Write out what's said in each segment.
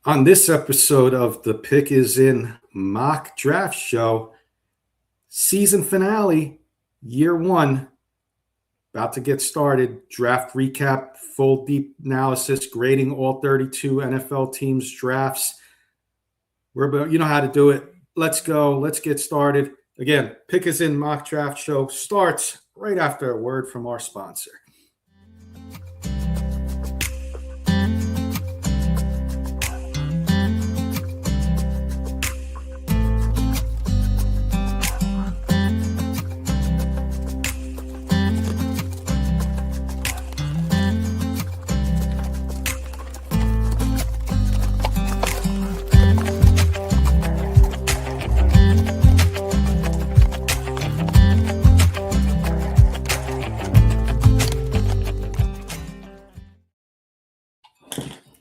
On this episode of the Pick is In Mock Draft Show, season finale, year one, about to get started. Draft recap, full deep analysis, grading all 32 NFL teams' drafts. You know how to do it. Let's go. Let's get started. Again, Pick is In Mock Draft Show starts right after a word from our sponsor.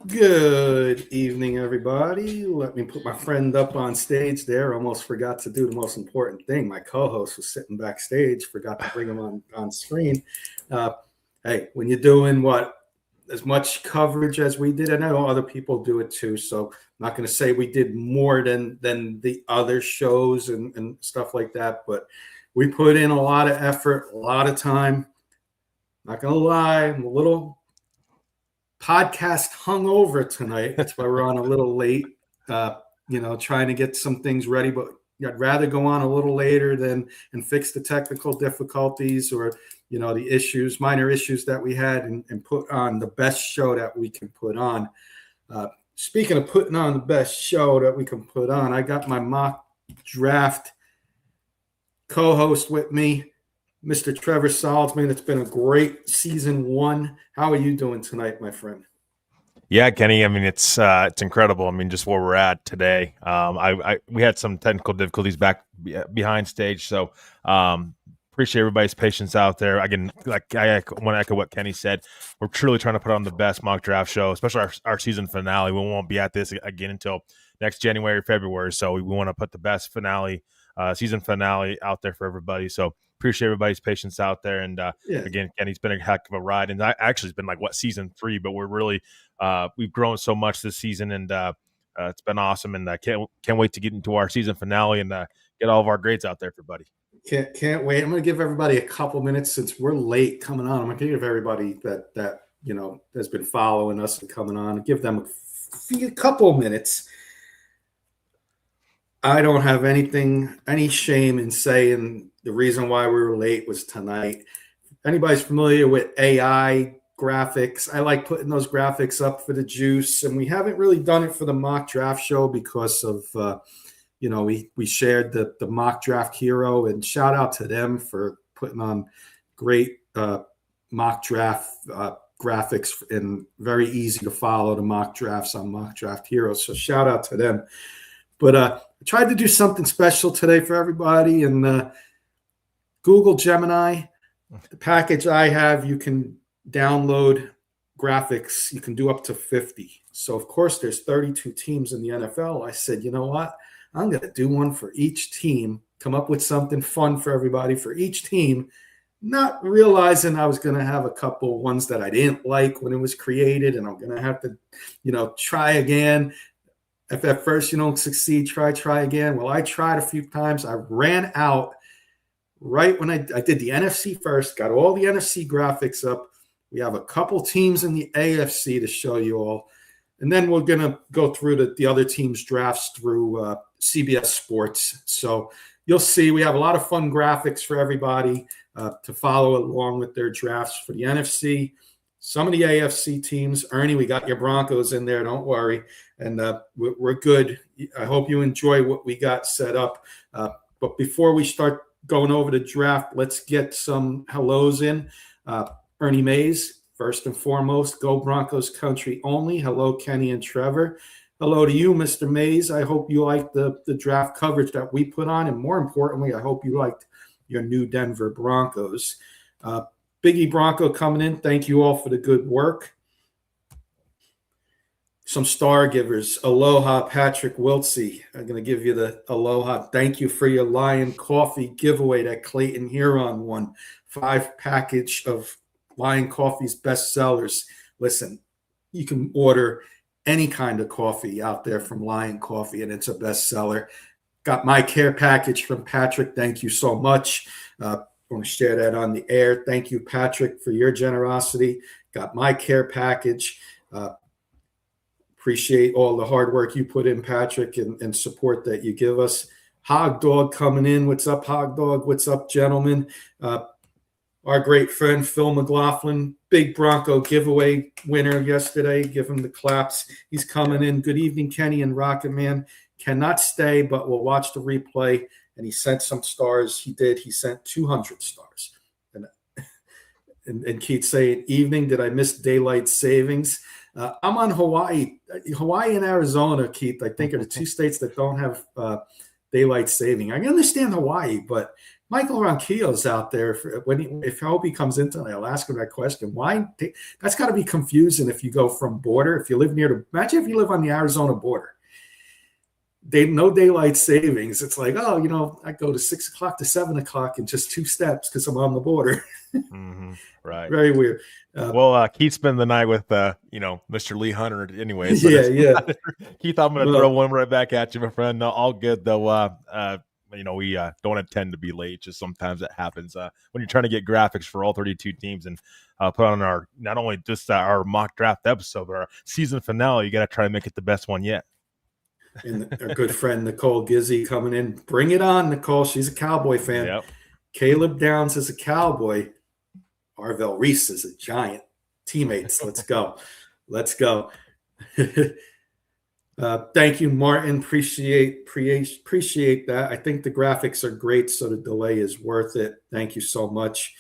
Good evening, everybody. Let me put my friend up on stage there. Almost forgot to do the most important thing. My co-host was sitting backstage. Forgot to bring him on screen. Hey, when you're doing as much coverage as we did, I know other people do it too. So I'm not going to say we did more than the other shows and stuff like that. But we put in a lot of effort, a lot of time. Not going to lie, I'm a little podcast hungover tonight. That's why we're on a little late, trying to get some things ready, but I'd rather go on a little later and fix the technical difficulties or, the minor issues that we had and put on the best show that we can put on. Speaking of putting on the best show that we can put on, I got my mock draft co-host with me, Mr. Trevor Salzman. It's been a great season one. How are you doing tonight, my friend? Yeah, Kenny. I mean, it's incredible. I mean, just where we're at today. We had some technical difficulties back behind stage, so appreciate everybody's patience out there. Again, I want to echo what Kenny said. We're truly trying to put on the best mock draft show, especially our season finale. We won't be at this again until next January or February, so we want to put the best season finale out there for everybody. So appreciate everybody's patience out there. And again, Kenny's been a heck of a ride. And actually it's been season 3, but we're really we've grown so much this season, and it's been awesome. And can't wait to get into our season finale and get all of our grades out there for everybody. Can't wait. I'm going to give everybody a couple minutes since we're late coming on. I'm going to give everybody that has been following us and coming on, give them a couple minutes. I don't have any shame in saying the reason why we were late was tonight. If anybody's familiar with AI graphics, I like putting those graphics up for the juice, and we haven't really done it for the mock draft show because of, we shared the mock draft hero, and shout out to them for putting on great mock draft graphics and very easy to follow the mock drafts on Mock Draft Hero. So shout out to them. But I tried to do something special today for everybody. And Google Gemini, the package I have, you can download graphics. You can do up to 50. So, of course, there's 32 teams in the NFL. I said, you know what? I'm going to do one for each team, come up with something fun for everybody for each team, not realizing I was going to have a couple ones that I didn't like when it was created, and I'm going to have to, try again. If at first you don't succeed, try again. Well, I tried a few times. I ran out right when I did the NFC first, got all the NFC graphics up. We have a couple teams in the AFC to show you all. And then we're going to go through the other teams' drafts through CBS Sports. So you'll see we have a lot of fun graphics for everybody to follow along with their drafts for the NFC. Some of the AFC teams, Ernie, we got your Broncos in there. Don't worry. And we're good. I hope you enjoy what we got set up. But before we start going over the draft, let's get some hellos in. Ernie Mays, first and foremost, go Broncos country only. Hello, Kenny and Trevor. Hello to you, Mr. Mays. I hope you liked the draft coverage that we put on. And more importantly, I hope you liked your new Denver Broncos. Biggie Bronco coming in. Thank you all for the good work. Some star givers. Aloha, Patrick Wiltsey. I'm going to give you the aloha. Thank you for your Lion Coffee giveaway that Clayton Huron won. 5 package of Lion Coffee's best sellers. Listen, you can order any kind of coffee out there from Lion Coffee, and it's a bestseller. Got my care package from Patrick. Thank you so much. I want to share that on the air. Thank you, Patrick, for your generosity. Got my care package. Appreciate all the hard work you put in, Patrick, and support that you give us. Hog Dog coming in. What's up, Hog Dog? What's up, gentlemen? Our great friend Phil McLaughlin, big Bronco giveaway winner yesterday. Give him the claps. He's coming in. Good evening, Kenny and Rocket Man. Cannot stay, but we'll watch the replay. And he sent some stars. He did. He sent 200 stars. And Keith saying, evening, did I miss daylight savings? I'm on Hawaii. Hawaii and Arizona, Keith, I think are the two states that don't have daylight saving. I understand Hawaii, but Michael Ronquillo's out there. If I hope he comes in tonight, I'll ask him that question. Why? That's got to be confusing if you go from border. If you live imagine if you live on the Arizona border. No daylight savings. It's like, I go to 6 o'clock to 7 o'clock in just 2 steps because I'm on the border. Mm-hmm. Right. Very weird. Keith spent the night with, Mr. Lee Hunter anyway. So yeah. Keith, I'm going to throw one right back at you, my friend. No, all good, though. We don't intend to be late. Just sometimes it happens when you're trying to get graphics for all 32 teams and put on not only just our mock draft episode, but our season finale. You got to try to make it the best one yet. And our good friend Nicole Gizzy coming in. Bring it on, Nicole. She's a Cowboy fan. Yep. Caleb Downs is a Cowboy. Arvell Reese is a Giant. Teammates. Let's go. Let's go. Thank you, Martin. Appreciate that. I think the graphics are great, so the delay is worth it. Thank you so much.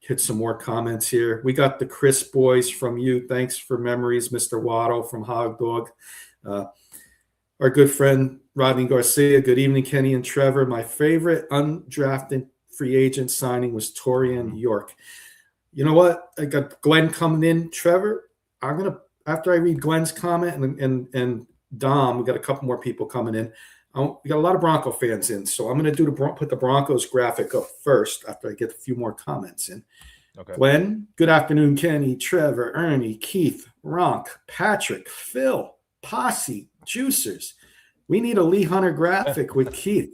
Hit some more comments here. We got the Chris boys from you. Thanks for memories, Mr. Waddle from Hog Dog. Our good friend Rodney Garcia. Good evening, Kenny and Trevor. My favorite undrafted free agent signing was Torian York. You know what? I got Glenn coming in. Trevor, after I read Glenn's comment and Dom, we got a couple more people coming in. We got a lot of Bronco fans in, so I'm going to put the Broncos graphic up first after I get a few more comments in. Okay. Glenn, good afternoon, Kenny, Trevor, Ernie, Keith, Ronk, Patrick, Phil, Posse, Juicers. We need a Lee Hunter graphic with Keith.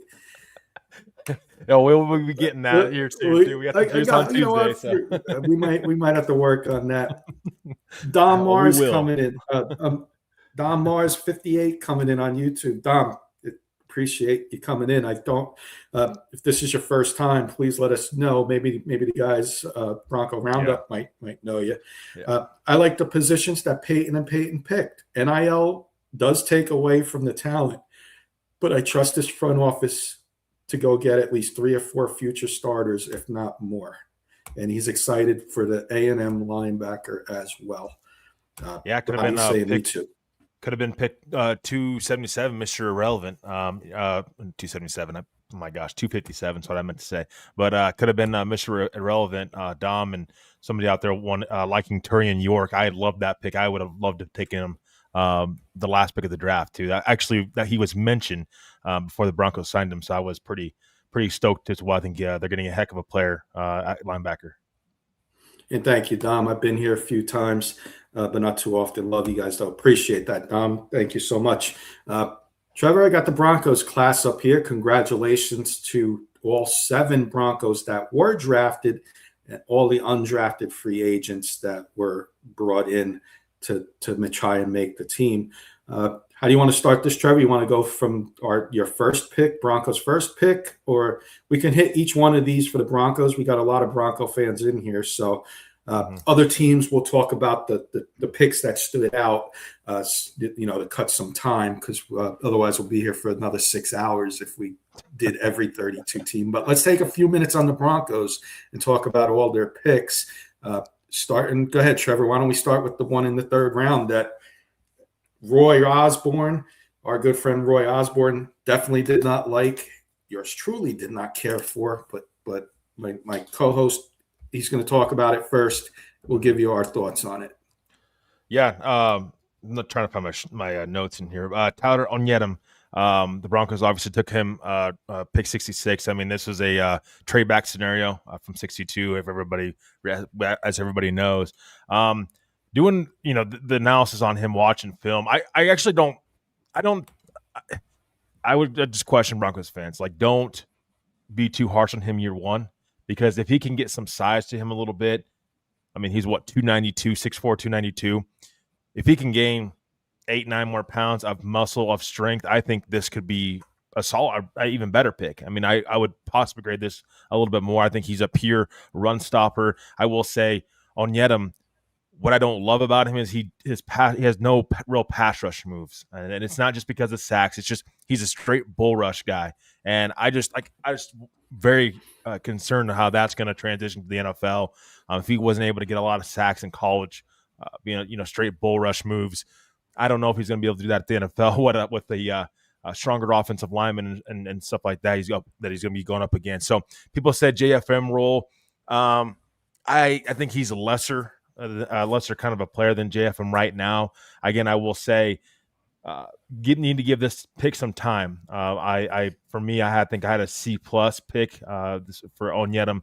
We'll be getting that here too. We got the juice on Tuesday, so we might have to work on that. Dom Mars coming in. Dom Mars 58 coming in on YouTube. Dom, appreciate you coming in. I don't. If this is your first time, please let us know. Maybe the guys Bronco Roundup might know you. Yeah. I like the positions that Peyton picked. NIL does take away from the talent, but I trust this front office to go get at least 3 or 4 future starters, if not more. And he's excited for the A&M linebacker as well. Could have been picked 277, Mr. Irrelevant. 277. Oh my gosh, 257 is what I meant to say. But could have been Mr. Irrelevant, Dom, and somebody out there liking Torian York. I love that pick. I would have loved to have taken him the last pick of the draft too. That he was mentioned before the Broncos signed him, so I was pretty stoked as well. I think they're getting a heck of a player at linebacker. And thank you, Dom. I've been here a few times, but not too often. Love you guys, though. Appreciate that, Dom. Thank you so much. Trevor, I got the Broncos class up here. Congratulations to all 7 Broncos that were drafted and all the undrafted free agents that were brought in to try and make the team. How do you want to start this, Trevor? You want to go from your first pick, Broncos' first pick, or we can hit each one of these for the Broncos? We got a lot of Bronco fans in here, so other teams we'll talk about the picks that stood out, to cut some time, because otherwise we'll be here for another 6 hours if we did every 32 team. But let's take a few minutes on the Broncos and talk about all their picks. Go ahead, Trevor. Why don't we start with the one in the 3rd round that Roy Osborne, our good friend Roy Osborne, definitely did not like. Yours truly did not care for, but my co-host, he's going to talk about it first. We'll give you our thoughts on it. Yeah, I'm not trying to find my notes in here. Tyler Onyedem, the Broncos obviously took him pick 66. I mean, this was a trade back scenario from 62, as everybody knows. doing, the analysis on him watching film, I actually don't, I don't, I would just question Broncos fans. Like, don't be too harsh on him year one, because if he can get some size to him a little bit, I mean, he's what, 292, 6'4", 292. If he can gain 8-9 more pounds of muscle, of strength, I think this could be a solid, even better pick. I mean, I would possibly grade this a little bit more. I think he's a pure run stopper. I will say on Yedem, what I don't love about him is he has no real pass rush moves, and it's not just because of sacks. It's just he's a straight bull rush guy, and I just very concerned how that's going to transition to the NFL. If he wasn't able to get a lot of sacks in college, straight bull rush moves, I don't know if he's going to be able to do that at the NFL. With the stronger offensive lineman and stuff like that, he's going to be going up against. So people said JFM role. I think he's a lesser kind of a player than JFM right now. Again, I will say, need to give this pick some time. For me, I think I had a C+ pick for Onyedem.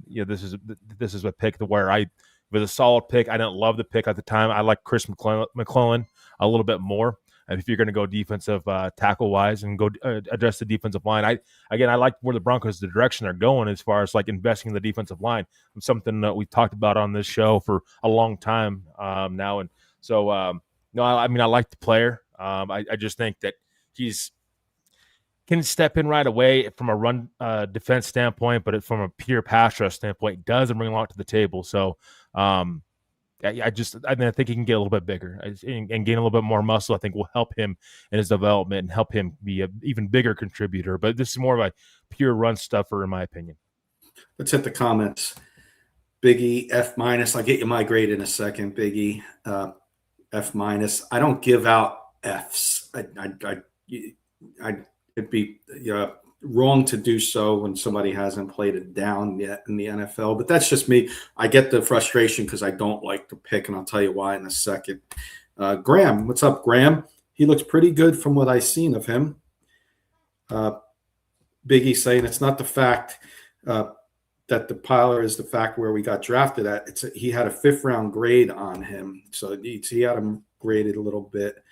This is a pick where it was a solid pick. I didn't love the pick at the time. I like Chris McClellan a little bit more. And if you're going to go defensive tackle wise and go address the defensive line, I like where the Broncos, the direction they're going as far as like investing in the defensive line. It's something that we've talked about on this show for a long time now. And so, I like the player. I just think that he's can step in right away from a run defense standpoint, but from a pure pass rush standpoint, doesn't bring a lot to the table. So, I think he can get a little bit bigger and gain a little bit more muscle. I think will help him in his development and help him be an even bigger contributor. But this is more of a pure run stuffer, in my opinion. Let's hit the comments. Biggie, F-. I'll get you my grade in a second, Biggie. F-. I don't give out Fs. It'd be wrong to do so when somebody hasn't played it down yet in the NFL. But that's just me. I get the frustration because I don't like the pick, and I'll tell you why in a second. Graham, what's up, Graham? He looks pretty good from what I've seen of him. Biggie saying it's not the fact that the piler is the fact where we got drafted at. He had a 5th-round grade on him, so he had him graded a little bit.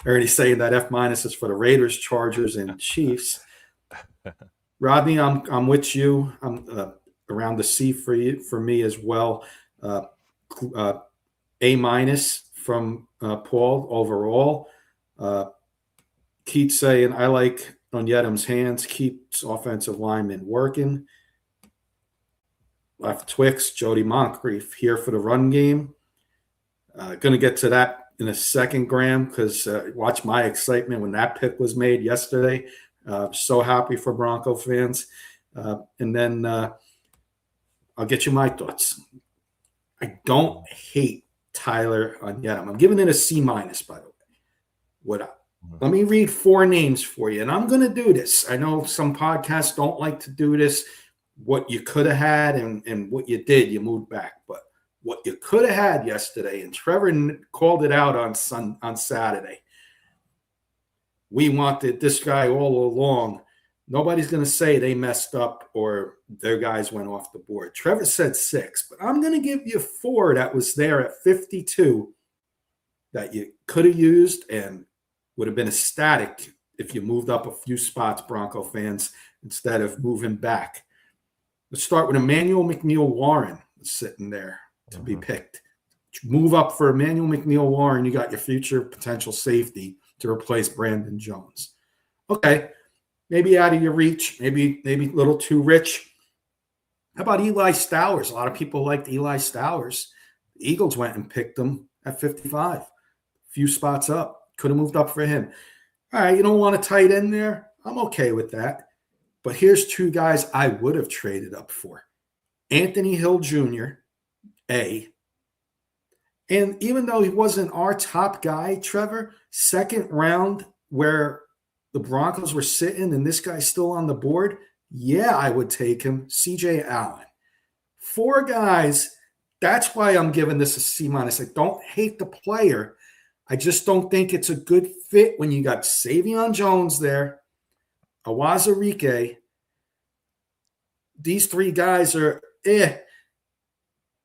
Ernie's saying that F- is for the Raiders, Chargers, and Chiefs. Rodney, I'm with you. I'm around the C for me as well. A- from Paul overall. Keith saying I like Onyedem's hands, keeps offensive linemen working. Left Twix, Jody Moncrief here for the run game. Going to get to that in a second, Graham, because watch my excitement when that pick was made yesterday. So happy for Bronco fans. And then I'll get you my thoughts. I don't hate Tyler Onyedem. I'm giving it a C-, by the way. Let me read 4 names for you, and I'm going to do this. I know some podcasts don't like to do this. What you could have had and what you did, you moved back. But what you could have had yesterday, and Trevor called it out on Saturday. We wanted this guy all along. Nobody's going to say they messed up or their guys went off the board. Trevor said 6, but I'm going to give you 4 that was there at 52 that you could have used and would have been ecstatic if you moved up a few spots, Bronco fans, instead of moving back. Let's start with Emmanuel McNeil-Warren sitting there to be picked. Move up for Emmanuel McNeil-Warren. You got your future potential safety to replace Brandon Jones. Okay, maybe out of your reach, maybe a little too rich. How about Eli Stowers? A lot of people liked Eli Stowers. The Eagles went and picked him at 55. A few spots up. Could have moved up for him. All right, you don't want a tight end there? I'm okay with that. But here's 2 guys I would have traded up for. Anthony Hill Jr., A. And even though he wasn't our top guy, Trevor, 2nd round where the Broncos were sitting and this guy's still on the board, yeah, I would take him. CJ Allen. 4 guys. That's why I'm giving this a C-. I don't hate the player. I just don't think it's a good fit when you got Savion Jones there, Awazarike. These 3 guys are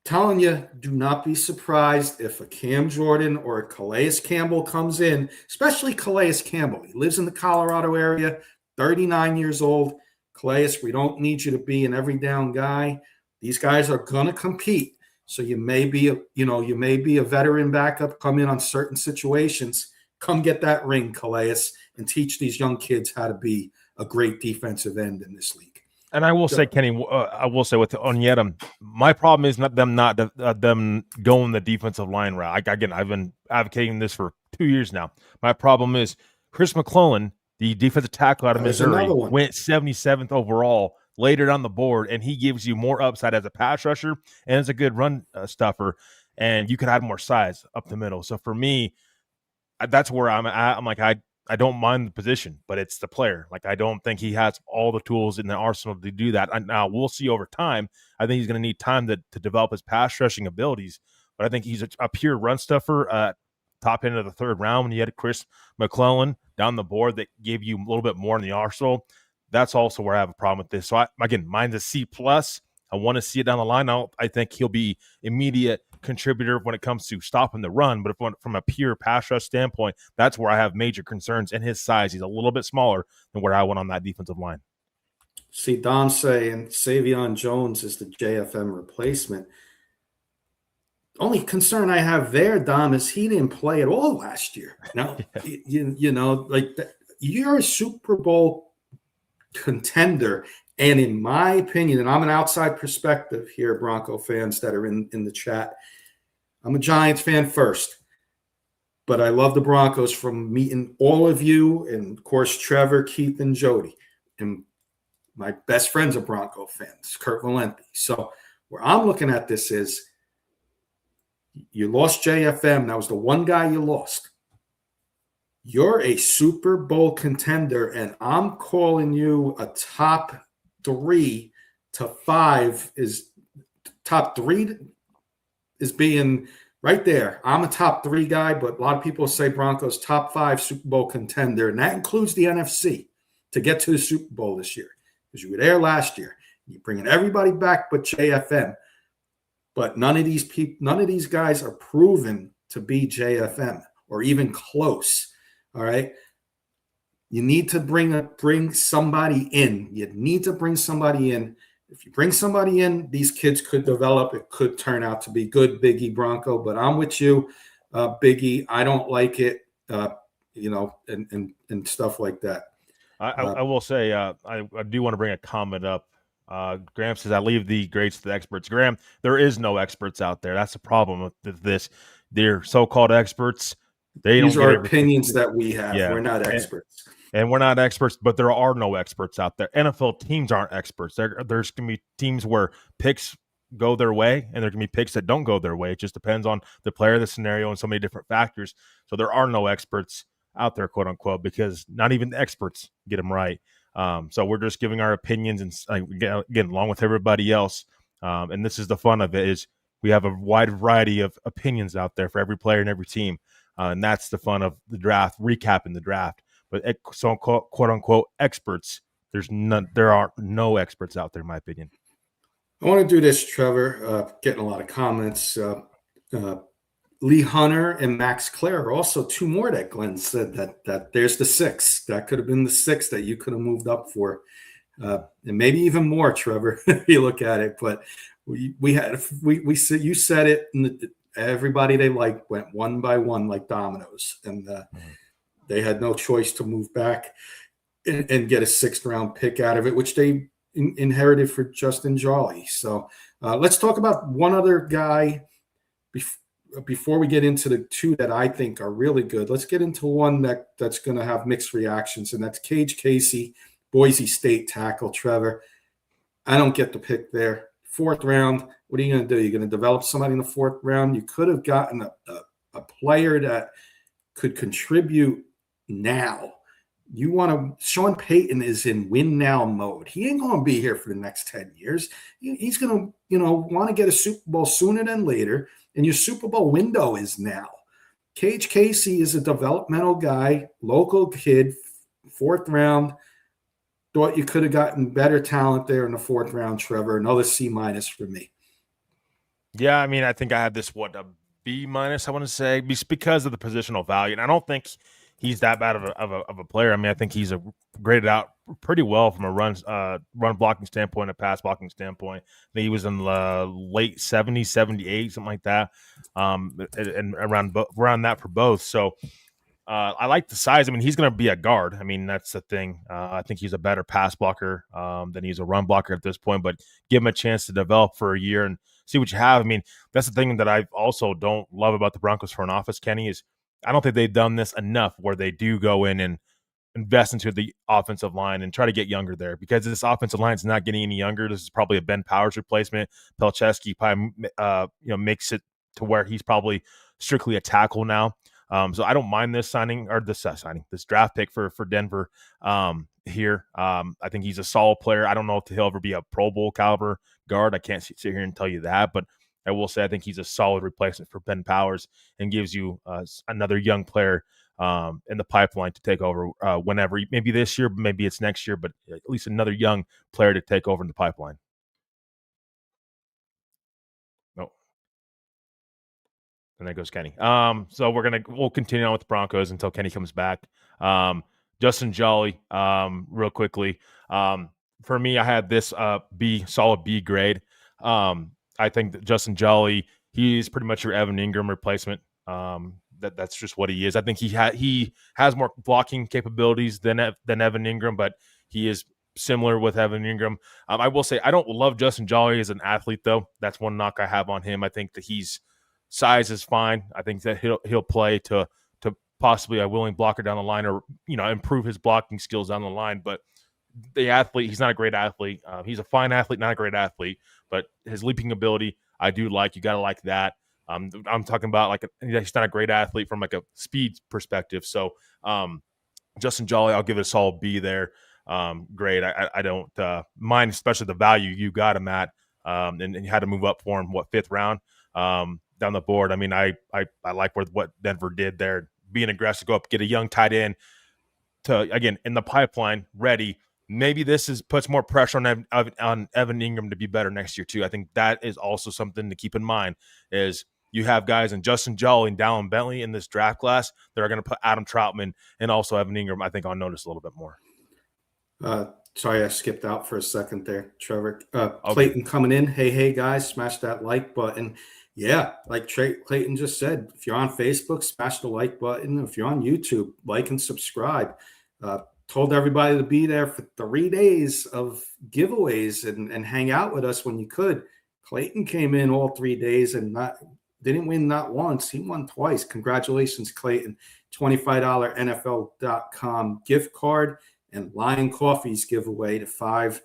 telling you, do not be surprised if a Cam Jordan or a Calais Campbell comes in, especially Calais Campbell. He lives in the Colorado area, 39 years old. Calais, we don't need you to be an every down guy. These guys are going to compete. So you may be a veteran backup, come in on certain situations. Come get that ring, Calais, and teach these young kids how to be a great defensive end in this league. And I will say, Kenny, I will say with Onyeta, my problem is not them going the defensive line route. Again, I've been advocating this for 2 years now. My problem is Chris McClellan, the defensive tackle out of Missouri, went 77th overall, laid it on the board, and he gives you more upside as a pass rusher and as a good run stuffer, and you could add more size up the middle. So for me, that's where I'm at. I'm like, I don't mind the position, but it's the player. Like, I don't think he has all the tools in the arsenal to do that. Now, we'll see over time. I think he's going to need time to develop his pass rushing abilities, but I think he's a pure run stuffer top end of the third round. When you had Chris McClellan down the board that gave you a little bit more in the arsenal, that's also where I have a problem with this. So, again, mine's a C+. I want to see it down the line. I think he'll be immediate contributor when it comes to stopping the run, but from a pure pass rush standpoint, that's where I have major concerns in his size. He's a little bit smaller than where I went on that defensive line. See, Dom saying Savion Jones is the JFM replacement. Only concern I have there, Dom, is he didn't play at all last year. Now, you're a Super Bowl contender. And in my opinion, and I'm an outside perspective here, Bronco fans that are in the chat, I'm a Giants fan first. But I love the Broncos from meeting all of you and, of course, Trevor, Keith, and Jody. And my best friends are Bronco fans, Kurt Valenti. So where I'm looking at this is you lost JFM. That was the one guy you lost. You're a Super Bowl contender, and I'm calling you a top 3 to 5 is top 3 is being right there. I'm a top 3 guy, but a lot of people say Broncos top 5 Super Bowl contender, and that includes the NFC to get to the Super Bowl this year because you were there last year. You're bringing everybody back but JFM, but none of these guys are proven to be JFM or even close. All right. You need to bring somebody in. You need to bring somebody in. If you bring somebody in, these kids could develop. It could turn out to be good, Biggie Bronco. But I'm with you, Biggie. I don't like it, and stuff like that. I will say I do want to bring a comment up. Graham says, I leave the grades to the experts. Graham, there is no experts out there. That's the problem with this. They're so-called experts. These are opinions that we have. Yeah. We're not experts. And we're not experts, but there are no experts out there. NFL teams aren't experts. There's going to be teams where picks go their way, and there can be picks that don't go their way. It just depends on the player, the scenario, and so many different factors. So there are no experts out there, quote unquote, because not even the experts get them right. So we're just giving our opinions, and again, along with everybody else. And this is the fun of it, is we have a wide variety of opinions out there for every player and every team. And that's the fun of the draft, recapping the draft. But so quote unquote experts, there are no experts out there, in my opinion. I want to do this, Trevor. Getting a lot of comments. Lee Hunter and Max Clare are also 2 more that Glenn said that there's the 6. That could have been the 6 that you could have moved up for. And maybe even more, Trevor, if you look at it. But we said, you said it, and everybody they liked went one by one like dominoes, and they had no choice to move back and get a 6th round pick out of it, which they inherited for Justin Jolly. So let's talk about one other guy before we get into the 2 that I think are really good. Let's get into one that's going to have mixed reactions, and that's Cage Casey, Boise State tackle. Trevor, I don't get the pick there. 4th round. What are you going to do? You're going to develop somebody in the 4th round? You could have gotten a player that could contribute now. You want to – Sean Payton is in win now mode. He ain't going to be here for the next 10 years. He's going to, want to get a Super Bowl sooner than later, and your Super Bowl window is now. Cage Casey is a developmental guy, local kid, 4th round. Thought you could have gotten better talent there in the 4th round, Trevor. Another C- for me. Yeah, I mean, I think I have this a B minus. I want to say just because of the positional value, and I don't think he's that bad of a player. I mean, I think he's graded out pretty well from a run blocking standpoint, a pass blocking standpoint. I think he was in the late 70s, 78, something like that, and around that for both. So I like the size. I mean, he's going to be a guard. I mean, that's the thing. I think he's a better pass blocker than he's a run blocker at this point. But give him a chance to develop for a year and see what you have. I mean, that's the thing that I also don't love about the Broncos front office, Kenny, is I don't think they've done this enough where they do go in and invest into the offensive line and try to get younger there, because this offensive line is not getting any younger. This is probably a Ben Powers replacement. Pelcheski probably makes it to where he's probably strictly a tackle now. So I don't mind this signing or this this draft pick for Denver here. I think he's a solid player. I don't know if he'll ever be a Pro Bowl caliber guard. I can't sit here and tell you that, but I will say I think he's a solid replacement for Ben Powers and gives you another young player in the pipeline to take over whenever, maybe this year, maybe it's next year, but at least another young player to take over in the pipeline. No, and there goes Kenny. So we'll continue on with the Broncos until Kenny comes back. Justin Jolly, real quickly. For me, I had this solid B grade. I think that Justin Jolly, he's pretty much your Evan Ingram replacement. That's just what he is. I think he has more blocking capabilities than Evan Ingram, but he is similar with Evan Ingram. I will say I don't love Justin Jolly as an athlete, though. That's one knock I have on him. I think that he's size is fine. I think that he'll play to possibly a willing blocker down the line, or improve his blocking skills down the line. But the athlete, he's not a great athlete. He's a fine athlete, not a great athlete. But his leaping ability, I do like. You got to like that. I'm talking about he's not a great athlete from like a speed perspective. So Justin Jolly, I'll give it a solid B there. Great. I don't mind, especially the value you got him at, and you had to move up for him, fifth round down the board. I mean, I like what Denver did there, being aggressive, go up, get a young tight end to, again, in the pipeline, ready. Maybe this puts more pressure on Evan Ingram to be better next year too. I think that is also something to keep in mind, is you have guys in Justin Jolly and Dallin Bentley in this draft class that are going to put Adam Troutman and also Evan Ingram, I think, on notice a little bit more. Sorry, I skipped out for a second there, Trevor. Clayton coming in. Hey, guys, smash that like button. Yeah, like Clayton just said, if you're on Facebook, smash the like button. If you're on YouTube, like and subscribe. Told everybody to be there for 3 days of giveaways and hang out with us when you could. Clayton came in all 3 days and didn't win not once. He won twice. Congratulations, Clayton. $25 NFL.com gift card and Lion Coffee's giveaway, to 5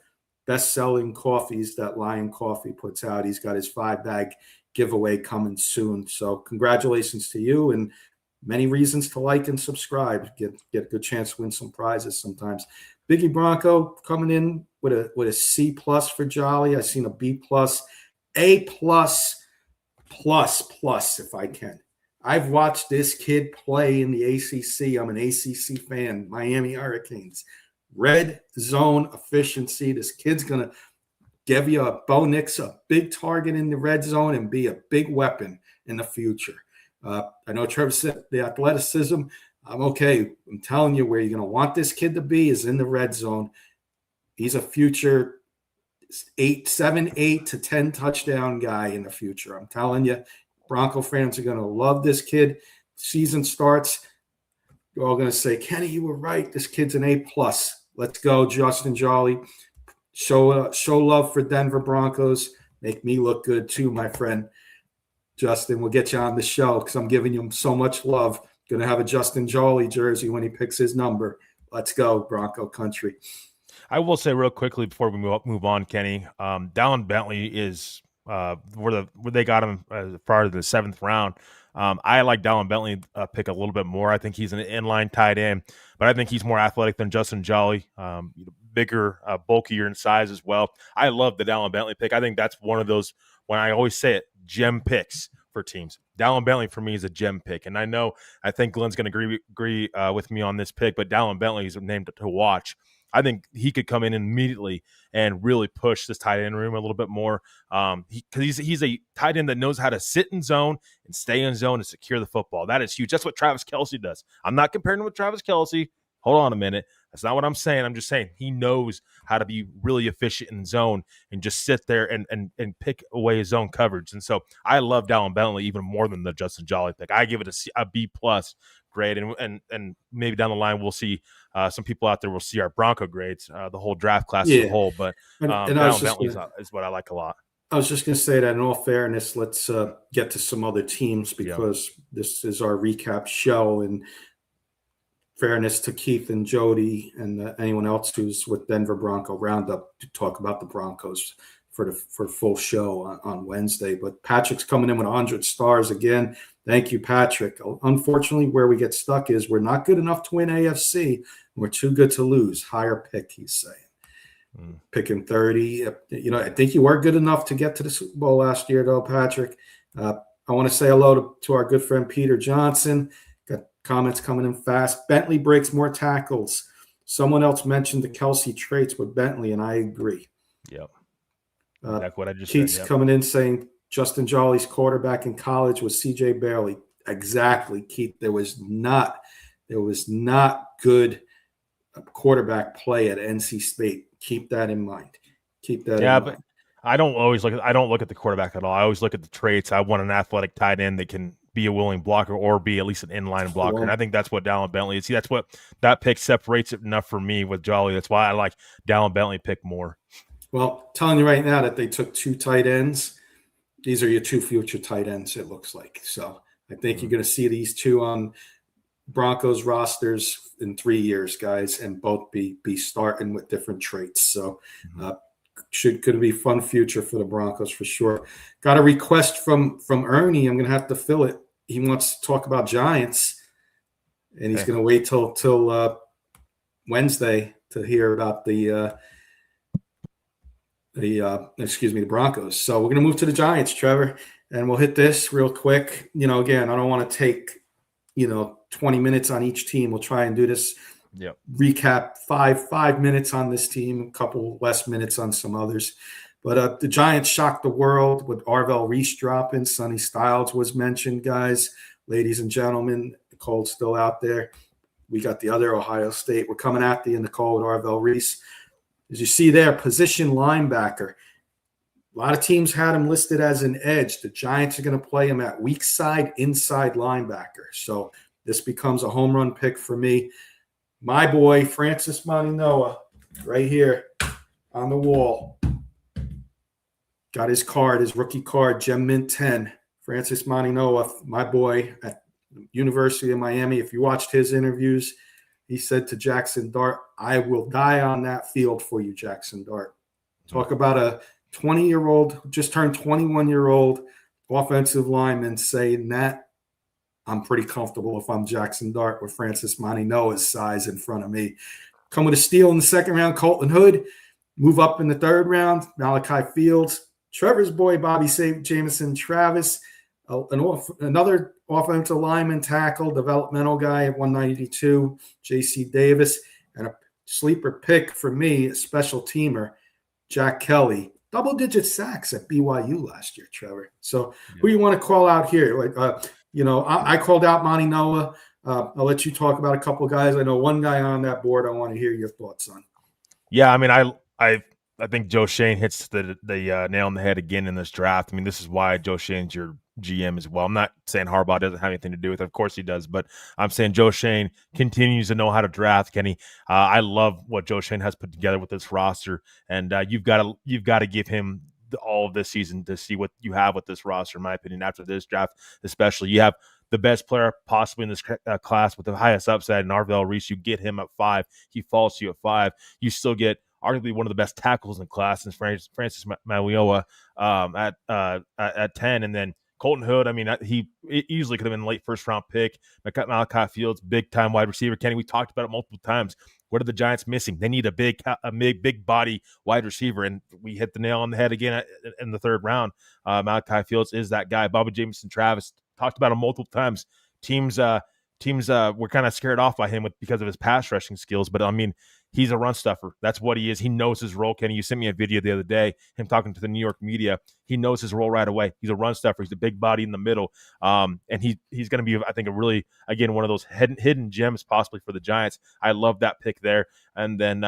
best-selling coffees that Lion Coffee puts out. He's got his 5-bag giveaway coming soon. So congratulations to you, and many reasons to like and subscribe. Get a good chance to win some prizes sometimes. Biggie Bronco coming in with a C plus for Jolly. I've seen a B plus, A plus if I can. I've watched this kid play in the ACC. I'm an ACC fan. Miami Hurricanes. Red zone efficiency. This kid's going to give you Bo Nix a big target in the red zone and be a big weapon in the future. I know Trevor said the athleticism. I'm okay. I'm telling you, where you're going to want this kid to be is in the red zone. He's a future 7, 8 to 10 touchdown guy in the future. I'm telling you, Bronco fans are going to love this kid. Season starts, you're all going to say, Kenny, you were right. This kid's an A plus. Let's go, Justin Jolly. Show love for Denver Broncos. Make me look good too, my friend. Justin, we'll get you on the show because I'm giving you so much love. Going to have a Justin Jolly jersey when he picks his number. Let's go, Bronco country. I will say real quickly before we move on, Kenny, Dallin Bentley is where they got him as far as the 7th round. I like Dallin Bentley pick a little bit more. I think he's an inline tight end, but I think he's more athletic than Justin Jolly. Bigger, bulkier in size as well. I love the Dallin Bentley pick. I think that's one of those, when I always say it, gem picks for teams. Dallin Bentley for me is a gem pick, and I think Glenn's going to agree with me on this pick. But Dallin Bentley is named to watch. I think he could come in immediately and really push this tight end room a little bit more. Because he's a tight end that knows how to sit in zone and stay in zone and secure the football. That is huge. That's what Travis Kelce does. I'm not comparing him with Travis Kelce. Hold on a minute. That's not what I'm saying. I'm just saying he knows how to be really efficient in zone and just sit there and pick away his zone coverage. And so I love Dallin Bentley even more than the Justin Jolly pick. I give it a B plus grade, and maybe down the line we'll see some people out there will see our Bronco grades, the whole draft class as a whole. But and Dallin Bentley is what I like a lot. I was just going to say that in all fairness, let's get to some other teams because this is our recap show. And fairness to Keith and Jody and anyone else who's with Denver Bronco Roundup to talk about the Broncos for full show on Wednesday. But Patrick's coming in with 100 stars again. Thank you, Patrick. Unfortunately, where we get stuck is we're not good enough to win AFC. We're too good to lose. Higher pick, he's saying. Picking 30. I think you were good enough to get to the Super Bowl last year, though, Patrick. I want to say hello to our good friend Peter Johnson. Got comments coming in fast. Bentley breaks more tackles. Someone else mentioned the Kelce traits with Bentley, and I agree. Yep. That's what I just Keith's said. Yep. coming in saying Justin Jolly's quarterback in college was C.J. Bailey. Exactly, Keith. There was not good quarterback play at NC State. Keep that in mind. But I don't look at the quarterback at all. I always look at the traits. I want an athletic tight end that can be a willing blocker or be at least an inline blocker. And I think that's what Dallin Bentley is. See, that's what that pick separates it enough for me with Jolly. That's why I like Dallin Bentley pick more. Well, telling you right now that they took 2 tight ends. These are your 2 future tight ends, it looks like. So I think you're going to see these 2 on Broncos rosters in 3 years, guys, and both be starting with different traits. So could be a fun future for the Broncos for sure. Got a request from Ernie. I'm going to have to fill it. He wants to talk about Giants, and he's going to wait till Wednesday to hear about the Broncos. So we're going to move to the Giants, Trevor, and we'll hit this real quick. Again, I don't want to take 20 minutes on each team. We'll try and do this. Yep. Recap 5 minutes on this team, a couple less minutes on some others. But the Giants shocked the world with Arvell Reese dropping. Sonny Styles was mentioned, guys. Ladies and gentlemen, Nicole's still out there. We got the other Ohio State. We're coming at the Nicole with Arvell Reese. As you see there, position linebacker. A lot of teams had him listed as an edge. The Giants are going to play him at weak side, inside linebacker. So this becomes a home run pick for me. My boy, Francis Maninoa, right here on the wall. Got his card, his rookie card, Gem Mint 10. Francis Maninoa, my boy at the University of Miami. If you watched his interviews, he said to Jackson Dart, I will die on that field for you, Jackson Dart. Talk about a 20-year-old, just turned 21-year-old offensive lineman saying that. I'm pretty comfortable if I'm Jackson Dart with Francis Maninoa's size in front of me. Come with a steal in the second round, Colton Hood. Move up in the third round, Malachi Fields. Trevor's boy, Bobby Jamison Travis. Another offensive lineman tackle, developmental guy at 192, J.C. Davis. And a sleeper pick for me, a special teamer, Jack Kelly. Double-digit sacks at BYU last year, Trevor. So who you want to call out here? I called out Monty Noah. I'll let you talk about a couple of guys. I know one guy on that board I want to hear your thoughts on. Yeah, I mean, I think Joe Shane hits the nail on the head again in this draft. I mean, this is why Joe Shane's your GM as well. I'm not saying Harbaugh doesn't have anything to do with it. Of course he does. But I'm saying Joe Shane continues to know how to draft, Kenny. I love what Joe Shane has put together with this roster. And you've got to give him all of this season to see what you have with this roster, in my opinion, after this draft especially. You have the best player possibly in this class with the highest upside in Arvell Reese. You get him at 5. He falls to you at 5. You still get arguably one of the best tackles in class, and Francis Mauigoa at 10. And then Colton Hood, I mean, he easily could have been a late first-round pick. Malachi Fields, big-time wide receiver. Kenny, we talked about it multiple times. What are the Giants missing? They need a big body wide receiver, and we hit the nail on the head again in the third round. Malachi Fields is that guy. Bobby Jamison Travis, talked about him multiple times. Teams teams were kind of scared off by him because of his pass rushing skills. But I mean, he's a run stuffer. That's what he is. He knows his role. Kenny, you sent me a video the other day, him talking to the New York media. He knows his role right away. He's a run stuffer. He's a big body in the middle. And he's going to be, I think, a really, again, one of those hidden gems possibly for the Giants. I love that pick there. And then,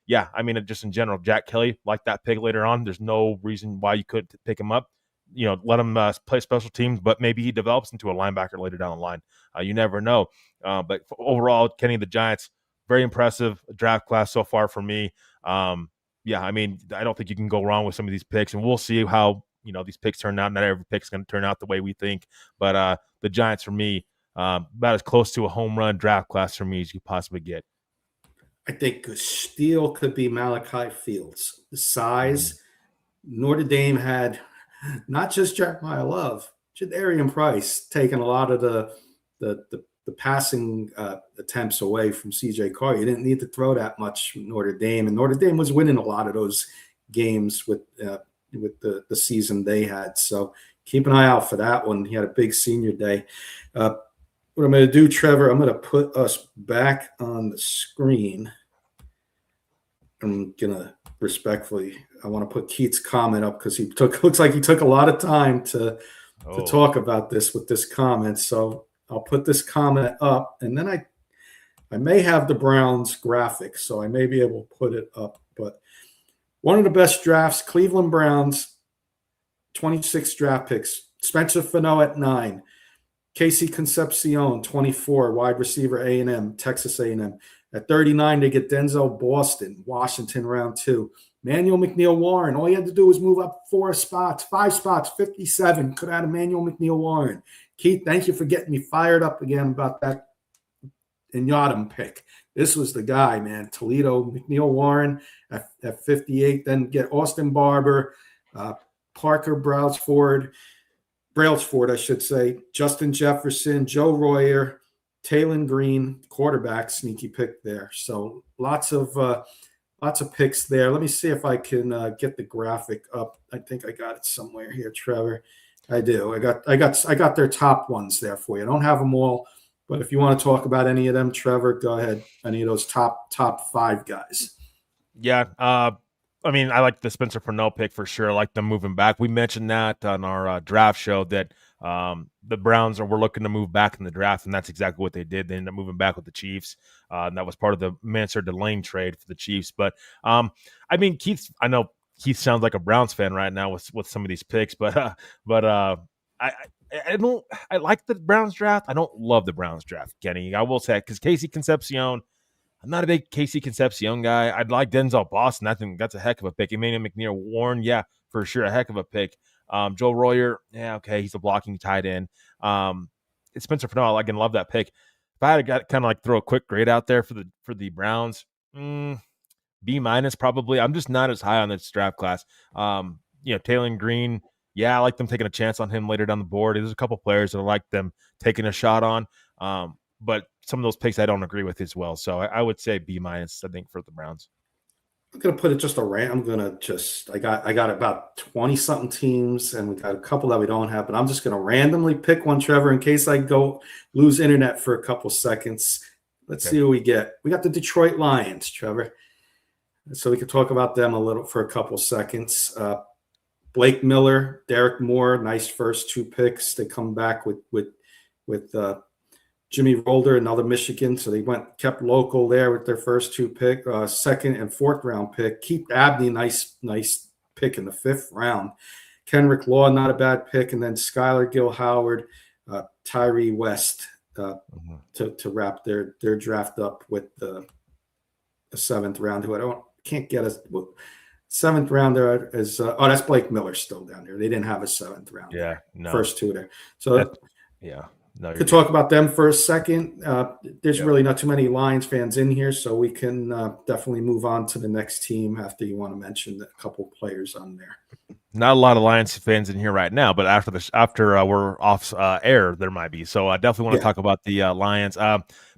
yeah, I mean, just in general, Jack Kelly, like that pick later on. There's no reason why you couldn't pick him up. Let him play special teams, but maybe he develops into a linebacker later down the line. You never know. But overall, Kenny, the Giants, very impressive draft class so far for me. Yeah, I mean, I don't think you can go wrong with some of these picks, and we'll see how these picks turn out. Not every pick's going to turn out the way we think, but the Giants for me, about as close to a home run draft class for me as you possibly get. I think a steal could be Malachi Fields. The size. Notre Dame had not just Jeremiah Love, Jadarian Price taking a lot of the passing attempts away from CJ Carr. You didn't need to throw that much from Notre Dame, and Notre Dame was winning a lot of those games with the season they had. So keep an eye out for that one. He had a big senior day. What I'm going to do, Trevor, I'm going to put us back on the screen. I'm going to respectfully, I want to put Keith's comment up because looks like he took a lot of time to talk about this with this comment. So I'll put this comment up, and then I may have the Browns graphic, so I may be able to put it up. But one of the best drafts, Cleveland Browns, 26 draft picks. Spencer Fano at 9. Casey Concepcion, 24, wide receiver, A&M, Texas A&M. At 39, they get Denzel Boston, Washington, round 2. Manuel McNeil-Warren, all you had to do was move up 5 spots, 57. Could have had Manuel McNeil-Warren. Keith, thank you for getting me fired up again about that Inyadam pick. This was the guy, man. Toledo, McNeil-Warren at 58. Then get Austin Barber, Parker Brailsford, I should say, Justin Jefferson, Joe Royer, Taylon Green, quarterback, sneaky pick there. So lots of picks there. Let me see if I can get the graphic up. I think I got it somewhere here, Trevor. I do. I got their top ones there for you. I don't have them all, but if you want to talk about any of them, Trevor, go ahead. Any of those top 5 guys. Yeah. I mean, I like the Spencer Purnell pick for sure. I like them moving back. We mentioned that on our draft show that the Browns were looking to move back in the draft, and that's exactly what they did. They ended up moving back with the Chiefs, and that was part of the Mansour-Delane trade for the Chiefs. But I mean, I know Keith sounds like a Browns fan right now with some of these picks, but I like the Browns draft. I don't love the Browns draft, Kenny. I will say, because Casey Concepcion, I'm not a big Casey Concepcion guy. I'd like Denzel Boston. I think that's a heck of a pick. Emmanuel McNeil-Warren, yeah, for sure, a heck of a pick. Joe Royer, yeah, okay, he's a blocking tight end. It's Spencer Purnell. I can love that pick. If I had to kind of like throw a quick grade out there for the Browns, B- probably. I'm just not as high on this draft class. Taylon Green, yeah, I like them taking a chance on him later down the board. There's a couple players that I like them taking a shot on. But some of those picks I don't agree with as well. So I would say B-, I think, for the Browns. I'm going to put it just I got about 20 something teams, and we got a couple that we don't have, but I'm just going to randomly pick one, Trevor, in case I go lose internet for a couple seconds. Let's see what we get. We got the Detroit Lions, Trevor. So we could talk about them a little for a couple seconds. Blake Miller, Derek Moore, nice first 2 picks. They come back with Jimmy Rolder, another Michigan. So they kept local there with their first 2 pick, 2nd and 4th round pick. Keith Abney, nice pick in the 5th round. Kenrick Law, not a bad pick. And then Skylar Gill-Howard, Tyree West to wrap their draft up with the 7th round, who can't get a 7th rounder is that's Blake Miller still down there. They didn't have a 7th round. Yeah, no. First 2 there. So yeah. No, could talk about them for a second. There's really not too many Lions fans in here, so we can definitely move on to the next team after you want to mention a couple players on there. Not a lot of Lions fans in here right now, but after we're off air, there might be. So I definitely want to Yeah. talk about the Lions.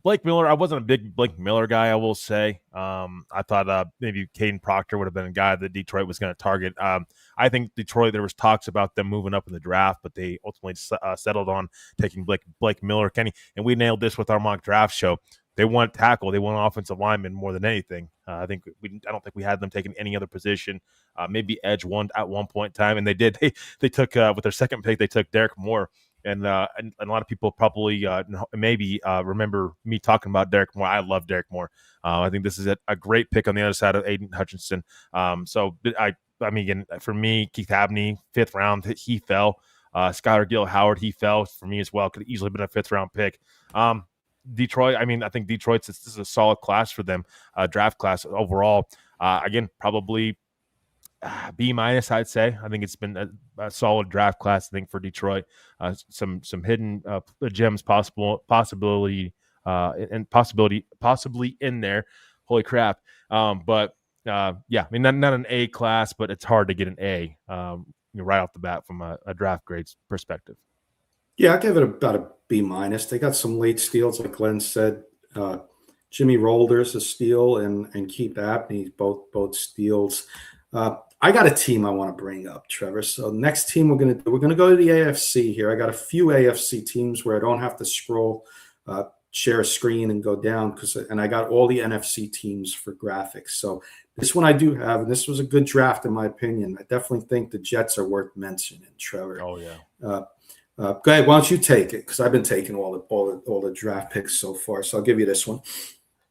Blake Miller, I wasn't a big Blake Miller guy, I will say. I thought maybe Caden Proctor would have been a guy that Detroit was going to target. I think Detroit, there was talks about them moving up in the draft, but they ultimately settled on taking Blake Miller, Kenny, and we nailed this with our mock draft show. They want tackle, they want offensive lineman more than anything. I don't think we had them taking any other position. Maybe edge one at one point in time, and they did. They took with their second pick, they took Derek Moore, and a lot of people probably maybe remember me talking about Derek Moore. I love Derek Moore. I think this is a great pick on the other side of Aiden Hutchinson. So I mean, again, for me, Keith Abney, 5th round, he fell. Skylar Gill Howard, he fell for me as well. Could have easily been a 5th round pick. Detroit, I mean, I think this is a solid class for them, draft class overall. Again, probably B minus, I'd say. I think it's been a solid draft class. I think for Detroit, some hidden gems possibly possibly in there. Holy crap! But yeah, I mean not an A class, but it's hard to get an A right off the bat from a draft grades perspective. Yeah, I give it about a B minus. They got some late steals, like Glenn said. Jimmy Rolder's a steal, and Keith Abney, both steals. I got a team I want to bring up, Trevor. So next team we're gonna go to the AFC here. I got a few AFC teams where I don't have to scroll, share a screen, and go down and I got all the NFC teams for graphics. So this one I do have, and this was a good draft in my opinion. I definitely think the Jets are worth mentioning, Trevor. Oh yeah. Go ahead. Why don't you take it? Because I've been taking all the draft picks so far. So I'll give you this one.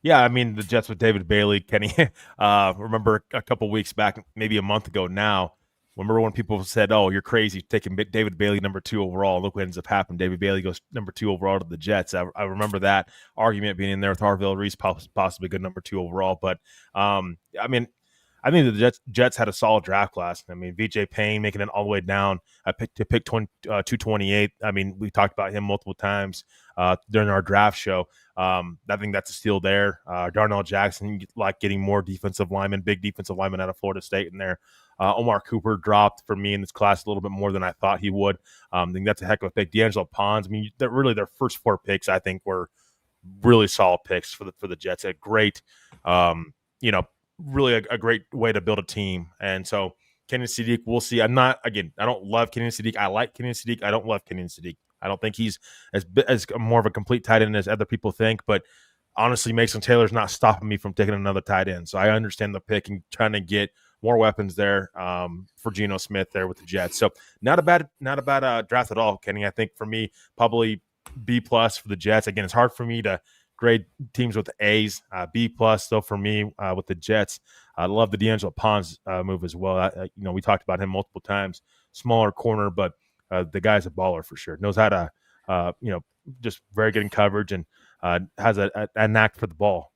Yeah, I mean the Jets with David Bailey, Kenny. Remember a couple weeks back, maybe a month ago now. Remember when people said, "Oh, you're crazy taking David Bailey number 2 overall." Look what ends up happening. David Bailey goes number 2 overall to the Jets. I remember that argument being in there with Harville Reese, possibly good number 2 overall. But I mean, I think the Jets had a solid draft class. I mean, VJ Payne making it all the way down. I picked 228. I mean, we talked about him multiple times during our draft show. I think that's a steal there. Darnell Jackson, like getting more defensive linemen, big defensive linemen out of Florida State in there. Omar Cooper dropped for me in this class a little bit more than I thought he would. I think that's a heck of a pick. D'Angelo Pons, I mean, really their first 4 picks, I think, were really solid picks for the Jets. A great, really a great way to build a team. And so Kenyon Sadiq, we'll see. I don't love Kenyon Sadiq. I like Kenyon Sadiq. I don't love Kenyon Sadiq. I don't think he's as more of a complete tight end as other people think. But honestly, Mason Taylor's not stopping me from taking another tight end. So I understand the pick and trying to get more weapons there for Geno Smith there with the Jets. So not a bad draft at all, Kenny. I think for me, probably B plus for the Jets. Again, it's hard for me to grade teams with A's. B plus though for me with the Jets. I love the D'Angelo Pons move as well. We talked about him multiple times. Smaller corner, but the guy's a baller for sure. Knows how to just very good in coverage and has a knack for the ball.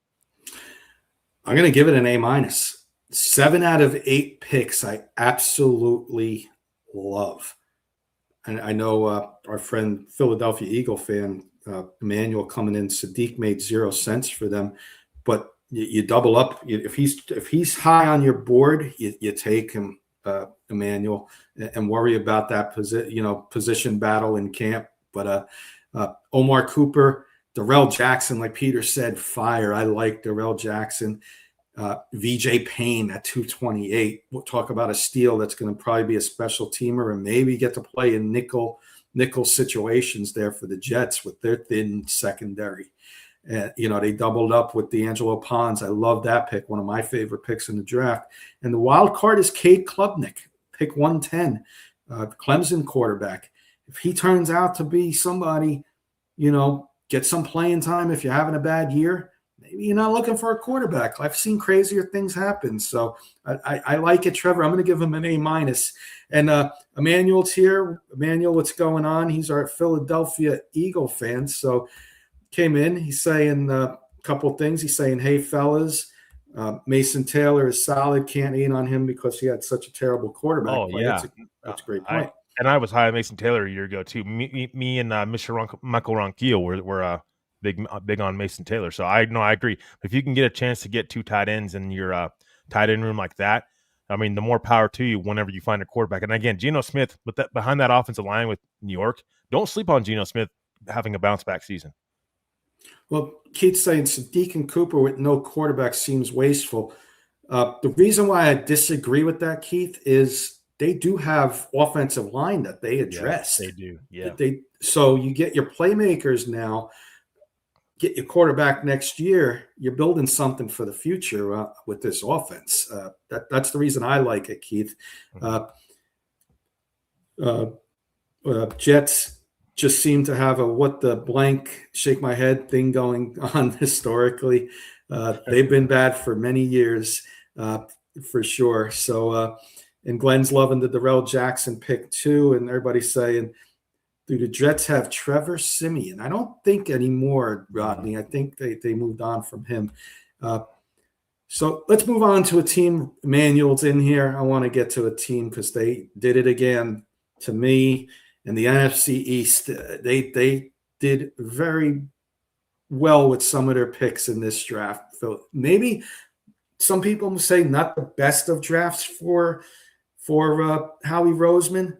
I'm going to give it an A minus. 7 out of 8 picks I absolutely love. And I know our friend Philadelphia Eagle fan Emmanuel coming in, Sadiq made 0 cents for them, but you double up. If he's high on your board, you take him, Emmanuel, and worry about that position battle in camp. But Omar Cooper, Darrell Jackson, like Peter said, fire. I like Darrell Jackson. VJ Payne at 228. We'll talk about a steal that's going to probably be a special teamer and maybe get to play in nickel situations there for the Jets with their thin secondary. They doubled up with D'Angelo Pons. I love that pick, one of my favorite picks in the draft. And the wild card is Cade Klubnik, pick 110, Clemson quarterback. If he turns out to be somebody, get some playing time if you're having a bad year, maybe you're not looking for a quarterback. I've seen crazier things happen. So I like it, Trevor. I'm going to give him an A minus. And Emmanuel's here. Emmanuel, what's going on? He's our Philadelphia Eagle fan. So came in. He's saying a couple things. He's saying, hey, fellas, Mason Taylor is solid. Can't lean on him because he had such a terrible quarterback. Oh, yeah. That's a great point. I was high on Mason Taylor a year ago, too. Me and Mr. Michael Ronquillo were big on Mason Taylor. So I agree. If you can get a chance to get 2 tight ends in your tight end room like that, I mean, the more power to you whenever you find a quarterback. And again, Geno Smith, with that behind that offensive line with New York, don't sleep on Geno Smith having a bounce back season. Well, Keith's saying Sadiq and Cooper with no quarterback seems wasteful. The reason why I disagree with that, Keith, is they do have offensive line that they addressed. They do. Yeah. So you get your playmakers now, get your quarterback next year. You're building something for the future with this offense. That's the reason I like it, Keith. Jets just seem to have a what the blank shake my head thing going on historically. They've been bad for many years, for sure. So, and Glenn's loving the Darrell Jackson pick too, and everybody's saying, do the Jets have Trevor Siemian? I don't think anymore, Rodney. I think they moved on from him. So let's move on to a team. Emmanuel's in here. I want to get to a team because they did it again to me. In the NFC East, they did very well with some of their picks in this draft. So maybe some people say not the best of drafts for Howie Roseman,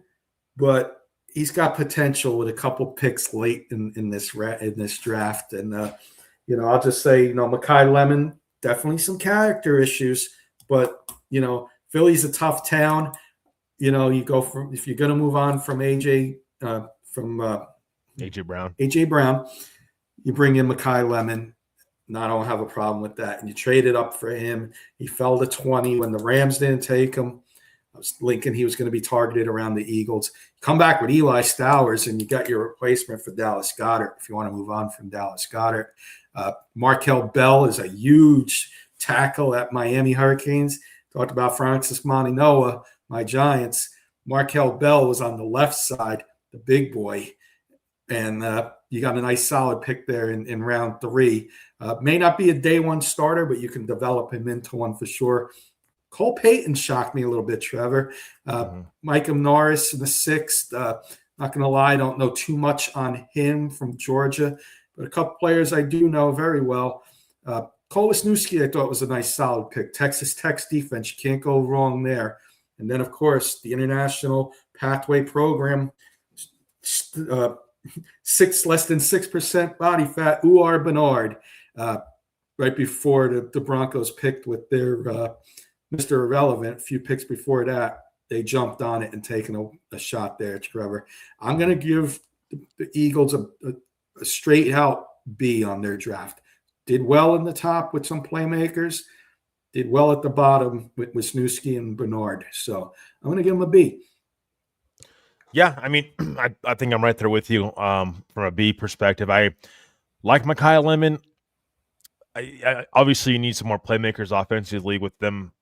but he's got potential with a couple picks late in this draft. And I'll just say, Mekhi Lemon, definitely some character issues, but Philly's a tough town. You go from, if you're going to move on from AJ Brown, you bring in Mekhi Lemon. And I don't have a problem with that. And you traded up for him. He fell to 20 when the Rams didn't take him. I was thinking he was going to be targeted around the Eagles. Come back with Eli Stowers, and you got your replacement for Dallas Goedert if you want to move on from Dallas Goedert. Markel Bell is a huge tackle at Miami Hurricanes. Talked about Francis Maninoa, my Giants. Markel Bell was on the left side, the big boy. And you got a nice solid pick there in round 3. May not be a day one starter, but you can develop him into one for sure. Cole Payton shocked me a little bit, Trevor. Micah Norris in the 6th. Not going to lie, I don't know too much on him from Georgia, but a couple players I do know very well. Cole Wisniewski, I thought was a nice solid pick. Texas Tech's defense, you can't go wrong there. And then, of course, the International Pathway Program, less than 6% body fat, Uar Bernard, right before the Broncos picked with their Mr. Irrelevant. A few picks before that, they jumped on it and taken a shot there, Trevor. I'm going to give the Eagles a straight out B on their draft. Did well in the top with some playmakers. Did well at the bottom with Wisniewski and Bernard. So I'm going to give them a B. Yeah, I mean, I think I'm right there with you from a B perspective. I like Mekhi Lemon. I obviously, you need some more playmakers offensively with them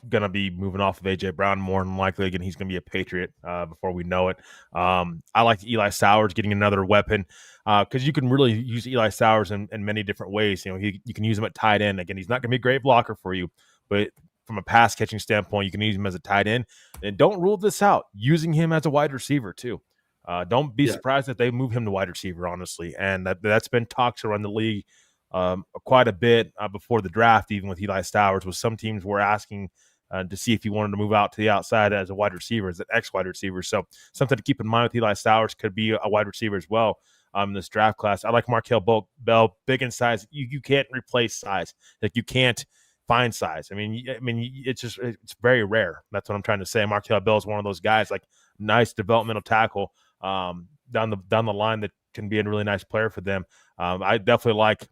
going to be moving off of A.J. Brown more than likely. Again, he's going to be a Patriot before we know it. I like Eli Stowers getting another weapon because you can really use Eli Stowers in many different ways. You can use him at tight end. Again, he's not going to be a great blocker for you, but from a pass catching standpoint, you can use him as a tight end. And don't rule this out, using him as a wide receiver too. Don't be surprised if they move him to wide receiver, honestly. And that's been talks around the league quite a bit before the draft, even with Eli Stowers, with some teams were asking to see if he wanted to move out to the outside as a wide receiver, as an ex-wide receiver. So something to keep in mind with Eli Stowers, could be a wide receiver as well in this draft class. I like Markel Bell, big in size. You can't replace size. Like, you can't find size. I mean, it's very rare. That's what I'm trying to say. Markel Bell is one of those guys, like, nice developmental tackle down the line that can be a really nice player for them. I definitely like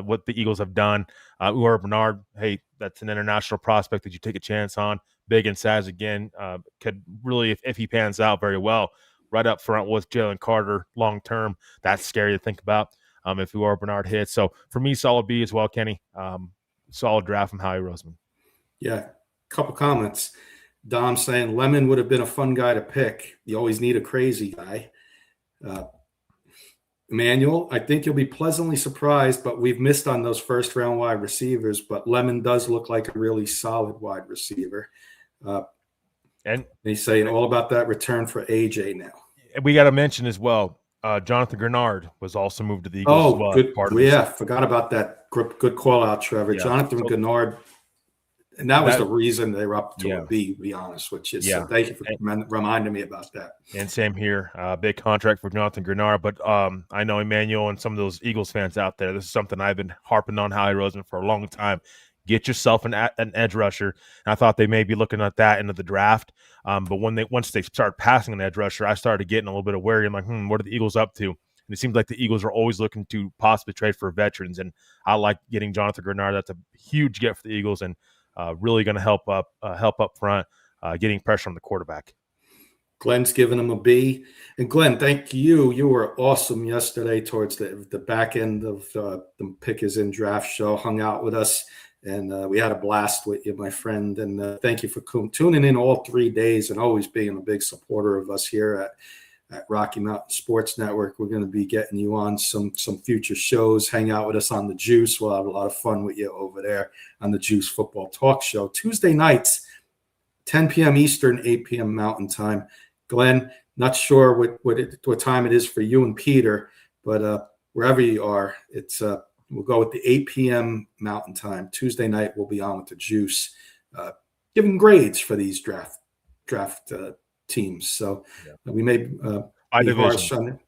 what the Eagles have done. Uar Bernard, hey, that's an international prospect that you take a chance on. Big in size again. Could really, if he pans out very well, right up front with Jalen Carter long term. That's scary to think about if Uar Bernard hits. So for me, solid B as well, Kenny. Solid draft from Howie Roseman. Yeah, couple comments. Dom saying Lemon would have been a fun guy to pick. You always need a crazy guy. Emmanuel, I think you'll be pleasantly surprised, but we've missed on those first-round wide receivers, but Lemon does look like a really solid wide receiver. And he's saying all about that return for AJ now. We got to mention as well, Jonathan Grenard was also moved to the Eagles as well. Good. Forgot about that. Good call out, Trevor. Yeah, Jonathan Grenard, And that was That the reason they were up to a yeah, B, to be honest, which is so yeah. thank you for reminding me about that. And same here. Big contract for Jonathan Grenard. But I know Emmanuel and some of those Eagles fans out there, this is something I've been harping on Howie Roseman for a long time. Get yourself an edge rusher. And I thought they may be looking at that into the draft. But once they start passing an edge rusher, I started getting a little bit of worry. I'm like, what are the Eagles up to? And it seems like the Eagles are always looking to possibly trade for veterans. And I like getting Jonathan Grenard. That's a huge get for the Eagles and really going to help up front, getting pressure on the quarterback. Glenn's giving him a B. And Glenn, thank you. You were awesome yesterday towards the back end of the Pick Is In draft show, hung out with us, and we had a blast with you, my friend. And thank you for tuning in all 3 days and always being a big supporter of us here at Rocky Mountain Sports Network. We're going to be getting you on some future shows. Hang out with us on The Juice. We'll have a lot of fun with you over there on The Juice Football Talk Show. Tuesday nights, 10 p.m. Eastern, 8 p.m. Mountain Time. Glenn, not sure what time it is for you and Peter, but wherever you are, it's we'll go with the 8 p.m. Mountain Time. Tuesday night, we'll be on with the Juice, giving grades for these draft teams. So we may be harsh on it.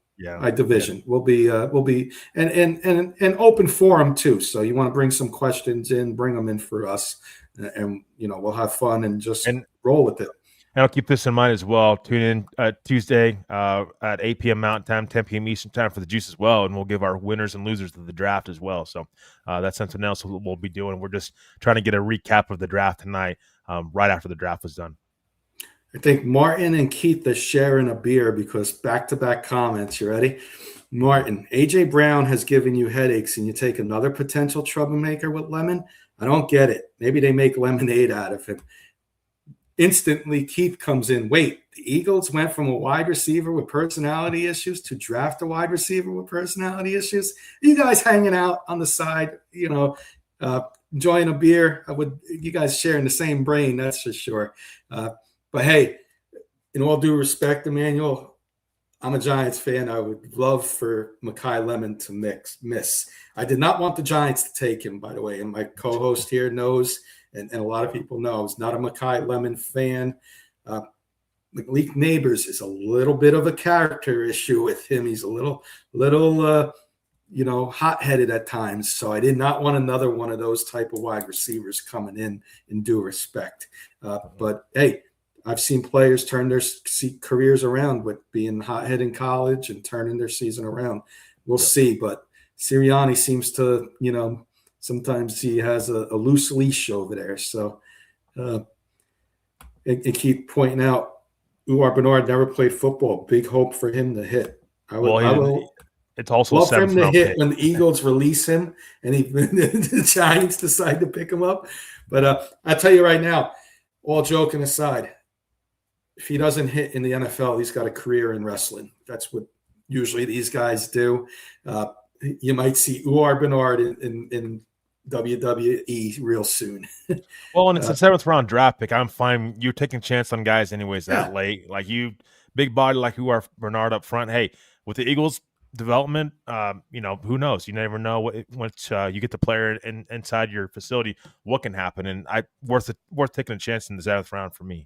By division. Yeah. We'll be and open forum too. So you want to bring some questions in, bring them in for us, and we'll have fun and just roll with it. And I'll keep this in mind as well. Tune in Tuesday at 8 p.m. Mountain Time, 10 p.m. Eastern Time for the Juice as well, and we'll give our winners and losers of the draft as well. So that's something else we'll be doing. We're just trying to get a recap of the draft tonight right after the draft was done. I think Martin and Keith are sharing a beer because back-to-back comments. You ready? Martin, A.J. Brown has given you headaches, and you take another potential troublemaker with Lemon? I don't get it. Maybe they make lemonade out of him. Instantly, Keith comes in. Wait, the Eagles went from a wide receiver with personality issues to draft a wide receiver with personality issues? You guys hanging out on the side, enjoying a beer. You guys sharing the same brain, that's for sure. But hey, in all due respect, Emmanuel, I'm a Giants fan. I would love for Mekhi Lemon to miss. I did not want the Giants to take him, by the way, and my co-host here knows, and a lot of people know, I was not a Mekhi Lemon fan. Malik Neighbors is a little bit of a character issue with him. He's a little hot-headed at times. So I did not want another one of those type of wide receivers coming in due respect. But hey, I've seen players turn their careers around with being hot-headed in college and turning their season around. We'll see. But Sirianni seems to, sometimes he has a loose leash over there. So and keep pointing out, Uar Bernard never played football. Big hope for him to hit. It's also love for him to hit pick when the Eagles release him and the Giants decide to pick him up. But I tell you right now, all joking aside, if he doesn't hit in the NFL, he's got a career in wrestling. That's what usually these guys do. You might see Uar Bernard in WWE real soon. Well, and it's a 7th round draft pick. I'm fine. You're taking a chance on guys anyways that late. Like you, big body like Uar Bernard up front. Hey, with the Eagles development, who knows? You never know once you get the player inside your facility, what can happen. And worth taking a chance in the 7th round for me.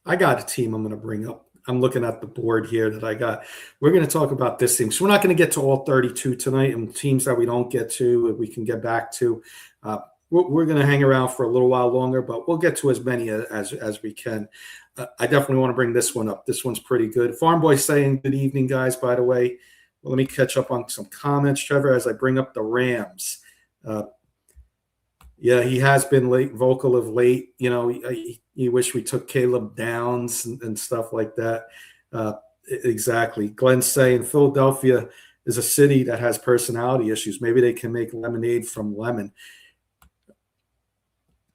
I got a team I'm going to bring up. I'm looking at the board here that I got. We're going to talk about this team. So we're not going to get to all 32 tonight, and teams that we don't get to, we can get back to. We're going to hang around for a little while longer, but we'll get to as many as we can. I definitely want to bring this one up. This one's pretty good. Farm Boy saying good evening, guys, by the way. Well, let me catch up on some comments, Trevor, as I bring up the Rams. Yeah, he has been vocal of late. You wish we took Caleb Downs and stuff like that. Exactly. Glenn's saying Philadelphia is a city that has personality issues. Maybe they can make lemonade from lemon.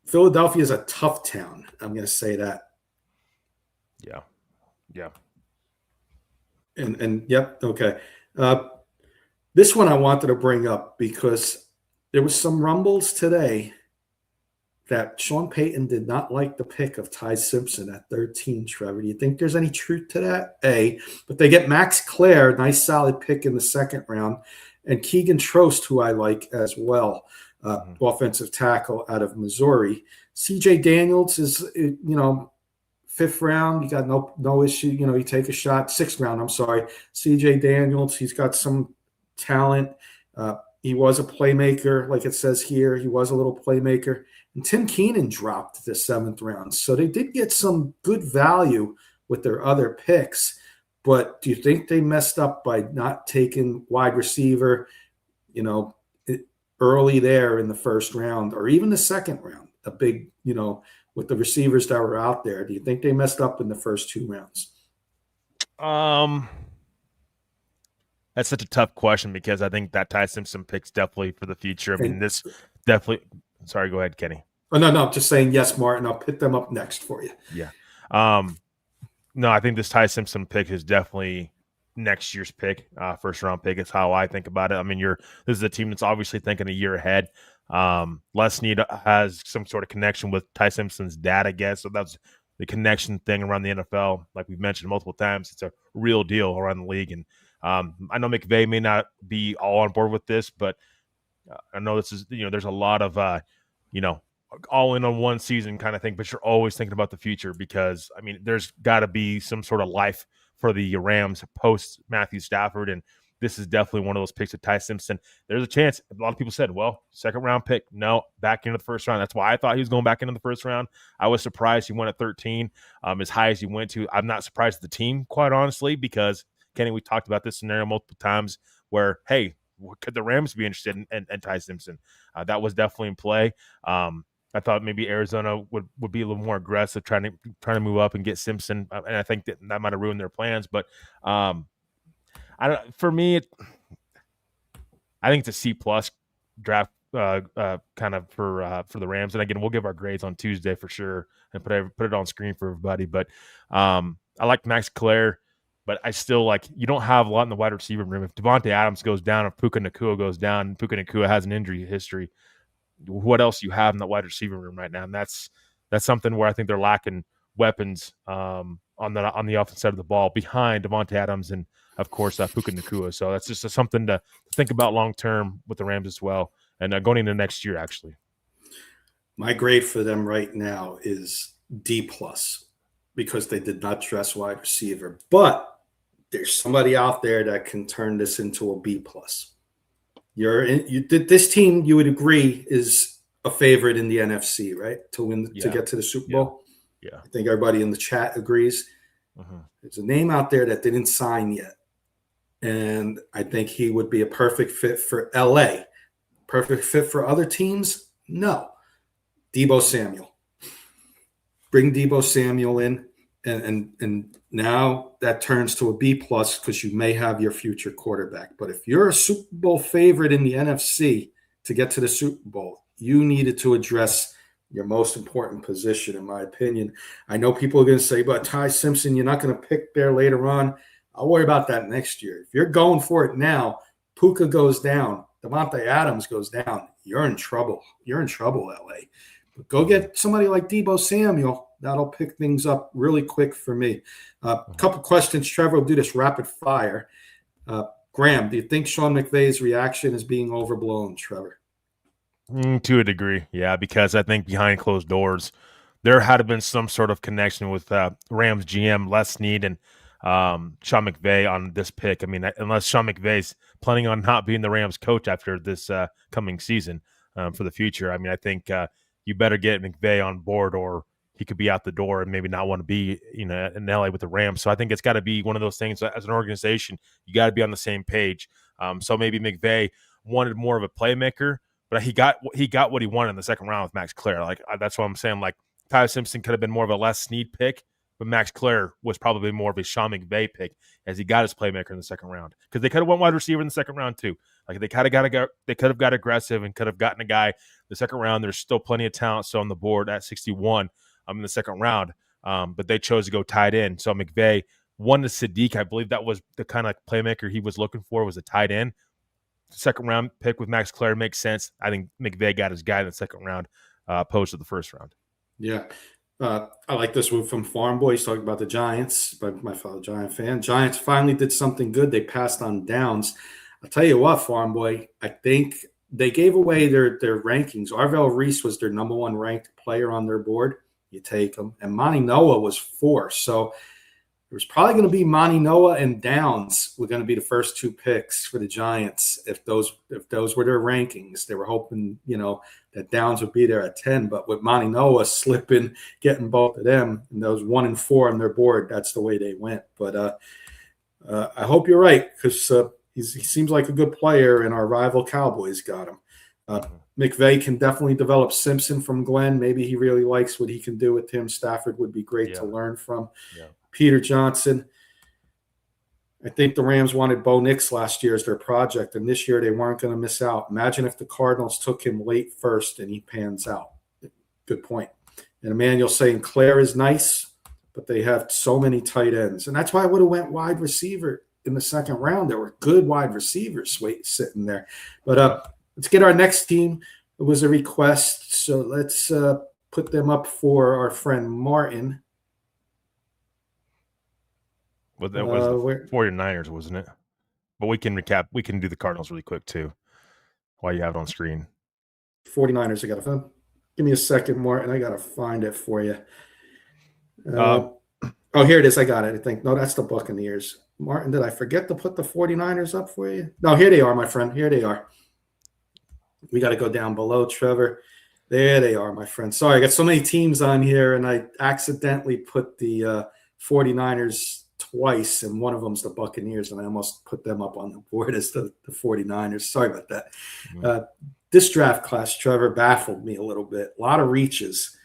Philadelphia is a tough town. I'm going to say that. Yeah. And yep. Okay. This one I wanted to bring up because there was some rumbles today that Sean Payton did not like the pick of Ty Simpson at 13, Trevor. Do you think there's any truth to that? But they get Max Clare, nice solid pick in the 2nd round. and Keegan Trost, who I like as well, offensive tackle out of Missouri. CJ Daniels is, fifth round. You got no issue. You take a shot. Sixth round, I'm sorry. CJ Daniels, he's got some talent. He was a playmaker, like it says here. He was a little playmaker. And Tim Keenan dropped the 7th round. So they did get some good value with their other picks. But do you think they messed up by not taking wide receiver, early there in the first round or even the second round? A big, with the receivers that were out there. Do you think they messed up in the first 2 rounds? That's such a tough question because I think that Ty Simpson pick's definitely for the future. I mean, this definitely. Sorry, go ahead, Kenny. Oh, no, I'm just saying yes, Martin. I'll pick them up next for you. Yeah. No, I think this Ty Simpson pick is definitely next year's pick, first round pick. It's how I think about it. I mean, this is a team that's obviously thinking a year ahead. Les Snead has some sort of connection with Ty Simpson's dad, I guess. So that's the connection thing around the NFL. Like we've mentioned multiple times, it's a real deal around the league. And I know McVay may not be all on board with this, but I know this is, there's a lot of, all in on one season kind of thing, but you're always thinking about the future because, I mean, there's got to be some sort of life for the Rams post Matthew Stafford. And this is definitely one of those picks with Ty Simpson. There's a chance. A lot of people said, well, second round pick. No, back into the first round. That's why I thought he was going back into the first round. I was surprised he went at 13, as high as he went to. I'm not surprised at the team, quite honestly, because, Kenny, we talked about this scenario multiple times where, hey, could the Rams be interested in Ty Simpson? That was definitely in play. I thought maybe Arizona would be a little more aggressive, trying to move up and get Simpson, and I think that might have ruined their plans. But for me, I think it's a C+ draft kind of for the Rams. And again, we'll give our grades on Tuesday for sure and put it on screen for everybody. But I like Max Clare, but I still you don't have a lot in the wide receiver room. If Devontae Adams goes down, if Puka Nacua goes down, Puka Nacua has an injury history, what else you have in the wide receiver room right now? And that's something where I think they're lacking weapons on the offensive side of the ball behind Devontae Adams and, of course, Puka Nacua. So that's just something to think about long term with the Rams as well, and going into next year, actually. My grade for them right now is D+ because they did not dress wide receiver. But there's somebody out there that can turn this into a B+. This team, you would agree, is a favorite in the NFC, right? To get to the Super Bowl. Yeah. I think everybody in the chat agrees. There's a name out there that didn't sign yet. And I think he would be a perfect fit for LA. Perfect fit for other teams? No. Deebo Samuel. Bring Deebo Samuel in. And now that turns to a B+ because you may have your future quarterback. But if you're a Super Bowl favorite in the NFC to get to the Super Bowl, you needed to address your most important position, in my opinion. I know people are going to say, but Ty Simpson, you're not going to pick there later on. I'll worry about that next year. If you're going for it now, Puka goes down, Devontae Adams goes down, you're in trouble. You're in trouble, LA. But go get somebody like Deebo Samuel. That'll pick things up really quick for me. A couple questions. Trevor will do this rapid fire. Graham, do you think Sean McVay's reaction is being overblown, Trevor? To a degree, yeah, because I think behind closed doors, there had been some sort of connection with Rams GM Les Snead and Sean McVay on this pick. I mean, unless Sean McVay's planning on not being the Rams coach after this coming season for the future, I mean, I think you better get McVay on board or he could be out the door and maybe not want to be, in LA with the Rams. So I think it's got to be one of those things as an organization, you got to be on the same page. So maybe McVay wanted more of a playmaker, but he got what he wanted in the second round with Max Clare. That's what I'm saying. Ty Simpson could have been more of a Les Snead pick, but Max Clare was probably more of a Sean McVay pick as he got his playmaker in the second round. Because they could have went wide receiver in the second round too. They could have got aggressive and could have gotten a guy the second round. There's still plenty of talent still on the board at 61 in the second round. But they chose to go tight end. So McVay wanted Sadiq. I believe that was the kind of playmaker he was looking for, was a tight end. Second round pick with Max Clare makes sense. I think McVay got his guy in the second round opposed to the first round. Yeah. I like this one from Farm Boy. He's talking about the Giants, but my fellow Giant fan. Giants finally did something good. They passed on downs. I'll tell you what, Farm Boy, I think they gave away their rankings. Arvell Reese was their number one ranked player on their board. You take him. And Monty Noah was 4. So it was probably going to be Monty Noah and Downs were going to be the first 2 picks for the Giants if those were their rankings. They were hoping, that Downs would be there at 10. But with Monty Noah slipping, getting both of them, and those 1 and 4 on their board, that's the way they went. But I hope you're right, because he seems like a good player, and our rival Cowboys got him. McVay can definitely develop Simpson from Glenn. Maybe he really likes what he can do with him. Stafford would be great to learn from. Yeah. Peter Johnson. I think the Rams wanted Bo Nix last year as their project, and this year they weren't going to miss out. Imagine if the Cardinals took him late first and he pans out. Good point. And Emmanuel saying Claire is nice, but they have so many tight ends. And that's why I would have went wide receiver in the second round. There were good wide receivers sitting there. But let's get our next team. It was a request, so let's put them up for our friend Martin. Well, that was the 49ers, wasn't it? But we can recap. We can do the Cardinals really quick, too, while you have it on screen. 49ers, I got to find. Give me a second, Martin. I got to find it for you. Here it is. I got it, I think. No, that's the Buccaneers. Martin, did I forget to put the 49ers up for you? No, here they are, my friend. Here they are. We got to go down below, Trevor. There they are, my friend. Sorry, I got so many teams on here, and I accidentally put the 49ers twice, and one of them's the Buccaneers, and I almost put them up on the board as the 49ers. Sorry about that. Mm-hmm. This draft class, Trevor, baffled me a little bit. A lot of reaches.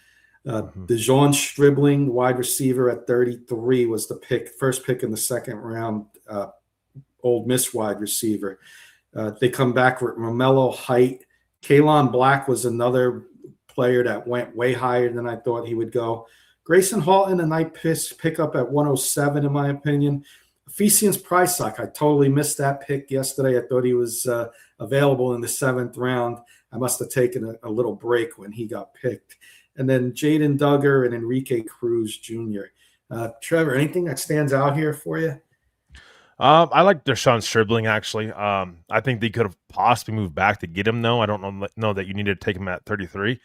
DeJean Stribling, wide receiver at 33, was the first pick in the second round, Ole Miss wide receiver. They come back with Romello Height. Kalon Black was another player that went way higher than I thought he would go. Grayson Halton, a nice pickup at 107, in my opinion. Ephesians Prysock, I totally missed that pick yesterday. I thought he was available in the 7th round. I must have taken a little break when he got picked. And then Jaden Duggar and Enrique Cruz Jr. Trevor, anything that stands out here for you? I like DeShaun Stribling, actually. I think they could have possibly moved back to get him, though. I don't know that you needed to take him at 33,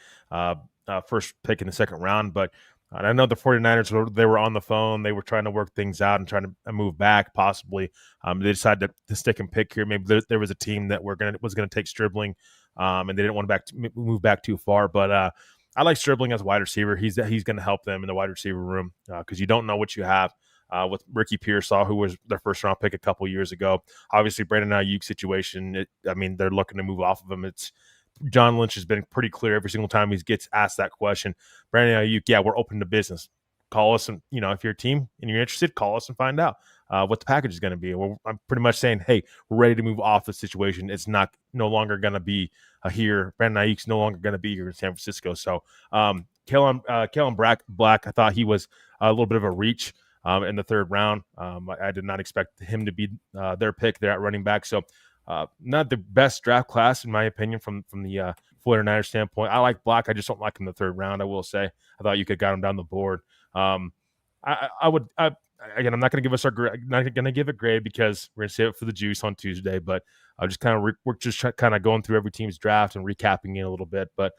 first pick in the second round. But I know the 49ers, they were on the phone. They were trying to work things out and trying to move back, possibly. They decided to stick and pick here. Maybe there was a team that was going to take Stribling, and they didn't want to move back too far. But I like Stribling as a wide receiver. He's going to help them in the wide receiver room because you don't know what you have. With Ricky Pearsall, who was their first-round pick a couple years ago. Obviously, Brandon Ayuk situation, they're looking to move off of him. John Lynch has been pretty clear every single time he gets asked that question. Brandon Ayuk, yeah, we're open to business. Call us, and if you're a team and you're interested, call us and find out what the package is going to be. I'm pretty much saying, hey, we're ready to move off the situation. It's no longer going to be here. Brandon Ayuk's no longer going to be here in San Francisco. So, Kalon Black, I thought he was a little bit of a reach. In the 3rd round. I did not expect him to be their pick there at running back. So not the best draft class, in my opinion, from the 49ers standpoint. I like Black. I just don't like him in the 3rd round, I will say. I thought you could got him down the board. Again, I'm not going to give us not going to give a grade because we're going to save it for the juice on Tuesday, but I'll just we're just kind of going through every team's draft and recapping it a little bit. But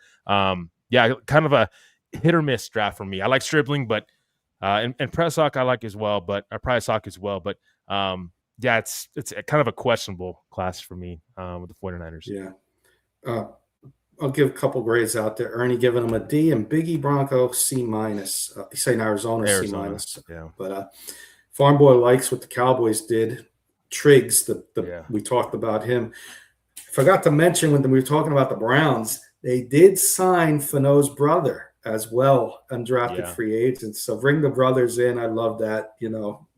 yeah, kind of a hit or miss draft for me. I like Stribling, but and Prysock I like as well, but yeah, it's kind of a questionable class for me with the 49ers. Yeah. I'll give a couple grades out there. Ernie giving them a D and Biggie Bronco C-. He's saying Arizona C-. Yeah. But Farm Boy likes what the Cowboys did. Triggs, we talked about him. Forgot to mention when we were talking about the Browns, they did sign Fano's brother as well, undrafted free agents. So bring the brothers in. I love that.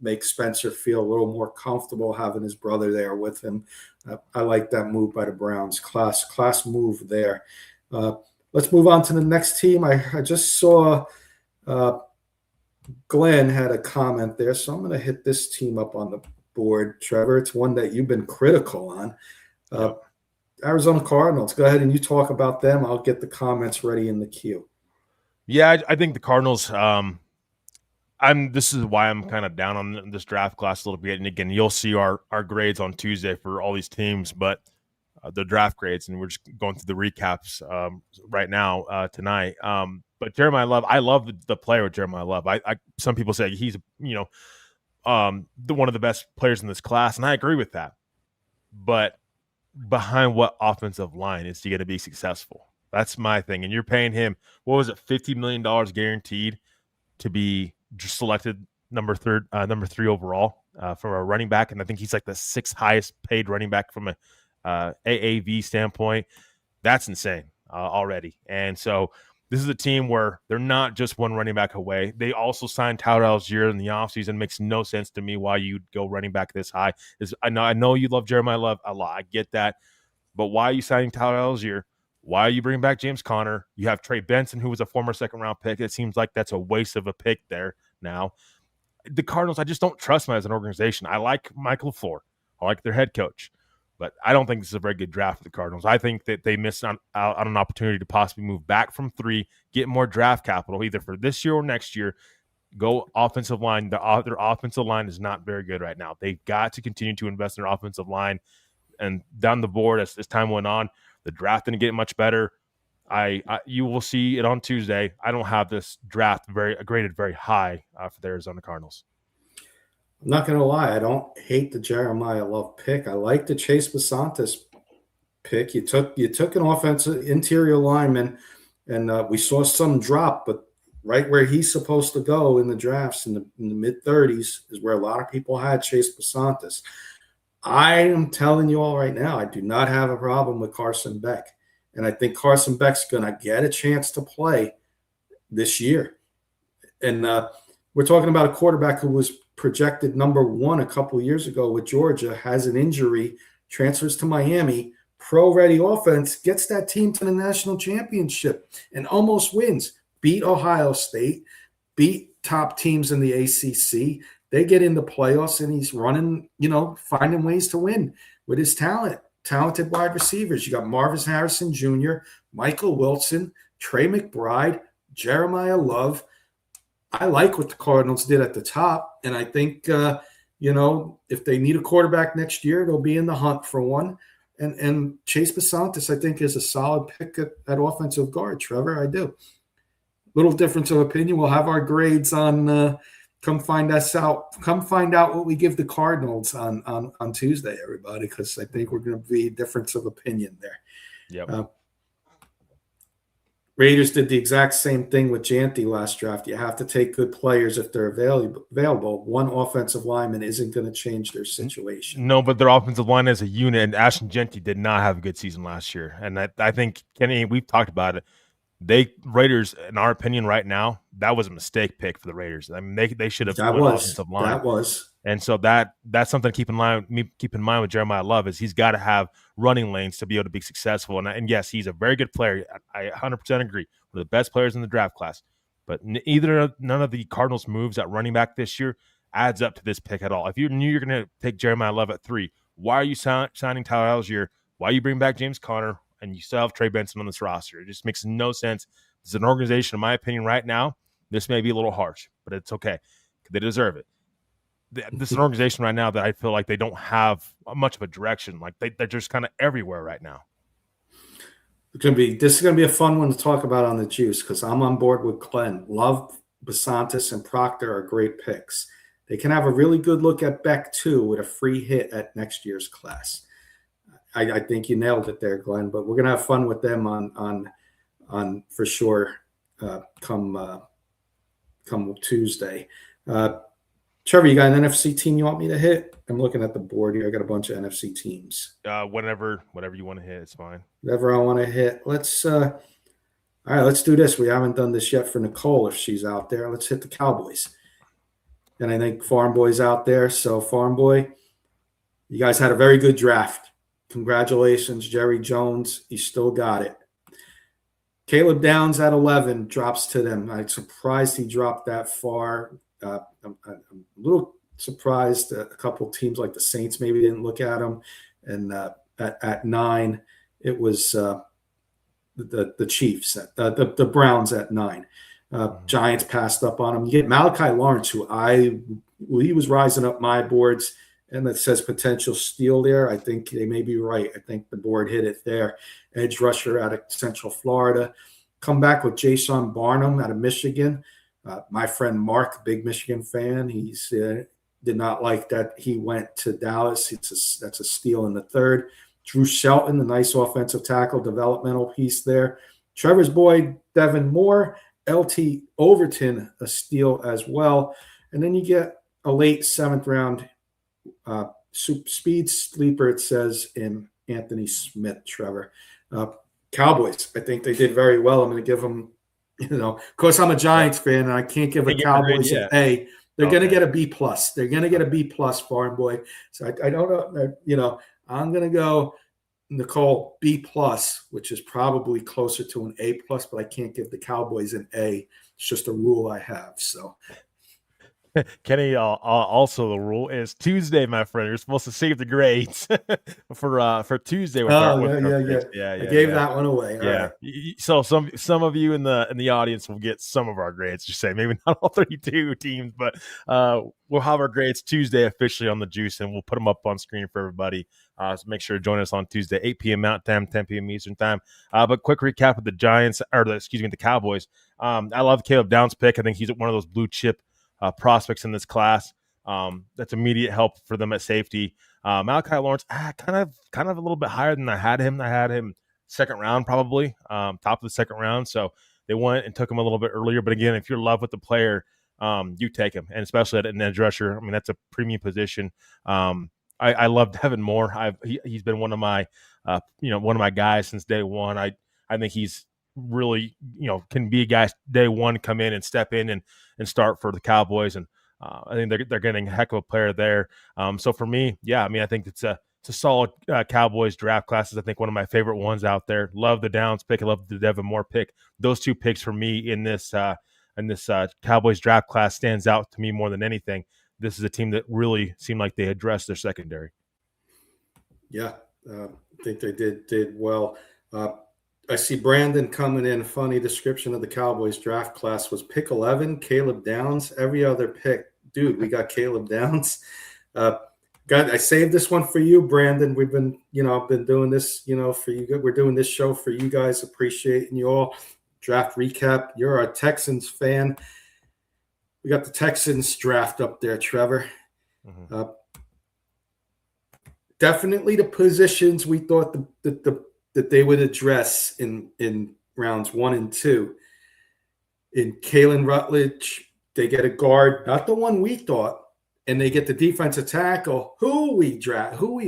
Make Spencer feel a little more comfortable having his brother there with him. I like that move by the Browns. Class move there. Let's move on to the next team. I just saw Glenn had a comment there, so I'm going to hit this team up on the board, Trevor. It's one that you've been critical on. Arizona Cardinals. Go ahead and you talk about them. I'll get the comments ready in the queue. Yeah, I think the Cardinals, This is why I'm kind of down on this draft class a little bit. And again, you'll see our grades on Tuesday for all these teams, but the draft grades, and we're just going through the recaps right now tonight. But Jeremiah Love, I love the player with Jeremiah Love. Some people say he's one of the best players in this class, and I agree with that. But behind what offensive line is he going to be successful? That's my thing. And you're paying him, what was it, $50 million guaranteed to be just selected number 3 overall for a running back, and I think he's like the 6th highest paid running back from a AAV standpoint. That's insane already. And so this is a team where they're not just one running back away. They also signed Tyler Algier in the offseason. It makes no sense to me why you'd go running back this high. I know you love Jeremiah Love a lot. I get that. But why are you signing Tyler Algier? Why are you bringing back James Conner? You have Trey Benson, who was a former second-round pick. It seems like that's a waste of a pick there now. The Cardinals, I just don't trust them as an organization. I like Michael LaFleur. I like their head coach. But I don't think this is a very good draft for the Cardinals. I think that they missed out on an opportunity to possibly move back from 3, get more draft capital, either for this year or next year. Go offensive line. Their offensive line is not very good right now. They've got to continue to invest in their offensive line. And down the board, as time went on, the draft didn't get much better. You will see it on Tuesday. I don't have this draft graded very high for the Arizona Cardinals. I'm not going to lie. I don't hate the Jeremiah Love pick. I like the Chase Basantis pick. You took an offensive interior lineman, and we saw some drop, but right where he's supposed to go in the drafts in the mid-30s is where a lot of people had Chase Basantis. I am telling you all right now, I do not have a problem with Carson Beck. And I think Carson Beck's going to get a chance to play this year. And we're talking about a quarterback who was projected number 1 a couple years ago with Georgia, has an injury, transfers to Miami, pro-ready offense, gets that team to the national championship and almost wins. Beat Ohio State, beat top teams in the ACC. They get into playoffs, and he's running, finding ways to win with his talent. Talented wide receivers. You got Marvis Harrison Jr., Michael Wilson, Trey McBride, Jeremiah Love. I like what the Cardinals did at the top, and I think, if they need a quarterback next year, they'll be in the hunt for one. And Chase Basantis, I think, is a solid pick at offensive guard. Trevor, I do. Little difference of opinion. We'll have our grades on come find us out. Come find out what we give the Cardinals on Tuesday, everybody, because I think we're going to be a difference of opinion there. Yep. Raiders did the exact same thing with Janty last draft. You have to take good players if they're available. One offensive lineman isn't going to change their situation. No, but their offensive line as a unit, and Ashton Jeanty did not have a good season last year. And I think, Kenny, we've talked about it. Raiders, in our opinion, right now, that was a mistake pick for the Raiders. I mean, they should have put offensive line. That was. And so that's something to keep in mind with Jeremiah Love is he's got to have running lanes to be able to be successful. And yes, he's a very good player. I 100% agree. One of the best players in the draft class. But none of the Cardinals' moves at running back this year adds up to this pick at all. If you knew you're going to take Jeremiah Love at 3, why are you signing Tyler Algier? Why are you bringing back James Conner? And you still have Trey Benson on this roster. It just makes no sense. As an organization, in my opinion, right now, this may be a little harsh, but it's okay. They deserve it. This is an organization right now that I feel like they don't have much of a direction. Like they're just kind of everywhere right now. This is going to be a fun one to talk about on the Juice because I'm on board with Glenn. Love, Basantis, and Proctor are great picks. They can have a really good look at Beck, too, with a free hit at next year's class. I think you nailed it there, Glenn. But we're gonna have fun with them on for sure. Come Tuesday. Trevor, you got an NFC team you want me to hit? I'm looking at the board here. I got a bunch of NFC teams. Whatever you want to hit, it's fine. Whatever I want to hit. All right, let's do this. We haven't done this yet for Nicole if she's out there. Let's hit the Cowboys. And I think Farm Boy's out there. So Farm Boy, you guys had a very good draft. Congratulations, Jerry Jones. You still got it. Caleb Downs at 11 drops to them. I'm surprised he dropped that far. I'm a little surprised a couple teams like the Saints maybe didn't look at him. And at 9, it was the Chiefs, the Browns at 9. Giants passed up on him. You get Malachi Lawrence, he was rising up my boards, and that says potential steal there. I think they may be right. I think the board hit it there. Edge rusher out of Central Florida. Come back with Jason Barnum out of Michigan. My friend Mark, big Michigan fan, he's did not like that he went to Dallas. That's a steal in the third. Drew Shelton, the nice offensive tackle, developmental piece there. Trevor's boy, Devin Moore. LT Overton, a steal as well. And then you get a late 7th round speed sleeper, it says, in Anthony Smith, Trevor. Cowboys, I think they did very well. I'm going to give them, of course, I'm a Giants fan, and I can't give the Cowboys an A. They're going to get a B+. They're going to get a B+, Farm Boy. So I don't know, I'm going to go Nicole B+, which is probably closer to an A+, but I can't give the Cowboys an A. It's just a rule I have. So, Kenny, also the rule is Tuesday, my friend. You're supposed to save the grades for Tuesday. With our grades. I gave that one away. All right. So some of you in the audience will get some of our grades. Just say maybe not all 32 teams, but we'll have our grades Tuesday officially on the Juice, and we'll put them up on screen for everybody. So make sure to join us on Tuesday, 8 p.m. Mountain Time, 10 p.m. Eastern Time. But quick recap of the Giants, the Cowboys. I love Caleb Downs' pick. I think he's one of those blue chip prospects in this class. That's immediate help for them at safety. Malachi Lawrence, kind of a little bit higher than I had him. I had him second round, probably top of the second round. So they went and took him a little bit earlier. But again, if you're in love with the player, you take him, and especially at an edge rusher. I mean, that's a premium position. I love Devin Moore. He's been one of my guys since day one. I think he's really can be a guy day one, come in and step in and start for the Cowboys, and I think they're getting a heck of a player there. So for me, I think it's a solid Cowboys draft classes. I think one of my favorite ones out there. Love the Downs pick. I love the Devin Moore pick. Those two picks for me in this Cowboys draft class stands out to me more than anything. This is a team that really seemed like they addressed their secondary. Yeah, I think they did well. I see Brandon coming in. Funny description of the Cowboys draft class was pick 11, Caleb Downs. Every other pick, dude, we got Caleb Downs. I saved this one for you, Brandon. We've been, I've been doing this, for you. We're doing this show for you guys. Appreciating you all. Draft recap. You're a Texans fan. We got the Texans draft up there, Trevor. Mm-hmm. Definitely the positions we thought that they would address in rounds 1 and 2. In Kalen Rutledge, they get a guard, not the one we thought, and they get the defensive tackle who we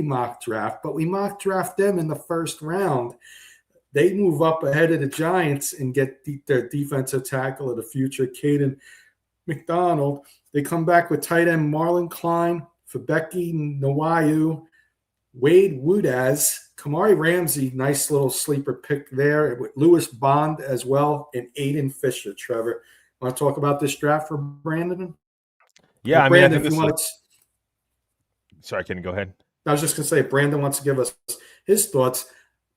mock draft, but we mock draft them in the first round. They move up ahead of the Giants and get their defensive tackle of the future, Caden McDonald. They come back with tight end Marlon Klein, Fabeki Nwayu, Wade Woodaz, Kamari Ramsey, nice little sleeper pick there, with Lewis Bond as well, and Aiden Fisher. Trevor, want to talk about this draft for Brandon? Yeah, Brandon, I think sorry, Ken, go ahead. I was just going to say, if Brandon wants to give us his thoughts.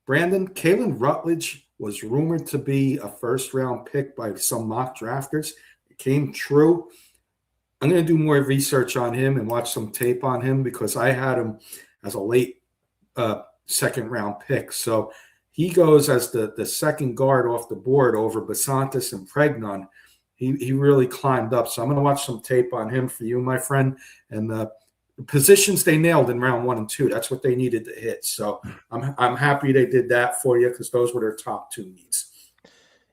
Brandon, Kalen Rutledge was rumored to be a first-round pick by some mock drafters. It came true. I'm going to do more research on him and watch some tape on him because I had him as a late second-round pick. So he goes as the second guard off the board over Basantis and Pregnon. He really climbed up. So I'm going to watch some tape on him for you, my friend. And the positions they nailed in round 1 and 2, that's what they needed to hit. So I'm happy they did that for you because those were their top 2 needs.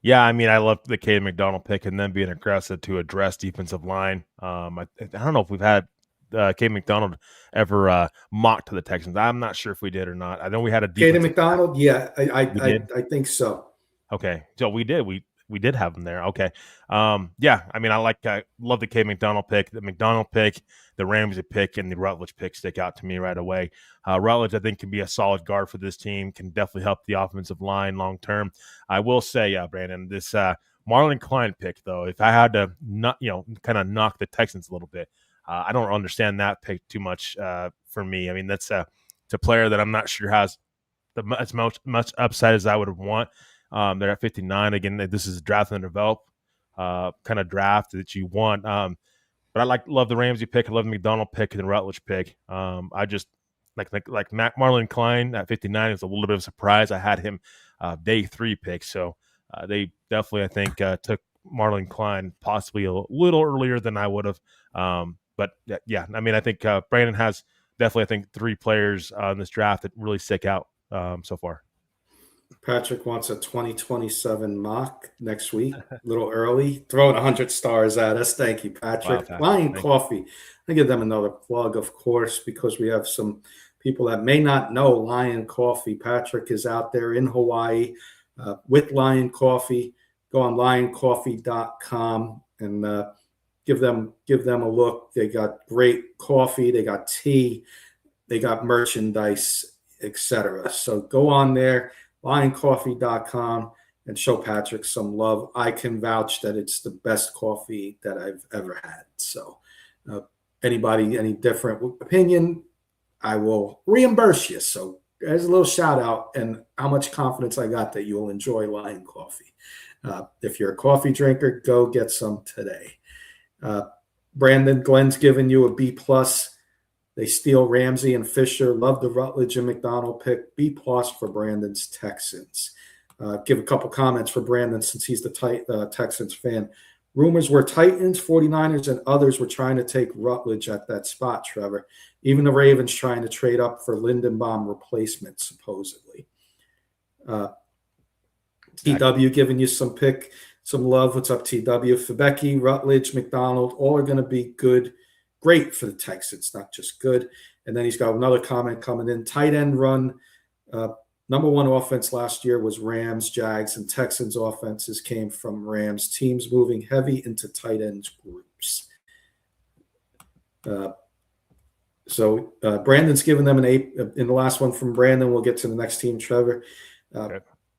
Yeah, I love the Caden McDonald pick and then being aggressive to address defensive line. I don't know if we've had Caden McDonald ever mocked to the Texans. I'm not sure if we did or not. I know we had a Caden McDonald. Yeah, I think so. Okay, so we did. We did have him there. Okay. I love the K McDonald pick, the McDonald pick, the Ramsey pick, and the Rutledge pick stick out to me right away. Rutledge, I think, can be a solid guard for this team, can definitely help the offensive line long term. I will say, Brandon, this Marlon Klein pick, though, if I had to kind of knock the Texans a little bit, I don't understand that pick too much for me. It's a player that I'm not sure has as much upside as I would want. They're at 59. Again, this is draft and develop. kind of draft that you want. But I love the Ramsey pick. I love the McDonald pick and the Rutledge pick. I just like Matt Marlon Klein at 59 is a little bit of a surprise. I had him day 3 pick, so they definitely I think took Marlon Klein possibly a little earlier than I would have. But yeah, I mean I think Brandon has definitely I think 3 players in this draft that really stick out so far. Patrick wants a 2027 mock next week, a little early, throwing 100 stars at us. Thank you, Wow, Patrick. Patrick, Lion thank you. Coffee. I give them another plug, of course, because we have some people that may not know Lion Coffee. Patrick is out there in Hawaii with Lion Coffee. Go on lioncoffee.com and give them a look. They got great coffee, they got tea, they got merchandise, etc. So go on there, lioncoffee.com, and show Patrick some love. I can vouch that it's the best coffee that I've ever had. So anybody, any different opinion, I will reimburse you. So there's a little shout out and how much confidence I got that you'll enjoy Lion Coffee. If you're a coffee drinker, go get some today. Brandon, Glenn's giving you a B+. They steal Ramsey and Fisher. Love the Rutledge and McDonald pick. B+ for Brandon's Texans. Give a couple comments for Brandon since he's the Texans fan. Rumors were Titans, 49ers, and others were trying to take Rutledge at that spot, Trevor. Even the Ravens trying to trade up for Lindenbaum replacement, supposedly. TW giving you some love. What's up, TW? Fabecki, Rutledge, McDonald, all are going to be great for the Texans, not just good. And then he's got another comment coming in. Tight end run. Number 1 offense last year was Rams, Jags, and Texans offenses came from Rams. Teams moving heavy into tight end groups. So Brandon's given them an 8 in the last one from Brandon. We'll get to the next team, Trevor. Okay.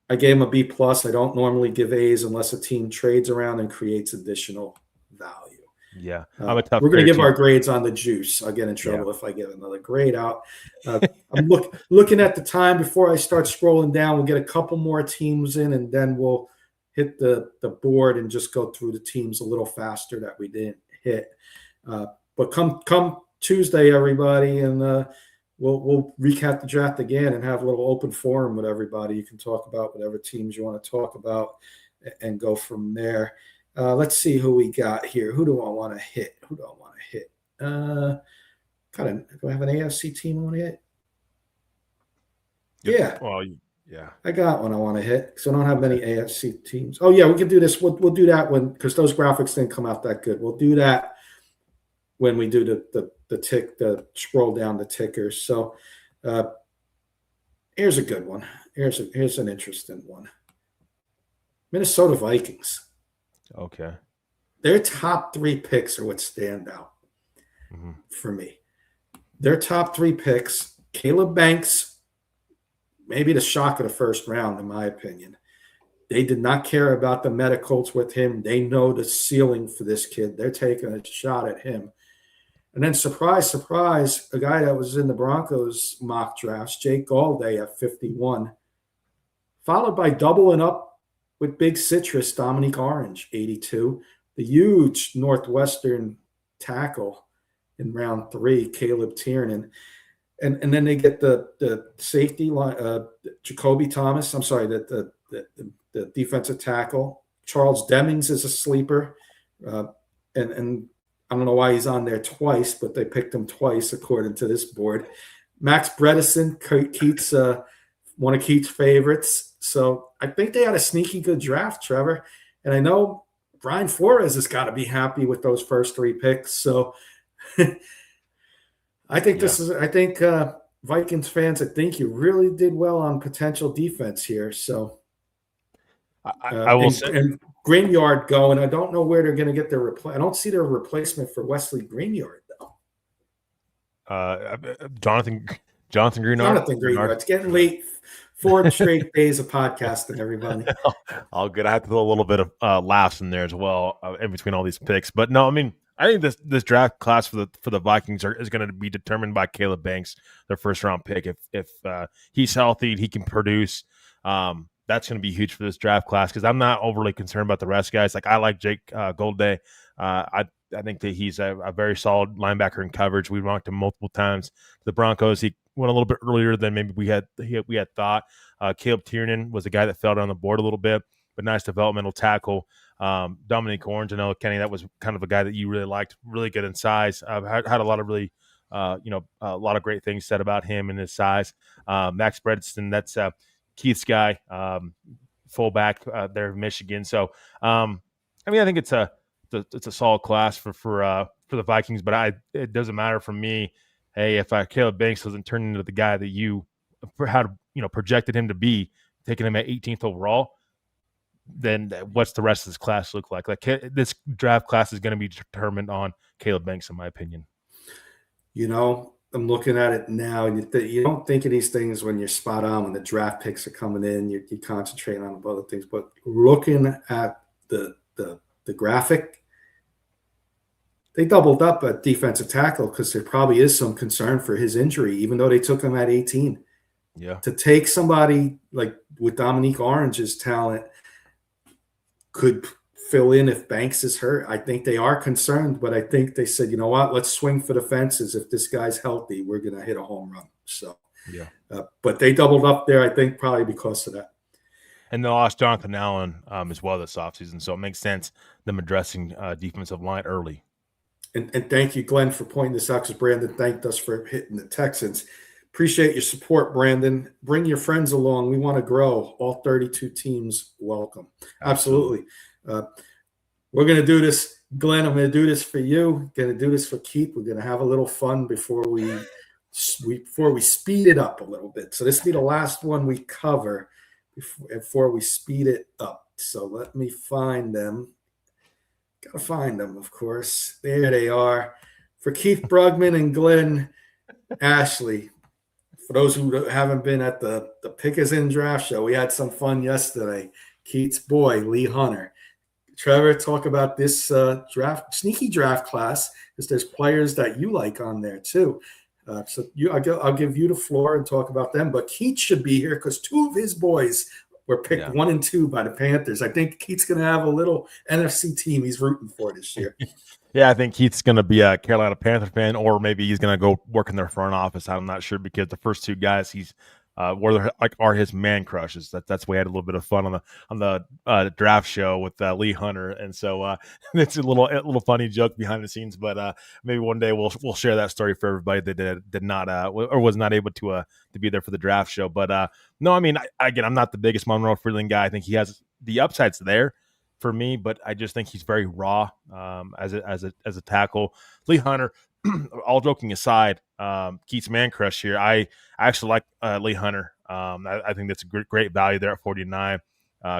I gave him a B+. I don't normally give A's unless a team trades around and creates additional value. Yeah, I'm a tough. We're going to give our grades on the juice. I'll get in trouble if I give another grade out. I'm looking at the time before I start scrolling down. We'll get a couple more teams in, and then we'll hit the board and just go through the teams a little faster that we didn't hit. But come Tuesday, everybody, and we'll recap the draft again and have a little open forum with everybody. You can talk about whatever teams you want to talk about and go from there. Let's see who we got here. Who do I want to hit? Do I have an AFC team I want to hit? Yeah. Well, yeah. I got one I want to hit. So I don't have many AFC teams. Oh, yeah, we can do this. We'll do that because those graphics didn't come out that good. We'll do that when we do the scroll down the tickers. So here's a good one. Here's an interesting one. Minnesota Vikings. Okay. Their top 3 picks are what stand out for me. Their top 3 picks, Caleb Banks, maybe the shock of the first round, in my opinion. They did not care about the medicals with him. They know the ceiling for this kid. They're taking a shot at him. And then, surprise, surprise, a guy that was in the Broncos mock drafts, Jake Galday at 51, followed by doubling up with Big Citrus, Dominique Orange, 82. The huge Northwestern tackle in round 3, Caleb Tiernan. And then they get the safety line, Jacoby Thomas. I'm sorry, the defensive tackle. Charles Demings is a sleeper. And I don't know why he's on there twice, but they picked him twice according to this board. Max Bredesen, Keats, one of Keats' favorites. So I think they had a sneaky good draft, Trevor. And I know Brian Flores has got to be happy with those first 3 picks. So I think Vikings fans, I think you really did well on potential defense here. So I will say, and Greenyard going. I don't know where they're going to get their I don't see their replacement for Wesley Greenyard though. Jonathan Greenyard. Jonathan Greenyard. It's getting late. 4 straight days of podcasting, everybody. All good. I have to throw a little bit of laughs in there as well in between all these picks. But no, I mean, I think this draft class for the Vikings is going to be determined by Caleb Banks, their first round pick. If he's healthy, he can produce. That that's going to be huge for this draft class because I'm not overly concerned about the rest guys. Like I like Jake Goldday. I think that he's a very solid linebacker in coverage. We ranked him multiple times. The Broncos, he went a little bit earlier than maybe we had thought. Caleb Tiernan was a guy that fell down the board a little bit, but nice developmental tackle. Dominique Orange, I know, Kenny, that was kind of a guy that you really liked, really good in size. I've had a lot of really, a lot of great things said about him and his size. Max Bredston, that's Keith's guy, fullback there in Michigan. So, I think it's a solid class for the Vikings, but it doesn't matter for me. Hey, if Caleb Banks doesn't turn into the guy that you had projected him to be, taking him at 18th overall, then what's the rest of this class look like? Like this draft class is going to be determined on Caleb Banks, in my opinion. I'm looking at it now, and you don't think of these things when you're spot on, when the draft picks are coming in, you concentrate on other things. But looking at the graphic, they doubled up at defensive tackle because there probably is some concern for his injury, even though they took him at 18. Yeah. To take somebody like with Dominique Orange's talent could fill in if Banks is hurt. I think they are concerned, but I think they said, you know what, let's swing for the fences. If this guy's healthy, we're going to hit a home run. So, yeah. But they doubled up there, I think, probably because of that. And they lost Jonathan Allen as well this offseason, so it makes sense them addressing defensive line early. And thank you, Glenn, for pointing this out, because Brandon thanked us for hitting the Texans. Appreciate your support, Brandon. Bring your friends along. We want to grow. All 32 teams welcome. Absolutely. We're going to do this. Glenn, I'm going to do this for you. Going to do this for Keith. We're going to have a little fun before we speed it up a little bit. So this will be the last one we cover before we speed it up. So let me find them. Got to find them, of course. There they are. For Keith Brugman and Glenn Ashley. For those who haven't been at the Pickers in Draft Show, we had some fun yesterday. Keith's boy, Lee Hunter. Trevor, talk about this sneaky draft class, because there's players that you like on there too. I'll give you the floor and talk about them. But Keith should be here because two of his boys were picked 1 and 2 by the Panthers. I think Keith's going to have a little NFC team he's rooting for this year. Yeah, I think Keith's going to be a Carolina Panther fan, or maybe he's going to go work in their front office. I'm not sure, because the first two guys he's are his man crushes. That's why we had a little bit of fun on the draft show with Lee Hunter, and so it's a little funny joke behind the scenes. But maybe one day we'll share that story for everybody that did not or was not able to be there for the draft show. But no, I mean, I'm not the biggest Monroe Freeland guy. I think he has the upsides there for me, but I just think he's very raw as a tackle. Lee Hunter. All joking aside, Keith's man crush here. I actually like Lee Hunter. I think that's a great value there at 49.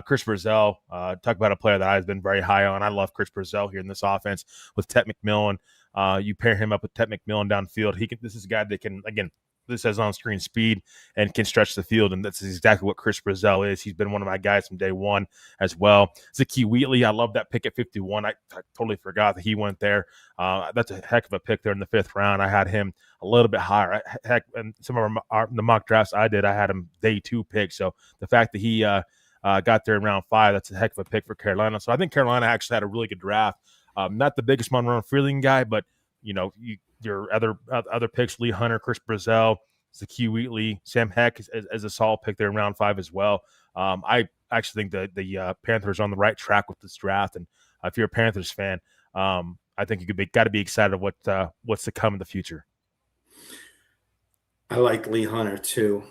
Chris Brazell, talk about a player that I've been very high on. I love Chris Brazell here in this offense with Tet McMillan. You pair him up with Tet McMillan downfield. This is a guy that can, again, this has on-screen speed and can stretch the field, and that's exactly what Chris Brazell is. He's been one of my guys from day one as well. Zaki Wheatley, I love that pick at 51. I totally forgot that he went there. That's a heck of a pick there in the 5th round. I had him a little bit higher. Heck, and some of the mock drafts I did, I had him day 2 pick. So the fact that he got there in round 5, that's a heck of a pick for Carolina. So I think Carolina actually had a really good draft. Not the biggest Monroe Freeling guy, but your other picks, Lee Hunter, Chris Brazell, Zaki Wheatley, Sam Heck as a solid pick there in round 5 as well. I actually think that the Panthers are on the right track with this draft, and if you're a Panthers fan, I think you got to be excited of what's to come in the future. I like Lee Hunter too,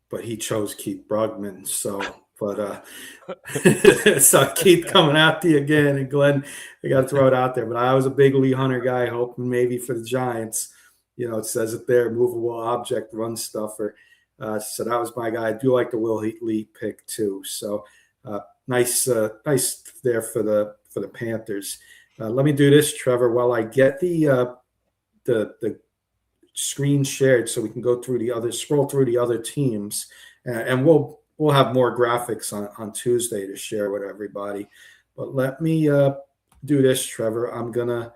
but he chose Keith Brugman, so. But so Keith coming after you again, and Glenn, I got to throw it out there. But I was a big Lee Hunter guy, hoping maybe for the Giants. It says it there, movable object, run stuffer. So that was my guy. I do like the Will Lee pick too. So nice there for the Panthers. Let me do this, Trevor, while I get the screen shared, so we can scroll through the other teams, and we'll have more graphics on Tuesday to share with everybody. But let me do this, Trevor. I'm going to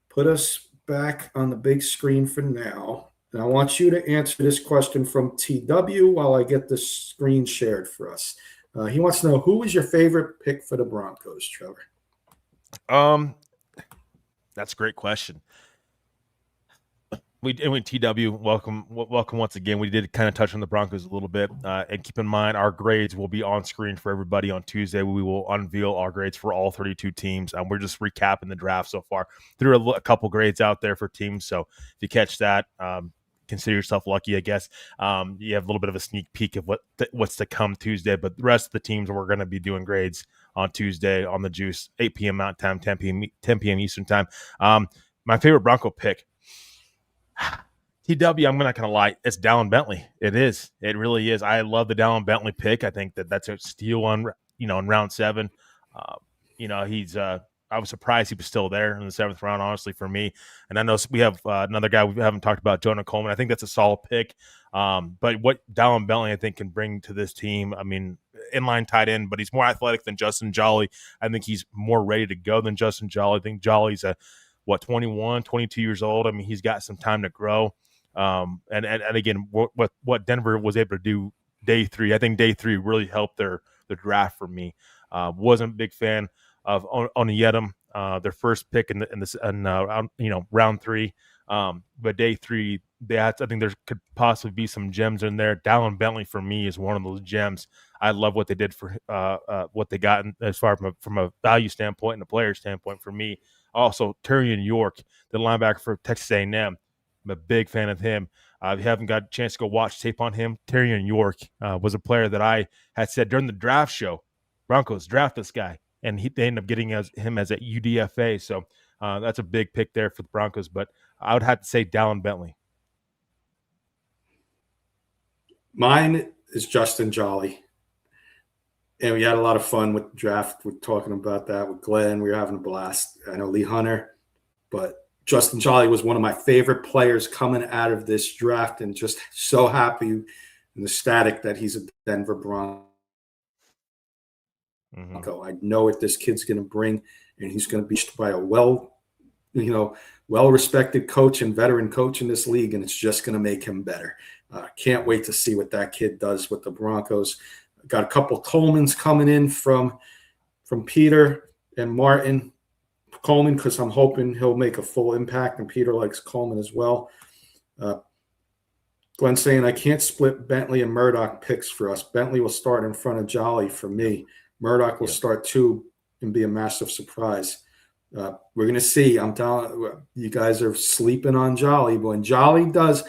put us back on the big screen for now. And I want you to answer this question from TW while I get the screen shared for us. He wants to know, who was your favorite pick for the Broncos, Trevor? That's a great question. We TW, welcome once again. We did kind of touch on the Broncos a little bit, and keep in mind our grades will be on screen for everybody on Tuesday. We will unveil our grades for all 32 teams. We're just recapping the draft so far. Threw a couple grades out there for teams, so if you catch that, consider yourself lucky, I guess. You have a little bit of a sneak peek of what's to come Tuesday, but the rest of the teams we're going to be doing grades on Tuesday on the Juice, 8 p.m. Mountain Time, 10 p.m. Eastern Time. My favorite Bronco pick. TW, I'm not going to lie. It's Dallin Bentley. It is. It really is. I love the Dallin Bentley pick. I think that's a steal in round 7. He's I was surprised he was still there in the 7th round, honestly, for me. And I know we have another guy we haven't talked about, Jonah Coleman. I think that's a solid pick. But what Dallin Bentley, I think, can bring to this team, I mean, inline tight end, but he's more athletic than Justin Jolly. I think he's more ready to go than Justin Jolly. I think Jolly's 21, 22 years old. I mean, he's got some time to grow. And again, what Denver was able to do day 3, I think day 3 really helped the draft for me. Wasn't a big fan of Onyedem, their first pick in round 3. But day 3, I think there could possibly be some gems in there. Dallin Bentley for me is one of those gems. I love what they did for what they got as far from a value standpoint and a player standpoint for me. Also, Terrion York, the linebacker for Texas A&M. I'm a big fan of him. If you haven't got a chance to go watch tape on him, Terrion York was a player that I had said during the draft show, Broncos, draft this guy. And they ended up getting him as a UDFA. So that's a big pick there for the Broncos. But I would have to say Dallin Bentley. Mine is Justin Jolly. And we had a lot of fun with the draft. We're talking about that with Glenn. We were having a blast. I know Lee Hunter, but Justin Jolly was one of my favorite players coming out of this draft, and just so happy and ecstatic that he's a Denver Bronco. Mm-hmm. I know what this kid's going to bring, and he's going to be by a well-respected coach and veteran coach in this league, and it's just going to make him better. Can't wait to see what that kid does with the Broncos. Got a couple Colemans coming in from Peter and Martin. Coleman, because I'm hoping he'll make a full impact, and Peter likes Coleman as well. Glenn saying, I can't split Bentley and Murdoch picks for us. Bentley will start in front of Jolly for me. Murdoch will start 2 and be a massive surprise. We're going to see. I'm telling you, guys are sleeping on Jolly. But when Jolly does,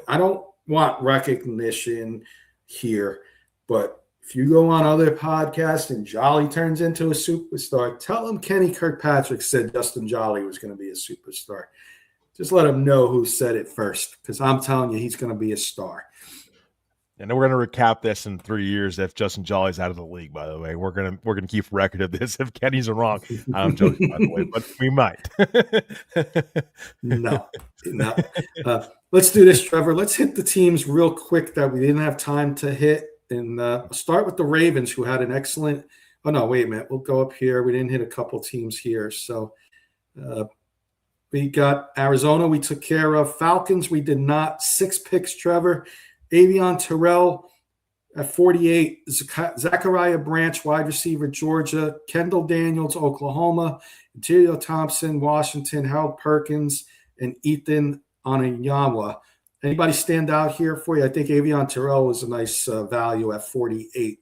I don't want recognition here, but if you go on other podcasts and Jolly turns into a superstar, tell them Kenny Kirkpatrick said Justin Jolly was going to be a superstar. Just let him know who said it first, because I'm telling you, he's going to be a star. And then we're going to recap this in 3 years if Justin Jolly's out of the league, by the way. We're going to keep record of this if Kenny's wrong. I'm joking, by the way, but we might. No. Let's do this, Trevor. Let's hit the teams real quick that we didn't have time to hit. And start with the Ravens, who had an excellent – oh, no, wait a minute. We'll go up here. We didn't hit a couple teams here. So we got Arizona we took care of. Falcons we did not. 6 picks, Trevor. Avion Terrell at 48. Zachariah Branch, wide receiver, Georgia. Kendall Daniels, Oklahoma. Antonio Thompson, Washington. Harold Perkins, and Ethan Onyanwa. Anybody stand out here for you? I think Avion Terrell was a nice value at 48.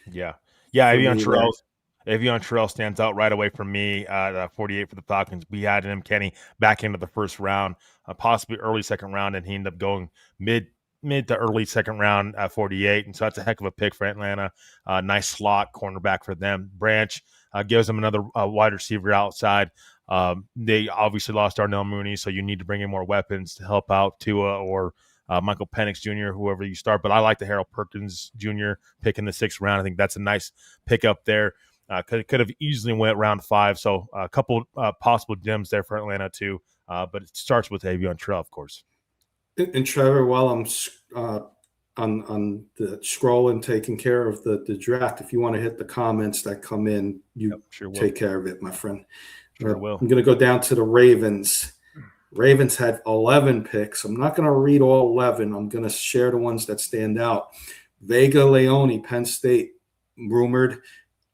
Yeah. Avion Terrell stands out right away for me at 48 for the Falcons. We had him, Kenny, back into the first round, possibly early second round, and he ended up going mid to early second round at 48. And so that's a heck of a pick for Atlanta. Nice slot cornerback for them. Branch gives them another wide receiver outside. They obviously lost Darnell Mooney, so you need to bring in more weapons to help out Tua or Michael Penix Jr., whoever you start. But I like the Harold Perkins Jr. pick in the 6th round. I think that's a nice pick up there. Could have easily went round 5. So a couple possible gems there for Atlanta too. But it starts with Avion Terrell, of course. And Trevor, while I'm on the scroll and taking care of the draft, if you want to hit the comments that come in, you take care of it, my friend. Sure will. I'm going to go down to the Ravens. Ravens had 11 picks. I'm not going to read all 11. I'm going to share the ones that stand out. Vega Leone, Penn State, rumored,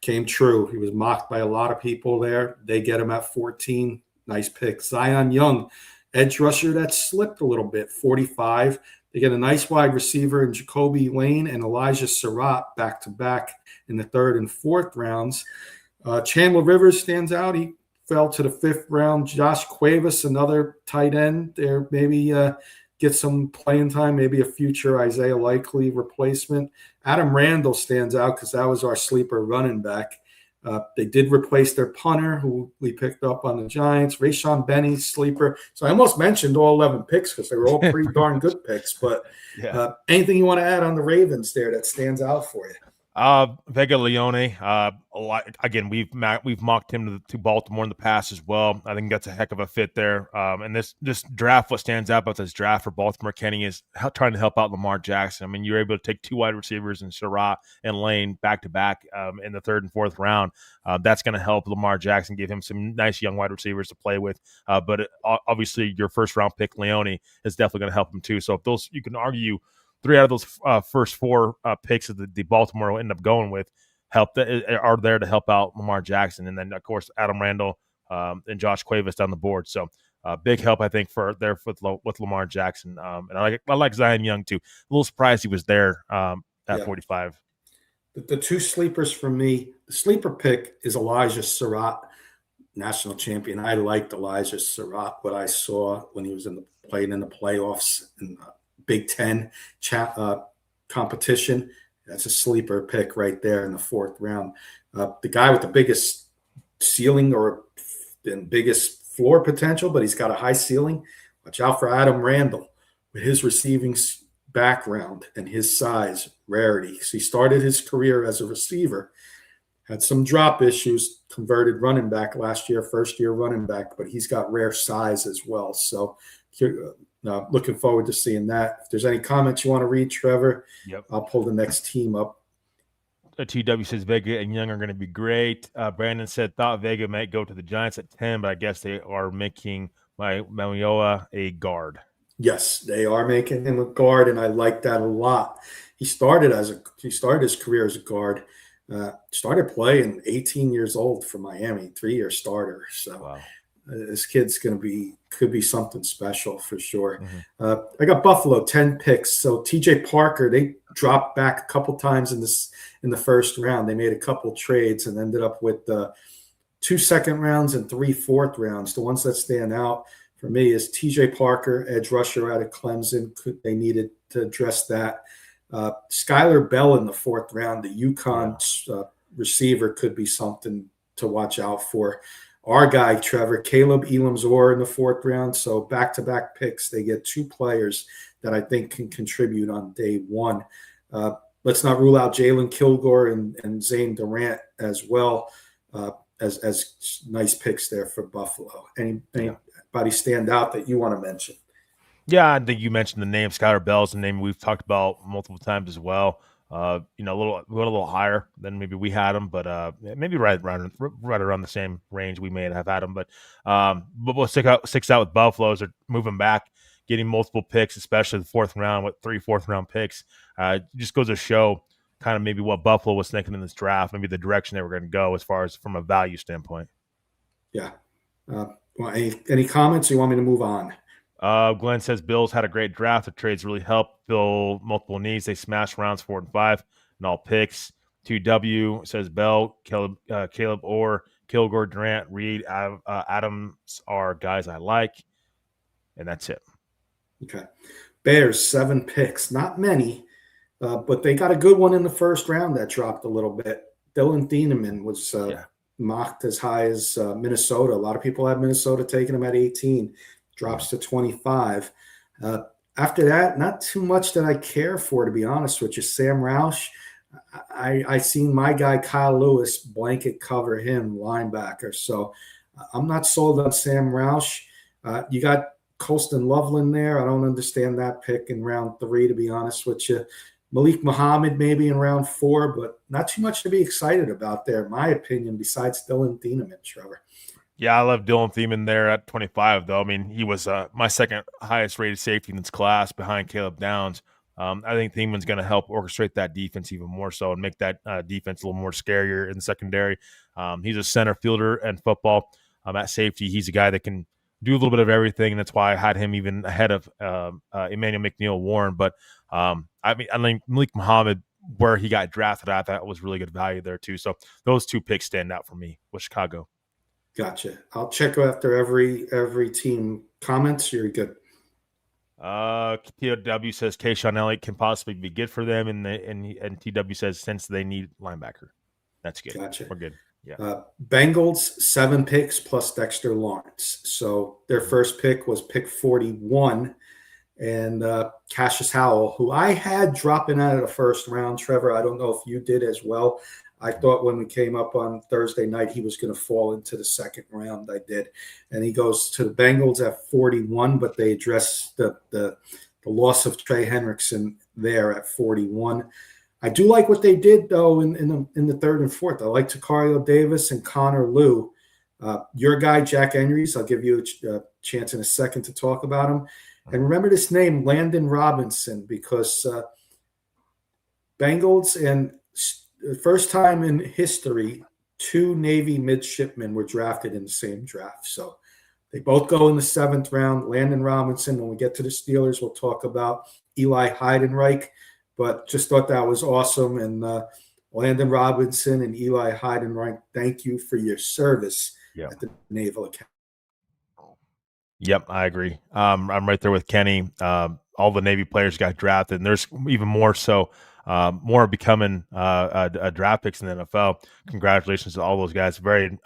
came true. He was mocked by a lot of people there. They get him at 14. Nice pick. Zion Young, edge rusher that slipped a little bit, 45. They get a nice wide receiver in Jacoby Lane and Elijah Surratt back-to-back in the 3rd and 4th rounds. Chandler Rivers stands out. He fell to the 5th round. Josh Cuevas, another tight end there, maybe get some playing time, maybe a future Isaiah Likely replacement. Adam Randall stands out because that was our sleeper running back. They did replace their punter, who we picked up on the Giants. Rayshon Benny, sleeper. So I almost mentioned all 11 picks because they were all pretty darn good picks. But anything you want to add on the Ravens there that stands out for you? Vega Leone, a lot. Again, we've mocked him to Baltimore in the past as well. I think that's a heck of a fit there. And this draft, what stands out about this draft for Baltimore, Kenny, is trying to help out Lamar Jackson. I mean, you're able to take 2 wide receivers in Surratt and Lane back to back in the 3rd and 4th round. That's going to help Lamar Jackson, give him some nice young wide receivers to play with. But obviously, your 1st round pick, Leone, is definitely going to help him too. So if those, you can argue, 3 out of those first 4 picks that the Baltimore will end up going with are there to help out Lamar Jackson. And then, of course, Adam Randall and Josh Cuevas down the board. So big help, I think, with Lamar Jackson. And I like Zion Young, too. A little surprised he was there at 45. The 2 sleepers for me, the sleeper pick is Elijah Surratt, national champion. I liked Elijah Surratt, what I saw when he was playing in the playoffs in Big Ten competition. That's a sleeper pick right there in the 4th round. The guy with the biggest ceiling and biggest floor potential, but he's got a high ceiling. Watch out for Adam Randall with his receiving background and his size, rarity. So he started his career as a receiver, had some drop issues, converted running back last year, 1st-year running back, but he's got rare size as well. So looking forward to seeing that. If there's any comments you want to read, Trevor, I'll pull the next team up. TW says Vega and Young are going to be great. Brandon said thought Vega might go to the Giants at 10, but I guess they are making Maioa a guard. Yes, they are making him a guard, and I like that a lot. He started his career as a guard. Started playing 18 years old for Miami, 3-year starter. So wow. This kid's could be something special for sure. Mm-hmm. I got Buffalo 10 picks. So TJ Parker, they dropped back a couple times in the 1st round. They made a couple trades and ended up with 2 2nd rounds and 3 4th rounds. The ones that stand out for me is TJ Parker, edge rusher out of Clemson. They needed to address that. Skylar Bell in the 4th round, the UConn receiver, could be something to watch out for. Our guy, Trevor, Caleb Elam's-Orr in the 4th round. So back-to-back picks. They get 2 players that I think can contribute on day 1. Let's not rule out Jalen Kilgore and Zane Durant as well as nice picks there for Buffalo. Anybody stand out that you want to mention? Yeah, I think you mentioned the name. Skylar Bell's a name we've talked about multiple times as well. A little higher than maybe we had him, but maybe right around the same range we may have had him. But what sticks out with Buffalo is they're moving back, getting multiple picks, especially the 4th round with 3 4th-round picks. Just goes to show kind of maybe what Buffalo was thinking in this draft, maybe the direction they were going to go as far as from a value standpoint. Yeah. Any comments? Or you want me to move on? Glenn says Bills had a great draft. The trades really helped fill multiple needs. They smashed rounds 4 and 5 and all picks. 2W says Bell, Caleb Orr, Kilgore, Durant, Reed, Adams are guys I like. And that's it. Okay. Bears, 7 picks. Not many, but they got a good one in the 1st round that dropped a little bit. Dylan Thieneman was mocked as high as Minnesota. A lot of people had Minnesota taking him at 18. Drops to 25. After that, not too much that I care for, to be honest with you. Sam Roush, I seen my guy Kyle Lewis blanket cover him, linebacker. So I'm not sold on Sam Roush. You got Colston Loveland there. I don't understand that pick in round 3, to be honest with you. Malik Muhammad maybe in round 4, but not too much to be excited about there, in my opinion, besides Dylan Thieneman, Trevor. Yeah, I love Dylan Thiemann there at 25, though. I mean, he was my second highest rated safety in this class behind Caleb Downs. I think Thiemann's going to help orchestrate that defense even more so and make that defense a little more scarier in the secondary. He's a center fielder and football. At safety, he's a guy that can do a little bit of everything, and that's why I had him even ahead of Emmanuel McNeil Warren. But I mean, Malik Muhammad, where he got drafted, I thought was really good value there too. So those two picks stand out for me with Chicago. Gotcha. I'll check after every team comments. You're good. TW says Kayshawn Elliott can possibly be good for them, and TW says since they need linebacker, that's good. Gotcha. We're good. Yeah. Bengals 7 picks plus Dexter Lawrence. So their first pick was pick 41, and Cassius Howell, who I had dropping out of the first round. Trevor, I don't know if you did as well. I thought when we came up on Thursday night, he was going to fall into the second round. I did. And he goes to the Bengals at 41, but they address the loss of Trey Hendrickson there at 41. I do like what they did, though, in the third and fourth. I like Tacario Davis and Connor Liu. Your guy, Jack Henrys, I'll give you a chance in a second to talk about him. And remember this name, Landon Robinson, because Bengals and the first time in history, 2 Navy midshipmen were drafted in the same draft. So they both go in the 7th round. Landon Robinson, when we get to the Steelers, we'll talk about Eli Heidenreich, but just thought that was awesome. And Landon Robinson and Eli Heidenreich, thank you for your service at the Naval Academy. Yep, I agree. I'm right there with Kenny. All the Navy players got drafted, and there's even more so. More becoming draft picks in the NFL. Congratulations to all those guys. Very,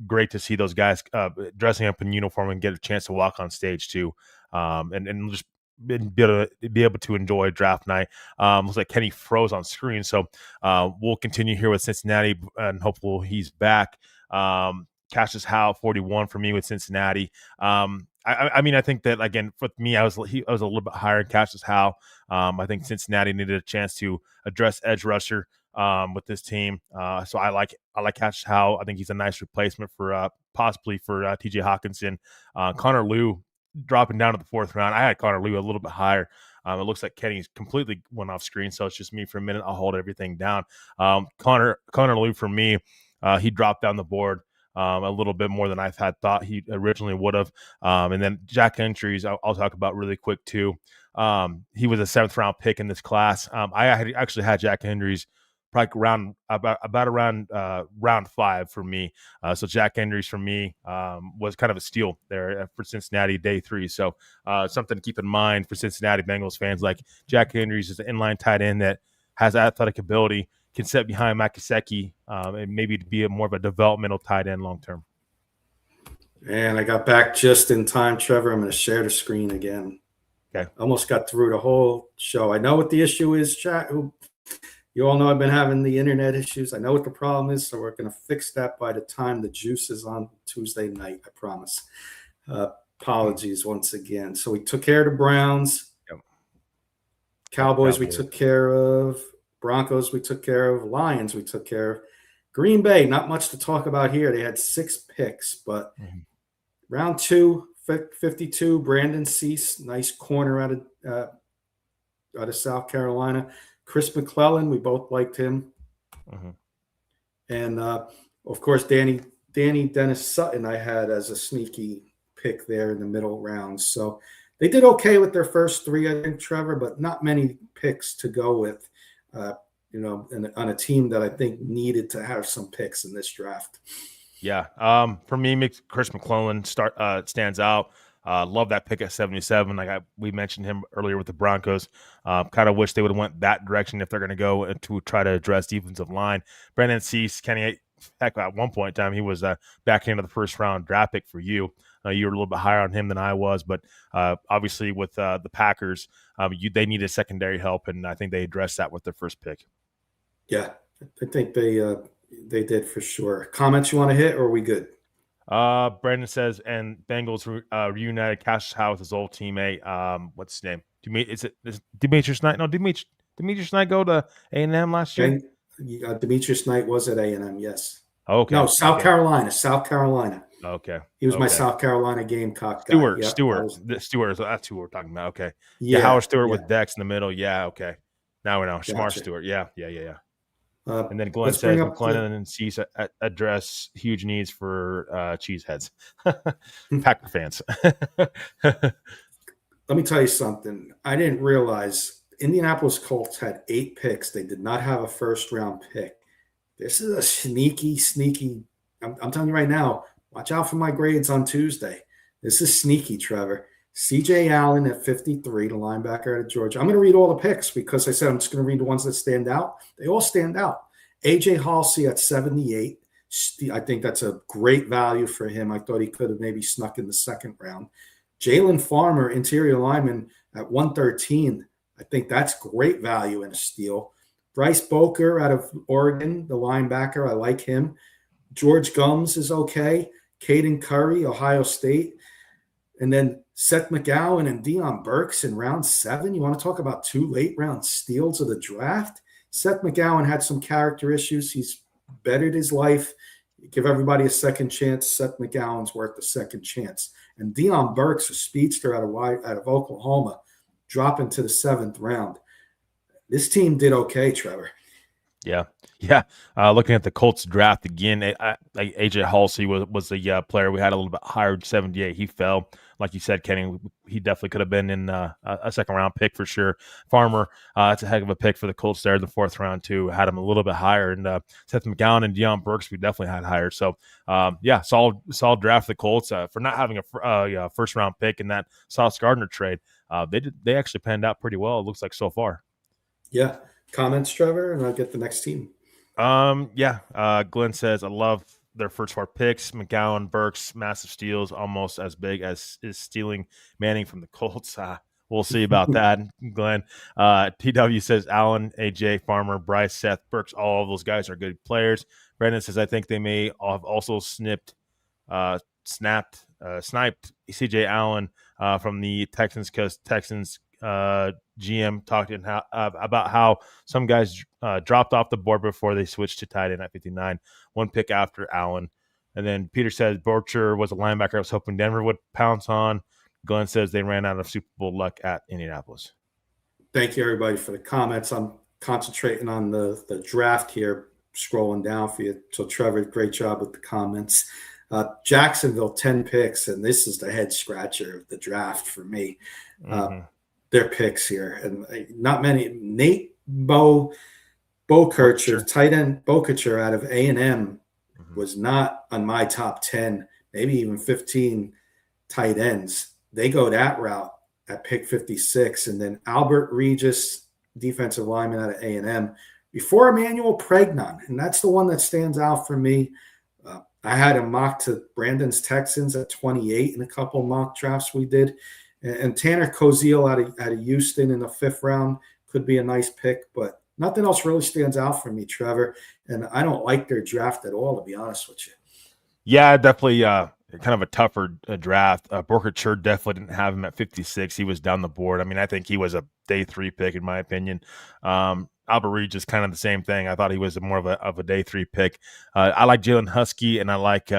great to see those guys dressing up in uniform and get a chance to walk on stage too, and just be able to enjoy draft night. Looks like Kenny froze on screen, so we'll continue here with Cincinnati, and hopefully he's back. Cassius Howell, 41 for me with Cincinnati. I mean, I think that again for me, I was a little bit higher in Cassius Howell. I think Cincinnati needed a chance to address edge rusher with this team. So I like Cassius Howell. I think he's a nice replacement for possibly for T.J. Hawkinson. Connor Liu dropping down to the 4th round. I had Connor Liu a little bit higher. It looks like Kenny's completely went off screen, so it's just me for a minute. I'll hold everything down. Connor Liu for me, he dropped down the board. A little bit more than I had thought he originally would have. And then Jack Henrys, I'll talk about really quick too. He was a 7th round pick in this class. I actually had Jack Henrys probably around round 5 for me. So Jack Henrys for me was kind of a steal there for Cincinnati day 3. So something to keep in mind for Cincinnati Bengals fans. Like Jack Henrys is an inline tight end that has athletic ability, can sit behind Mike Gesicki, and maybe to be more of a developmental tight end long term. And I got back just in time, Trevor. I'm going to share the screen again. Okay. Almost got through the whole show. I know what the issue is, chat. You all know I've been having the internet issues. I know what the problem is, so we're going to fix that by the time the juice is on Tuesday night, I promise. Apologies once again. So we took care of the Browns. Yep. Cowboys we took care of. Broncos we took care of. Lions we took care of. Green Bay, not much to talk about here. They had 6 picks, but round 2, 52, Brandon Cease, nice corner out of South Carolina. Chris McClellan, we both liked him. And, of course, Danny Dennis Sutton I had as a sneaky pick there in the middle rounds. So they did okay with their first 3, I think, Trevor, but not many picks to go with. On a team that I think needed to have some picks in this draft. Yeah. For me, Chris McClellan stands out. Love that pick at 77. We mentioned him earlier with the Broncos. Kind of wish they would have went that direction if they're going to go to try to address defensive line. Brandon Cease, Kenny, heck, at one point in time, he was back into the 1st round draft pick for you. You were a little bit higher on him than I was, but obviously with the Packers, they needed secondary help, and I think they addressed that with their first pick. Yeah, I think they did for sure. Comments you want to hit, or are we good? Brandon says, and Bengals reunited Cassius Howell with his old teammate. What's his name? Is Demetrius Knight? No, Demetrius Knight go to A&M last year? Demetrius Knight was at A&M, yes. Okay. No, South Okay. Carolina. South Carolina. Okay. He was my Okay. South Carolina Gamecock guy. Yep, that was. Stewart. That's who we're talking about. Okay. Yeah. Yeah, Howard Stewart yeah. with Dex in the middle. Yeah. Okay. Now we know. Smart Gotcha. Stewart. Yeah. Yeah. Yeah. Yeah. And then Glenn Let's bring says up the. McLennan and Cease address huge needs for cheeseheads, Packer fans. Let me tell you something. I didn't realize Indianapolis Colts had 8 picks. They did not have a first round pick. This is a sneaky, sneaky. I'm telling you right now, watch out for my grades on Tuesday. This is sneaky, Trevor. CJ Allen at 53, the linebacker out of Georgia. I'm going to read all the picks because I said I'm just going to read the ones that stand out. They all stand out. AJ Halsey at 78. I think that's a great value for him. I thought he could have maybe snuck in the second round. Jalen Farmer, interior lineman at 113. I think that's great value in a steal. Bryce Boker out of Oregon, the linebacker. I like him. George Gums is okay. Caden Curry, Ohio State. And then Seth McGowan and Deion Burks in round 7. You want to talk about 2 late round steals of the draft? Seth McGowan had some character issues. He's bettered his life. Give everybody a second chance. Seth McGowan's worth a second chance. And Deion Burks, a speedster out of Oklahoma, dropping to the 7th round. This team did okay, Trevor. Yeah. Yeah. Looking at the Colts draft again, AJ Halsey was the player we had a little bit higher, 78. He fell. Like you said, Kenny, he definitely could have been in a second round pick for sure. Farmer, that's a heck of a pick for the Colts there in the 4th round, too. Had him a little bit higher. And Seth McGowan and Deion Burks, we definitely had higher. So, yeah, solid draft for the Colts for not having a first round pick in that Sauce Gardner trade. They actually panned out pretty well, it looks like so far. Yeah. Comments, Trevor, and I'll get the next team. Yeah. Glenn says, I love their first 4 picks. McGowan, Burks, massive steals, almost as big as is stealing Manning from the Colts. We'll see about that, Glenn. TW says, Allen, AJ, Farmer, Bryce, Seth, Burks, all of those guys are good players. Brandon says, I think they may have also sniped CJ Allen from the Texans because Texans GM talked about how some guys dropped off the board before they switched to tight end at 59, 1 pick after Allen. And then Peter says Borcher was a linebacker I was hoping Denver would pounce on. Glenn says they ran out of Super Bowl luck at Indianapolis. Thank you, everybody, for the comments. I'm concentrating on the draft here, scrolling down for you. So, Trevor, great job with the comments. Jacksonville, 10 picks, and this is the head scratcher of the draft for me. Their picks here, and not many. Nate Bokercher, tight end Bokercher out of A&M, was not on my top 10, maybe even 15 tight ends. They go that route at pick 56, and then Albert Regis, defensive lineman out of A&M, before Emmanuel Pregnon, and that's the one that stands out for me. I had him mocked to Brandon's Texans at 28 in a couple mock drafts we did. And Tanner Koziel out of Houston in the 5th round could be a nice pick, but nothing else really stands out for me, Trevor. And I don't like their draft at all, to be honest with you. Yeah, definitely kind of a tougher draft. Borcher definitely didn't have him at 56. He was down the board. I mean, I think he was a day 3 pick, in my opinion. Albert Reed is kind of the same thing. I thought he was more of a day 3 pick. I like Jalen Husky, and I like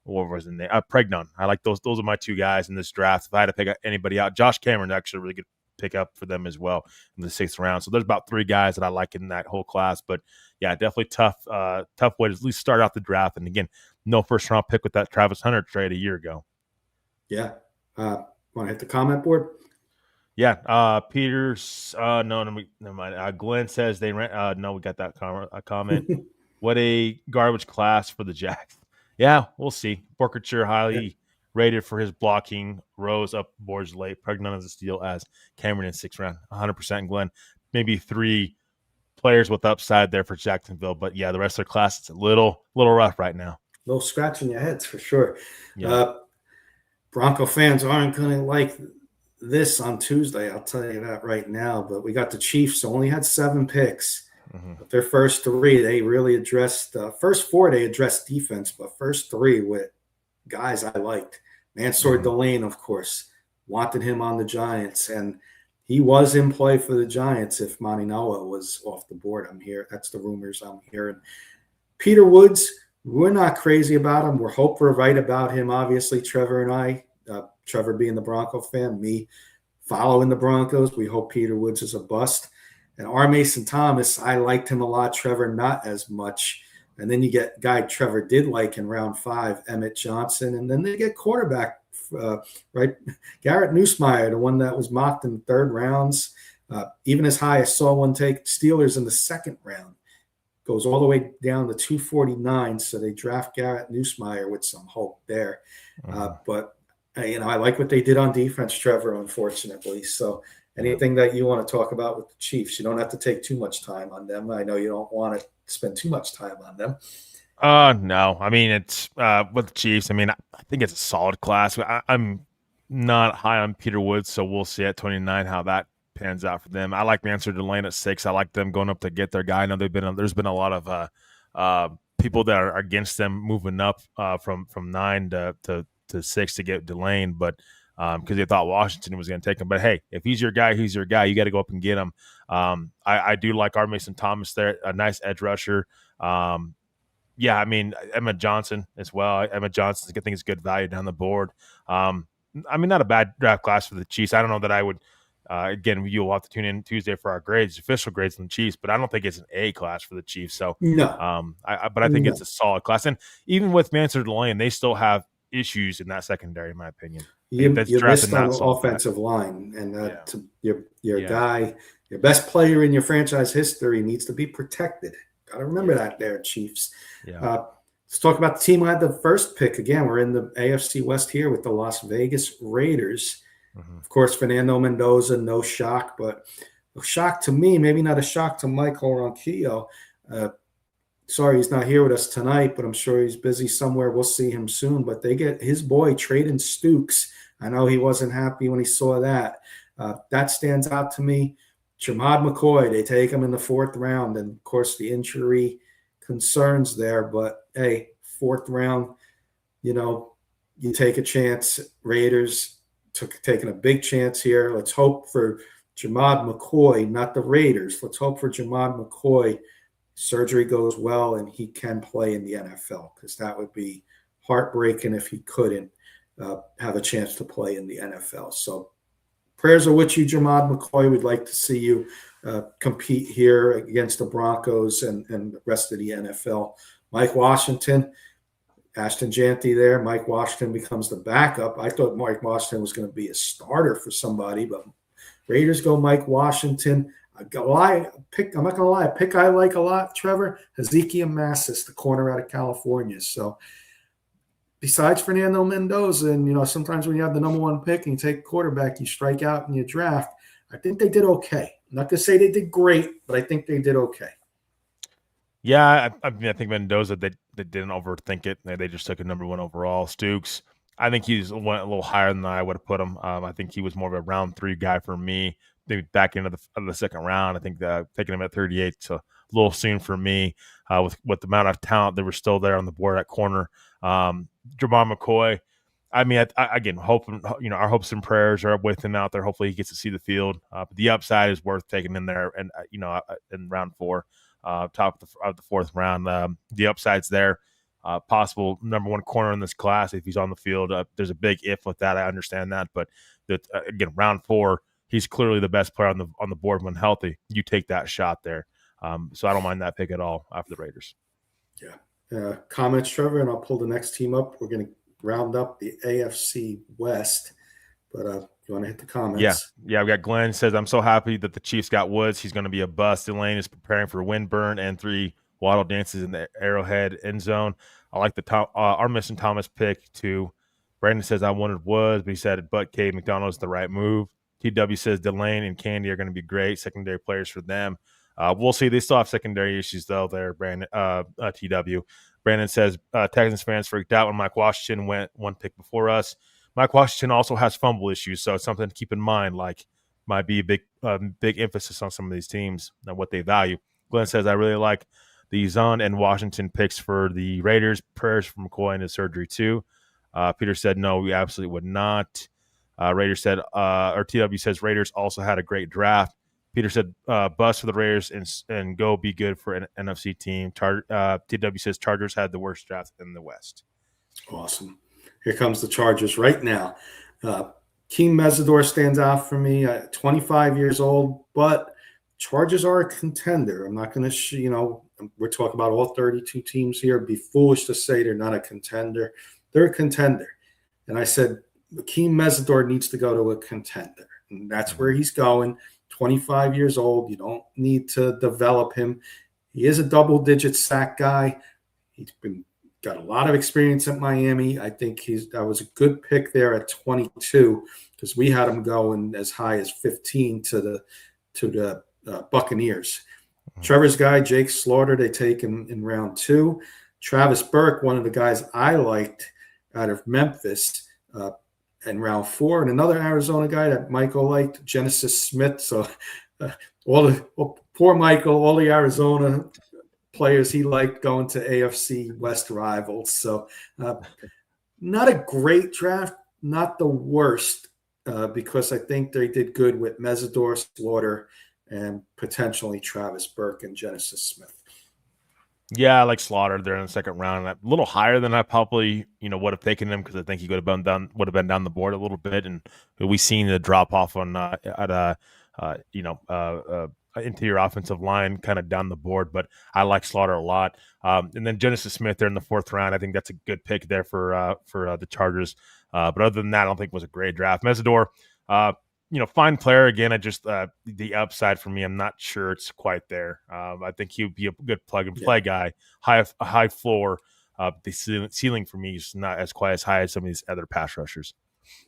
what was the name? Pregnon. I like those. Those are my 2 guys in this draft. If I had to pick anybody out, Josh Cameron actually a really good pick up for them as well in the 6th round. So there's about 3 guys that I like in that whole class. But yeah, definitely tough way to at least start out the draft. And again, no first round pick with that Travis Hunter trade a year ago. Yeah. Want to hit the comment board? Yeah. Peter's never mind. Glenn says they ran. No, we got that comment. What a garbage class for the Jacks. Yeah, we'll see. Borkercher highly rated for his blocking, rose up boards late. Pregnon as a steal as Cameron in 6th round. 100% Glenn. Maybe 3 players with upside there for Jacksonville, but yeah, the rest of their class it's a little rough right now. A little scratch in your heads for sure. Yeah. Bronco fans aren't going to like this on Tuesday. I'll tell you that right now. But we got the Chiefs only had 7 picks. But their first 3, they really addressed first 4, they addressed defense, but first 3 with guys I liked. Mansour Delane, of course, wanted him on the Giants, and he was in play for the Giants if Monty Noah was off the board. I'm here. That's the rumors I'm hearing. Peter Woods, We're not crazy about him. We're right about him. Obviously, Trevor and I, Trevor being the Bronco fan, me following the Broncos. We hope Peter Woods is a bust. And R. Mason Thomas, I liked him a lot. Trevor, not as much. And then you get guy Trevor did like in round 5, Emmett Johnson. And then they get quarterback, right? Garrett Nussmeier, the one that was mocked in the 3rd rounds. Even as high, I saw one take Steelers in the 2nd round. Goes all the way down to 249. So they draft Garrett Nussmeier with some hope there. But I like what they did on defense, Trevor, unfortunately. So anything that you want to talk about with the Chiefs, you don't have to take too much time on them. I know you don't want to spend too much time on them. No. I mean, it's with the Chiefs. I mean, I think it's a solid class. I'm not high on Peter Woods, so we'll see at 29 how that pans out for them. I like Mansour Delane at 6. I like them going up to get their guy. I know there's been a lot of people that are against them moving up from 9 to 6 to get Delane, but because they thought Washington was going to take him. But hey, if he's your guy, he's your guy. You got to go up and get him. I do like R. Mason Thomas there, a nice edge rusher. Yeah, I mean, Emma Johnson as well. Emma Johnson, I think, is good value down the board. I mean, not a bad draft class for the Chiefs. I don't know that I would. Again, you'll have to tune in Tuesday for our grades, official grades on the Chiefs, but I don't think it's an A class for the Chiefs. So, No. But I think it's a solid class. And even with Mansour Delane, they still have issues in that secondary, in my opinion. You missed on the offensive line, and your guy, your best player in your franchise history needs to be protected. Got to remember that there, Chiefs. Let's talk about the team who had the first pick. Again, we're in the AFC West here with the Las Vegas Raiders. Of course, Fernando Mendoza, no shock, but a shock to me, maybe not a shock to Michael Ronquillo. Sorry he's not here with us tonight, but I'm sure he's busy somewhere. We'll see him soon. But they get his boy, Traden Stukes. I know he wasn't happy when he saw that. That stands out to me. Jamad McCoy, they take him in the 4th round. And, of course, the injury concerns there. But, hey, 4th round, you take a chance. Raiders taking a big chance here. Let's hope for Jamad McCoy, not the Raiders. Let's hope for Jamad McCoy. Surgery goes well and he can play in the NFL, because that would be heartbreaking if he couldn't have a chance to play in the NFL. So prayers are with you, Jamad McCoy. We'd like to see you compete here against the Broncos and the rest of the NFL. Mike Washington, Ashton Janty there. Mike Washington becomes the backup. I thought Mike Washington was going to be a starter for somebody, but Raiders go Mike Washington. I'm not going to lie. A pick I like a lot, Trevor, Ezekiel Massis, the corner out of California. So besides Fernando Mendoza, and, sometimes when you have the number 1 pick and you take a quarterback, you strike out in your draft. I think they did okay. I'm not going to say they did great, but I think they did okay. Yeah, I think Mendoza, they didn't overthink it. They just took a number 1 overall. Stukes, I think he's went a little higher than I would have put him. I think he was more of a round 3 guy for me. Maybe back into the 2nd round. I think taking him at 38 is a little soon for me. With the amount of talent that were still there on the board at corner. Jamar McCoy, I mean, again, hoping, our hopes and prayers are with him out there. Hopefully he gets to see the field. But the upside is worth taking in there, and in round 4. Top of the 4th round. The upside's there. Possible number 1 corner in this class if he's on the field. There's a big if with that. I understand that, but again, round 4, he's clearly the best player on the board when healthy. You take that shot there. So I don't mind that pick at all after the Raiders. Yeah. Comments, Trevor, and I'll pull the next team up. We're going to round up the AFC West. But you want to hit the comments? Yeah. We got Glenn says, I'm so happy that the Chiefs got Woods. He's going to be a bust. Elaine is preparing for windburn and 3 waddle dances in the Arrowhead end zone. I like the Armisen Thomas pick too. Brandon says, I wanted Woods, but he said, but Cade McDonald's the right move. TW says Delane and Candy are going to be great secondary players for them. We'll see. They still have secondary issues though. There, Brandon. TW. Brandon says Texans fans freaked out when Mike Washington went 1 pick before us. Mike Washington also has fumble issues, so it's something to keep in mind. Like, might be a big emphasis on some of these teams and what they value. Glenn says I really like the Zahn and Washington picks for the Raiders. Prayers for McCoy and his surgery too. Peter said no, we absolutely would not. Raiders said, or TW says Raiders also had a great draft. Peter said, bust for the Raiders and go be good for an NFC team. TW says Chargers had the worst draft in the West. Awesome. Here comes the Chargers right now. Keem Mesidor stands out for me. 25 years old, but Chargers are a contender. I'm not going to, we're talking about all 32 teams here. It'd be foolish to say they're not a contender. They're a contender. And I said, Keem Mesidor needs to go to a contender. And that's where he's going. 25 years old. You don't need to develop him. He is a double-digit sack guy. He's got a lot of experience at Miami. I think that was a good pick there at 22 because we had him going as high as 15 to the Buccaneers. Trevor's guy, Jake Slaughter, they take him in round 2. Travis Burke, one of the guys I liked out of Memphis, in round 4, and another Arizona guy that Michael liked, Genesis Smith. So poor Michael, all the Arizona players he liked going to AFC West rivals. So not a great draft, not the worst, because I think they did good with Mesidor, Slaughter, and potentially Travis Burke and Genesis Smith. Yeah, I like Slaughter there in the second round. A little higher than I probably, would have taken him because I think he would have been down the board a little bit, and we've seen the drop off on interior offensive line kind of down the board. But I like Slaughter a lot. And then Genesis Smith there in the 4th round. I think that's a good pick there for the Chargers. But other than that, I don't think it was a great draft. Mesidor, fine player. Again, I just the upside for me, I'm not sure it's quite there. I think he would be a good plug-and-play guy, a high floor. The ceiling for me is not as quite as high as some of these other pass rushers.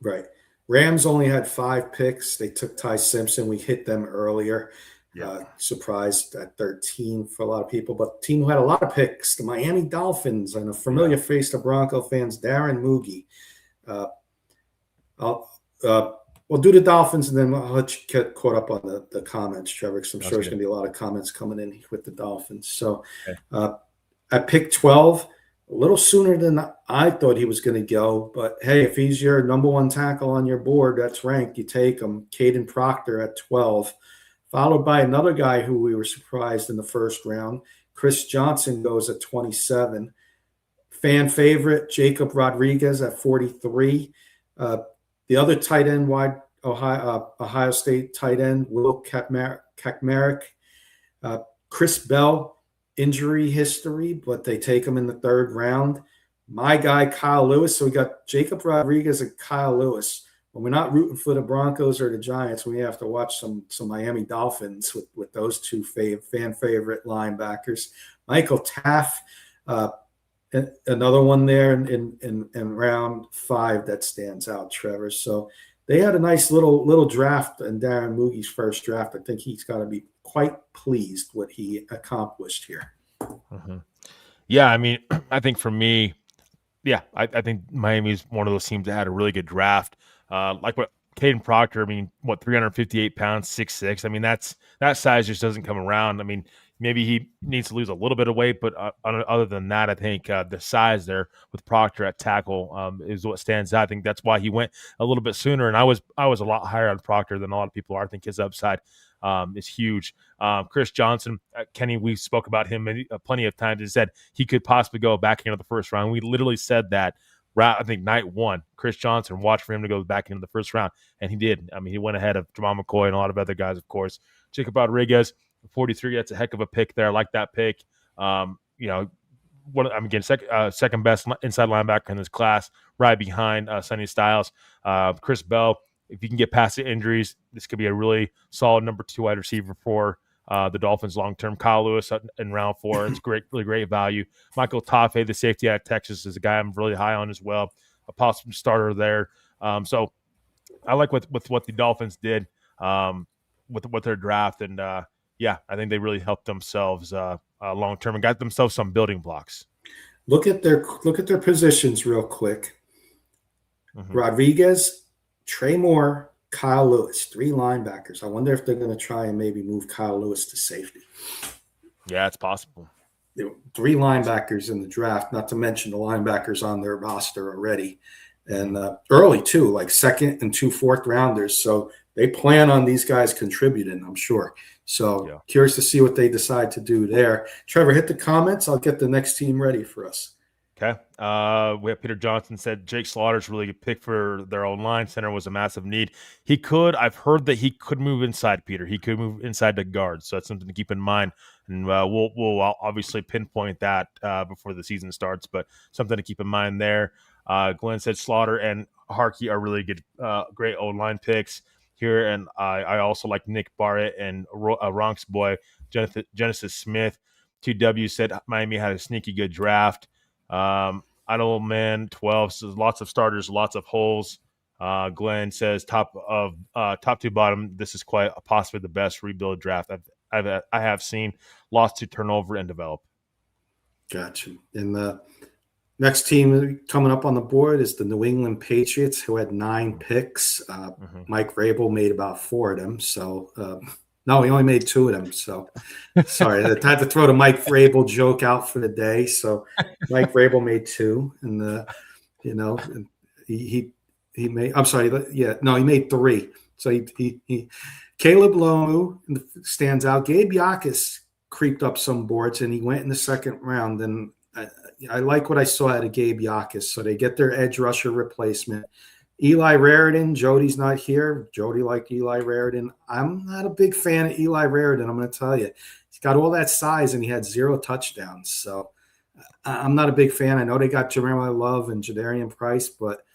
Right. Rams only had 5 picks. They took Ty Simpson. We hit them earlier. Yeah. Surprised at 13 for a lot of people. But the team who had a lot of picks, the Miami Dolphins, and a familiar face to Bronco fans, Darren Moogie. We'll do the Dolphins, and then I'll let you get caught up on the comments, Trevor, because I'm sure there's going to be a lot of comments coming in with the Dolphins. So at pick 12, a little sooner than I thought he was going to go. But, hey, if he's your number 1 tackle on your board, that's ranked. You take him. Caden Proctor at 12, followed by another guy who we were surprised in the first round. Chris Johnson goes at 27. Fan favorite, Jacob Rodriguez at 43. The other tight end, Ohio State tight end, Will Kakmarek. Chris Bell, injury history, but they take him in the 3rd round. My guy, Kyle Lewis. So we got Jacob Rodriguez and Kyle Lewis. When we're not rooting for the Broncos or the Giants, we have to watch some Miami Dolphins with those two fan favorite linebackers. Michael Taff, another one there in round 5 that stands out, Trevor. So they had a nice little draft in Darren Moogie's first draft. I think he's got to be quite pleased what he accomplished here. Mm-hmm. Yeah, I mean, I think for me, I think Miami's one of those teams that had a really good draft. Like what Caden Proctor, 358 pounds, 6'6". I mean, that size just doesn't come around. I mean, maybe he needs to lose a little bit of weight, but other than that, I think the size there with Proctor at tackle is what stands out. I think that's why he went a little bit sooner, and I was a lot higher on Proctor than a lot of people are. I think his upside is huge. Chris Johnson, Kenny, we spoke about him plenty of times and said he could possibly go back into the first round. We literally said that. I think night 1, Chris Johnson, watched for him to go back into the first round, and he did. I mean, he went ahead of Jamal McCoy and a lot of other guys, of course. Jacob Rodriguez, 43, that's a heck of a pick there. I like that pick. Second best inside linebacker in this class, right behind Sonny Styles. Chris Bell, if you can get past the injuries, this could be a really solid number 2 wide receiver for the Dolphins long-term. Kyle Lewis in round 4. It's really great value. Michael Tafe, the safety out of Texas, is a guy I'm really high on as well. A possible starter there. So I like what the Dolphins did with their draft. And, I think they really helped themselves long-term and got themselves some building blocks. Look at their positions real quick. Mm-hmm. Rodriguez, Trey Moore, Kyle Lewis, 3 linebackers. I wonder if they're going to try and maybe move Kyle Lewis to safety. Yeah, it's possible. 3 linebackers in the draft, not to mention the linebackers on their roster already. And early, too, like 2nd and 2 4th rounders. So they plan on these guys contributing, I'm sure. So Yeah. curious to see what they decide to do there. Trevor, hit the comments. I'll get the next team ready for us. Okay. We have Peter Johnson said Jake Slaughter's a really good pick for their own line. Center was a massive need. He could. I've heard that he could move inside. Peter. He could move inside the guard. So that's something to keep in mind. And we'll obviously pinpoint that before the season starts. But something to keep in mind there. Glenn said Slaughter and Harkey are really good, great old line picks here. And I also like Nick Barrett and Ronks boy Genesis Smith. 2W said Miami had a sneaky good draft. Idleman 12 says lots of starters, lots of holes. Glenn says top to bottom. This is quite possibly the best rebuild draft I have seen. Lots to turnover and develop. Gotcha. And the next team coming up on the board is the New England Patriots, who had 9 picks. Mike Vrabel made about 4 of them. So no, he only made 2 of them. So sorry, I had to throw the Mike Vrabel joke out for the day. So Mike Vrabel made 2, and he made. I'm sorry, yeah, no, he made 3. So he Caleb Lomu stands out. Gabe Yakus creeped up some boards, and he went in the second round. And I like what I saw out of Gabe Yakus. So they get their edge rusher replacement. Eli Raridan, Jody's not here. Jody liked Eli Raridan. I'm not a big fan of Eli Raridan, I'm going to tell you. He's got all that size, and he had 0 touchdowns. So I'm not a big fan. I know they got Jeremiah Love and Jadarian Price, but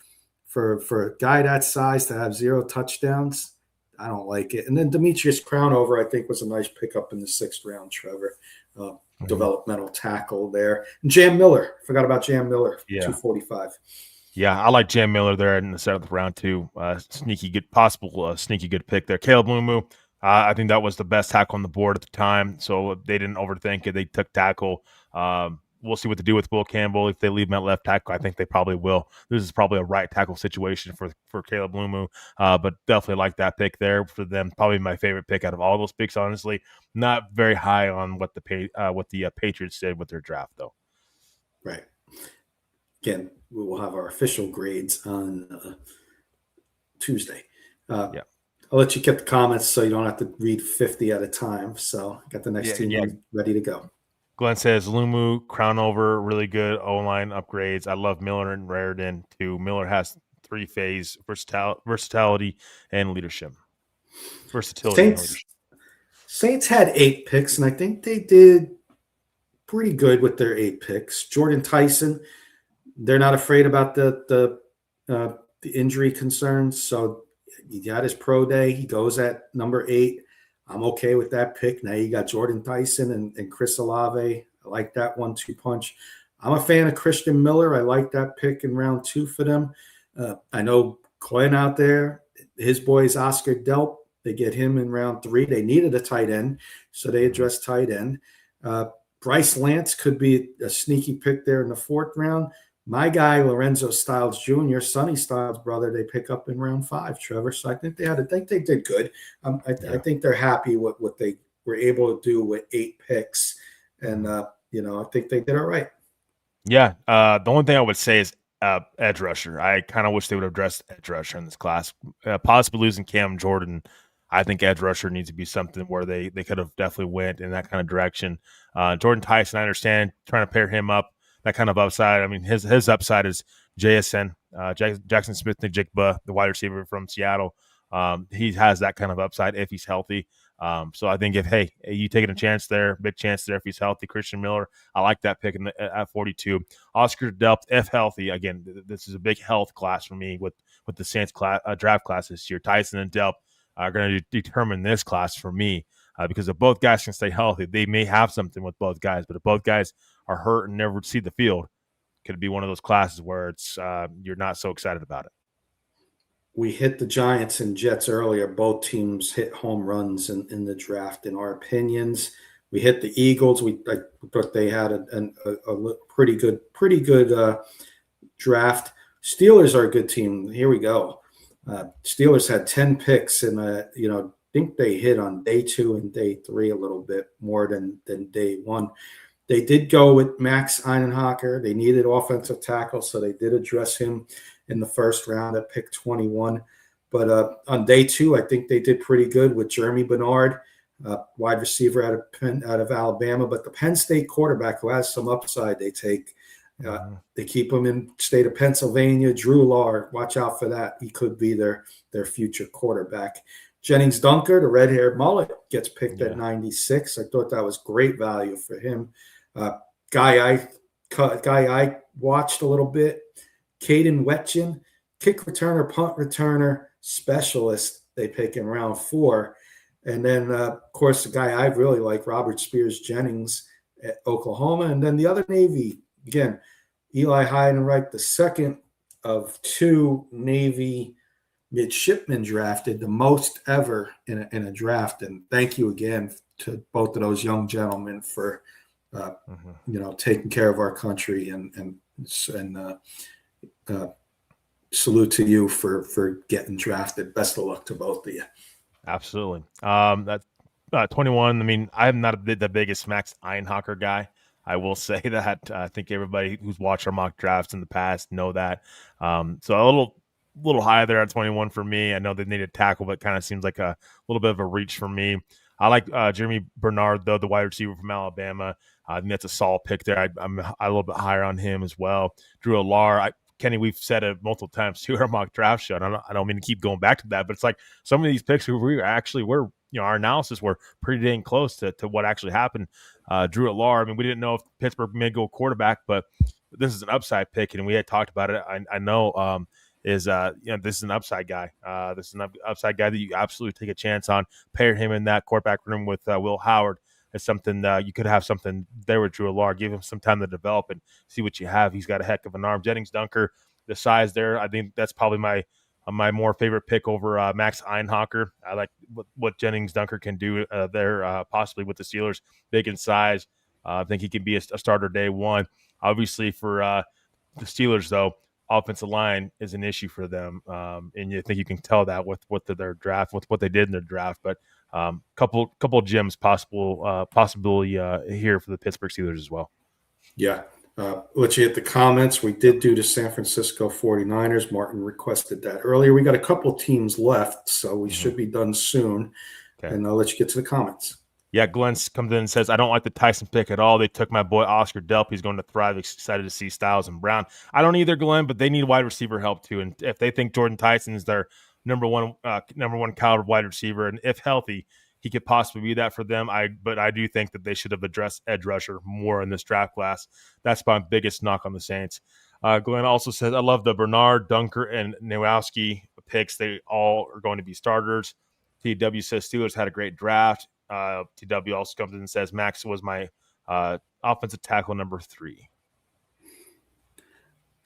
for a guy that size to have 0 touchdowns, I don't like it. And then Demetrius Crownover, I think, was a nice pickup in the 6th round, Trevor. Developmental tackle there. And Jam Miller. Forgot about Jam Miller, 245. Yeah, I like Jam Miller there in the 7th round too. Sneaky good pick there. Caleb Lumu, I think that was the best tackle on the board at the time, so they didn't overthink it. They took tackle. We'll see what to do with Will Campbell. If they leave him at left tackle, I think they probably will. This is probably a right tackle situation for Caleb Lumu, but definitely like that pick there for them. Probably my favorite pick out of all those picks, honestly. Not very high on what the Patriots did with their draft, though. Right. Again, we will have our official grades on Tuesday. I'll let you get the comments so you don't have to read 50 at a time. So I got the next team ready to go. Glenn says Lumu, Crownover, really good O-line upgrades. I love Miller and Raridan too. Miller has 3-phase versatility and leadership. Saints had 8 picks, and I think they did pretty good with their 8 picks. Jordan Tyson, they're not afraid about the injury concerns. So he got his pro day. He goes at number 8. I'm okay with that pick. Now you got Jordan Tyson and Chris Olave. I like that 1-2 punch. I'm a fan of Christian Miller. I like that pick in round 2 for them. I know Glenn out there, his boys Oscar Delp. They get him in round 3. They needed a tight end, so they addressed tight end. Bryce Lance could be a sneaky pick there in the 4th round. My guy, Lorenzo Styles Jr., Sonny Styles' brother, they pick up in round 5, Trevor. So I think they did good. I think they're happy with what they were able to do with 8 picks. And, I think they did all right. Yeah. The only thing I would say is edge rusher. I kind of wish they would have addressed edge rusher in this class. Possibly losing Cam Jordan, I think edge rusher needs to be something where they could have definitely went in that kind of direction. Jordan Tyson, I understand, trying to pair him up. That kind of upside. I mean, his upside is JSN, Jackson Smith-Njigba, the wide receiver from Seattle. He has that kind of upside if he's healthy. So I think if you taking a chance there, big chance there if he's healthy. Christian Miller, I like that pick at 42. Oscar Delp, if healthy. Again, this is a big health class for me with the Saints draft class this year. Tyson and Delp are going to determine this class for me because if both guys can stay healthy, they may have something with both guys. But if both guys are hurt and never see the field, could be one of those classes where it's you're not so excited about it. We hit the Giants and Jets earlier. Both teams hit home runs in the draft, in our opinions. We hit the Eagles. I thought they had a pretty good draft. Steelers are a good team. Here we go. Steelers had 10 picks, and I think they hit on day 2 and day 3 a little bit more than day 1. They did go with Max Einenhocker. They needed offensive tackle, so they did address him in the 1st round at pick 21. But on day 2, I think they did pretty good with Jeremy Bernard, wide receiver out of Alabama. But the Penn State quarterback who has some upside, they take. They keep him in state of Pennsylvania. Drew Lahr, watch out for that. He could be their future quarterback. Jennings Dunker, the red-haired mullet, gets picked at 96. I thought that was great value for him. Guy I watched a little bit, Caden Wetchin, kick returner, punt returner, specialist. They pick in round 4. And then, of course, the guy I really like, Robert Spears Jennings at Oklahoma. And then the other Navy, again, Eli Heidenreich, the second of 2 Navy midshipmen drafted, the most ever in a draft. And thank you again to both of those young gentlemen for taking care of our country, and salute to you for getting drafted. Best of luck to both of you. Absolutely. That's 21. I mean, I'm not the biggest Max Einhaker guy. I will say that. I think everybody who's watched our mock drafts in the past know that. So a little high there at 21 for me. I know they need a tackle, but kind of seems like a little bit of a reach for me. I like Jeremy Bernard, though, the wide receiver from Alabama. I think that's a solid pick there. I'm a little bit higher on him as well. Drew Lahr, Kenny, we've said it multiple times too, our mock draft show. I don't mean to keep going back to that, but it's like some of these picks our analysis were pretty dang close to what actually happened. Drew Lahr, I mean, we didn't know if Pittsburgh may go quarterback, but this is an upside pick, and we had talked about it. I know this is an upside guy. This is an upside guy that you absolutely take a chance on. Pair him in that quarterback room with Will Howard. It's something you could have something there with Drew Lahr. Give him some time to develop and see what you have. He's got a heck of an arm. Jennings Dunker, the size there, I think that's probably my more favorite pick over Max Einhaker. I like what Jennings Dunker can do there, possibly with the Steelers, big in size. I think he can be a starter day 1. Obviously for the Steelers, though, offensive line is an issue for them, and you think you can tell that with their draft, with what they did in their draft. But couple gems possibility here for the Pittsburgh Steelers as well. Yeah. Let you hit the comments. We did do the San Francisco 49ers. Martin requested that earlier. We got a couple teams left, so we should be done soon. Okay. And I'll let you get to the comments. Yeah, Glenn comes in and says, I don't like the Tyson pick at all. They took my boy Oscar Delp. He's going to thrive. Excited to see Styles and Brown. I don't either, Glenn, but they need wide receiver help too. And if they think Jordan Tyson is their number one caliber wide receiver, and if healthy, he could possibly be that for them. But I do think that they should have addressed edge rusher more in this draft class. That's my biggest knock on the Saints. Glenn also says, I love the Bernard, Dunker, and Nowowski picks. They all are going to be starters. TW says Steelers had a great draft. TW also comes in and says Max was my offensive tackle number 3.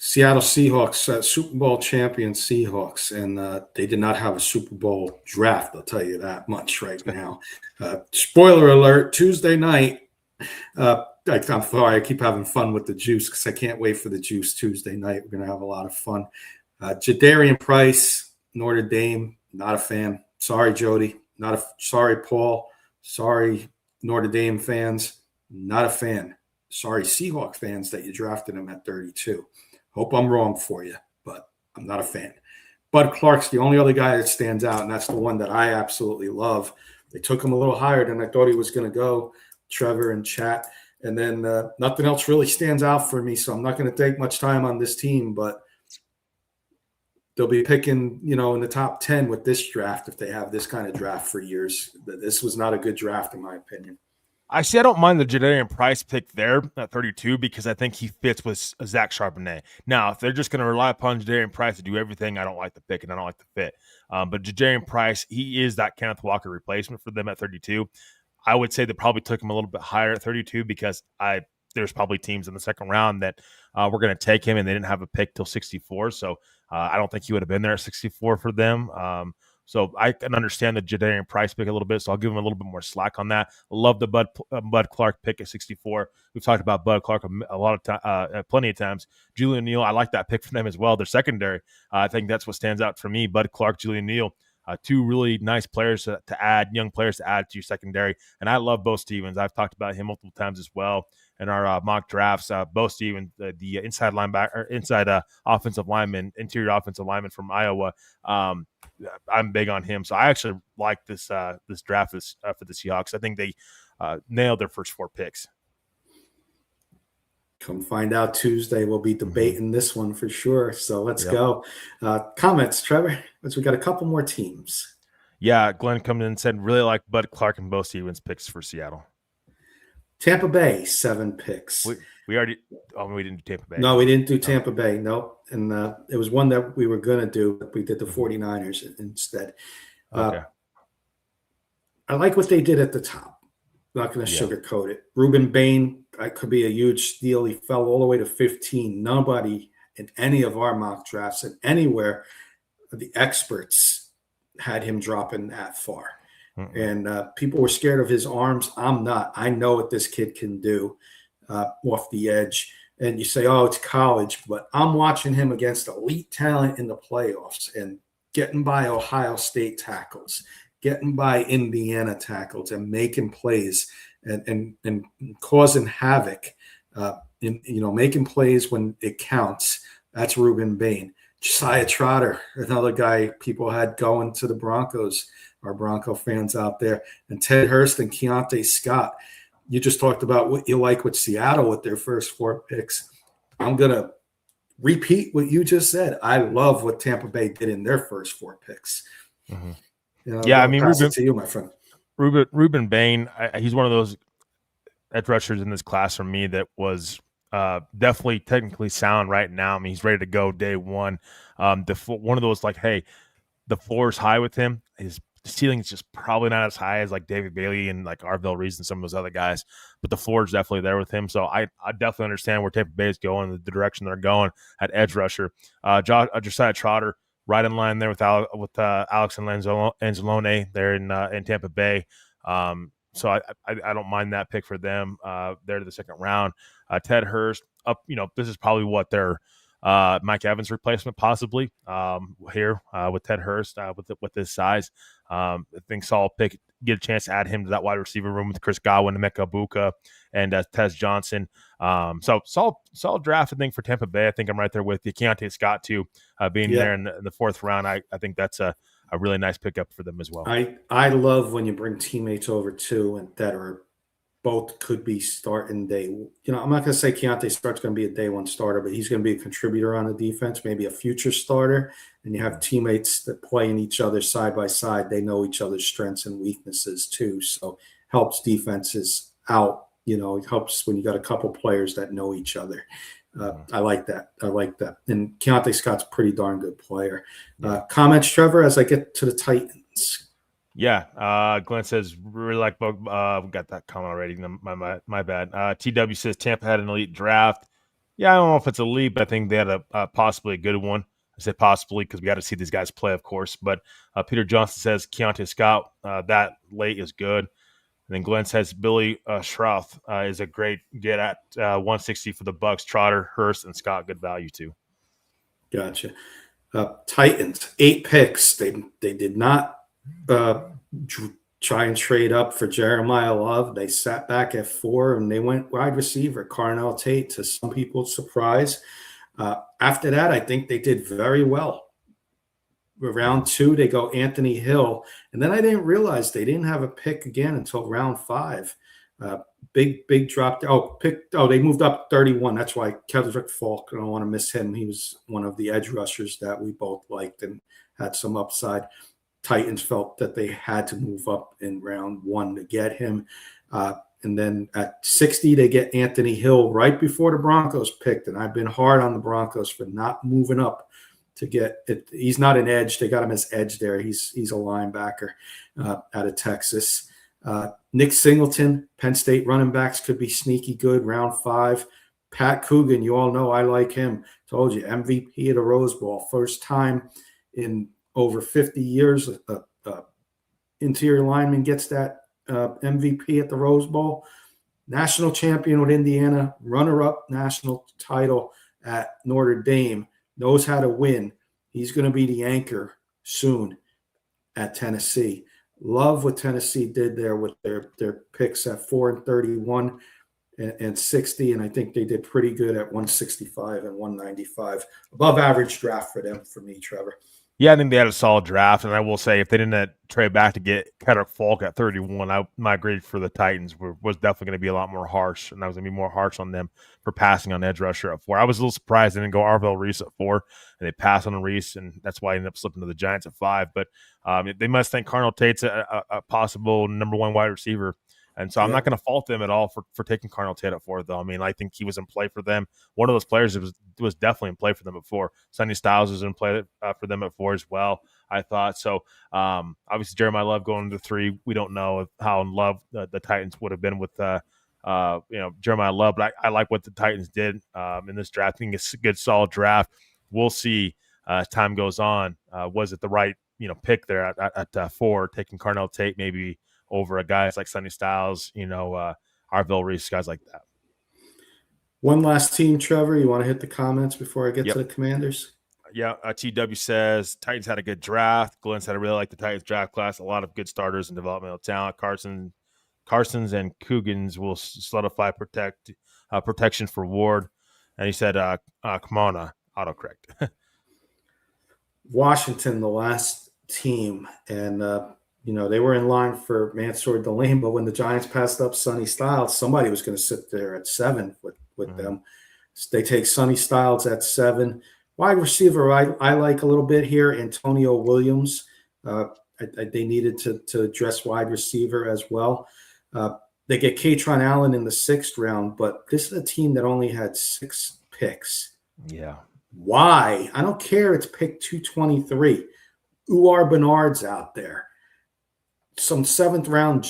Seattle Seahawks, Super Bowl champion Seahawks, and they did not have a Super Bowl draft, I'll tell you that much right now. Spoiler alert, Tuesday night. I'm sorry, I keep having fun with the juice because I can't wait for the juice Tuesday night. We're going to have a lot of fun. Jadarian Price, Notre Dame, not a fan. Sorry, Jody. Sorry, Paul. Sorry, Notre Dame fans. Not a fan. Sorry, Seahawks fans that you drafted him at 32. Hope I'm wrong for you, but I'm not a fan. Bud Clark's the only other guy that stands out, and that's the one that I absolutely love. They took him a little higher than I thought he was going to go, Trevor and Chat. And then nothing else really stands out for me, so I'm not going to take much time on this team, but they'll be picking, in the top 10 with this draft if they have this kind of draft for years. This was not a good draft, in my opinion. I don't mind the Jadarian Price pick there at 32 because I think he fits with Zach Charbonnet. Now, if they're just going to rely upon Jadarian Price to do everything, I don't like the pick and I don't like the fit. But Jadarian Price, he is that Kenneth Walker replacement for them at 32. I would say they probably took him a little bit higher at 32 because there's probably teams in the second round that were going to take him and they didn't have a pick till 64. So I don't think he would have been there at 64 for them. So I can understand the Jadarian Price pick a little bit, so I'll give him a little bit more slack on that. Love the Bud Clark pick at 64. We've talked about Bud Clark a lot of time, plenty of times. Julian Neal, I like that pick for them as well. Their secondary, I think that's what stands out for me. Bud Clark, Julian Neal, two really nice players to add, young players to add to your secondary. And I love Bo Stevens. I've talked about him multiple times as well in our mock drafts. Bo Stevens, the inside linebacker, inside offensive lineman, interior offensive lineman from Iowa. I'm big on him. So I actually like this this draft for the Seahawks. I think they nailed their first 4 picks. Come find out Tuesday. We'll be debating this one for sure. So let's go. Comments, Trevor. We got a couple more teams. Yeah, Glenn come in and said really like Bud Clark and Bo Stevens picks for Seattle. Tampa Bay, 7 picks. We already we didn't do Tampa Bay. No, we didn't do Tampa Bay. No. And it was one that we were going to do, but we did the 49ers instead. Okay. I like what they did at the top. Not going to sugarcoat it. Ruben Bain, that could be a huge steal. He fell all the way to 15. Nobody in any of our mock drafts and anywhere the experts had him dropping that far. And people were scared of his arms. I'm not. I know what this kid can do off the edge. And you say, oh, it's college. But I'm watching him against elite talent in the playoffs and getting by Ohio State tackles, getting by Indiana tackles and making plays and causing havoc, making plays when it counts. That's Ruben Bain. Josiah Trotter, another guy people had going to the Broncos, our Bronco fans out there, and Ted Hurst and Keontae Scott. You just talked about what you like with Seattle with their first 4 picks. I'm going to repeat what you just said. I love what Tampa Bay did in their first 4 picks. I mean, Ruben, to you, my friend. Ruben Bain, he's one of those edge rushers in this class for me that was definitely technically sound right now. I mean, he's ready to go day one. One of those like, hey, the floor is high with him. His ceiling is just probably not as high as like David Bailey and like Arvell Reese and some of those other guys, but the floor is definitely there with him. So I definitely understand where Tampa Bay is going, the direction they're going at edge rusher. Josiah Trotter, right in line there with Alex and Anzalone there in Tampa Bay. So I don't mind that pick for them there to the second round. Ted Hurst up, this is probably what their Mike Evans replacement possibly here with Ted Hurst with his size. I think solid pick. Get a chance to add him to that wide receiver room with Chris Godwin, Emeka Ibuka, and Tez Johnson. So solid draft, I think, for Tampa Bay. I think I'm right there with you. Keontae Scott too, being there in the 4th round. I think that's a really nice pickup for them as well. I love when you bring teammates over too, and that are both could be starting day. I'm not going to say Keontae Scott's going to be a day 1 starter, but he's going to be a contributor on the defense, maybe a future starter. And you have teammates that play in each other side by side. They know each other's strengths and weaknesses too. So helps defenses out. It helps when you got a couple players that know each other. I like that. And Keontae Scott's a pretty darn good player. Comments, Trevor, as I get to the Titans. Yeah, Glenn says really like we got that comment already. My bad. TW says Tampa had an elite draft. Yeah, I don't know if it's elite, but I think they had a possibly a good one. I say possibly because we got to see these guys play, of course. But Peter Johnson says Keontae Scott that late is good. And then Glenn says Billy Schroth is a great get at 160 for the Bucks. Trotter, Hurst, and Scott, good value too. Gotcha. Titans, 8 picks. They did not try and trade up for Jeremiah Love. They sat back at 4 and they went wide receiver Carnell Tate, to some people's surprise. After that, I think they did very well. Round 2, they go Anthony Hill, and then I didn't realize they didn't have a pick again until round 5. Big drop. They moved up 31. That's why Kendrick Falk, I don't want to miss him. He was one of the edge rushers that we both liked and had some upside. Titans felt that they had to move up in round 1 to get him. And then at 60, they get Anthony Hill right before the Broncos picked. And I've been hard on the Broncos for not moving up to get it. He's not an edge. They got him as edge there. He's a linebacker out of Texas. Nick Singleton, Penn State running backs could be sneaky good. Round 5. Pat Coogan, you all know I like him. Told you, MVP of the Rose Bowl. First time in over 50 years, interior lineman gets that MVP at the Rose Bowl. National champion with Indiana, runner-up national title at Notre Dame, knows how to win. He's going to be the anchor soon at Tennessee. Love what Tennessee did there with their picks at 4 and 31 and 60, and I think they did pretty good at 165 and 195. Above average draft for them, for me, Trevor. Yeah, I think they had a solid draft, and I will say if they didn't trade back to get Kendrick Falk at 31, my grade for the Titans was definitely going to be a lot more harsh, and I was going to be more harsh on them for passing on edge rusher at 4. I was a little surprised they didn't go Arvell Reese at 4, and they passed on Reese, and that's why I ended up slipping to the Giants at 5. But they must think Cardinal Tate's a possible number 1 wide receiver. And so I'm not going to fault them at all for taking Cardinal Tate at 4, though. I mean, I think he was in play for them. One of those players that was definitely in play for them before. Sonny Styles was in play for them at 4 as well, I thought. So obviously Jeremiah Love going to 3. We don't know how in love the Titans would have been with Jeremiah Love, but I like what the Titans did in this draft. I think it's a good, solid draft. We'll see as time goes on. Was it the right pick there at 4, taking Cardinal Tate maybe over a guys like Sonny Styles, Arvell Reese, guys like that. One last team, Trevor. You want to hit the comments before I get to the Commanders? Yeah, TW says Titans had a good draft. Glenn said I really like the Titans draft class. A lot of good starters and developmental talent. Carsons and Coogan's will solidify protection for Ward. And he said, come on, autocorrect. Washington, the last team, and they were in line for Mansour Delane, but when the Giants passed up Sonny Styles, somebody was going to sit there at 7 with them. So they take Sonny Styles at 7. Wide receiver, I like a little bit here. Antonio Williams. They needed to address wide receiver as well. They get Katron Allen in the 6th round, but this is a team that only had 6 picks. Yeah. Why? I don't care. It's pick 223. Uar Bernard's out there. Some 7th round,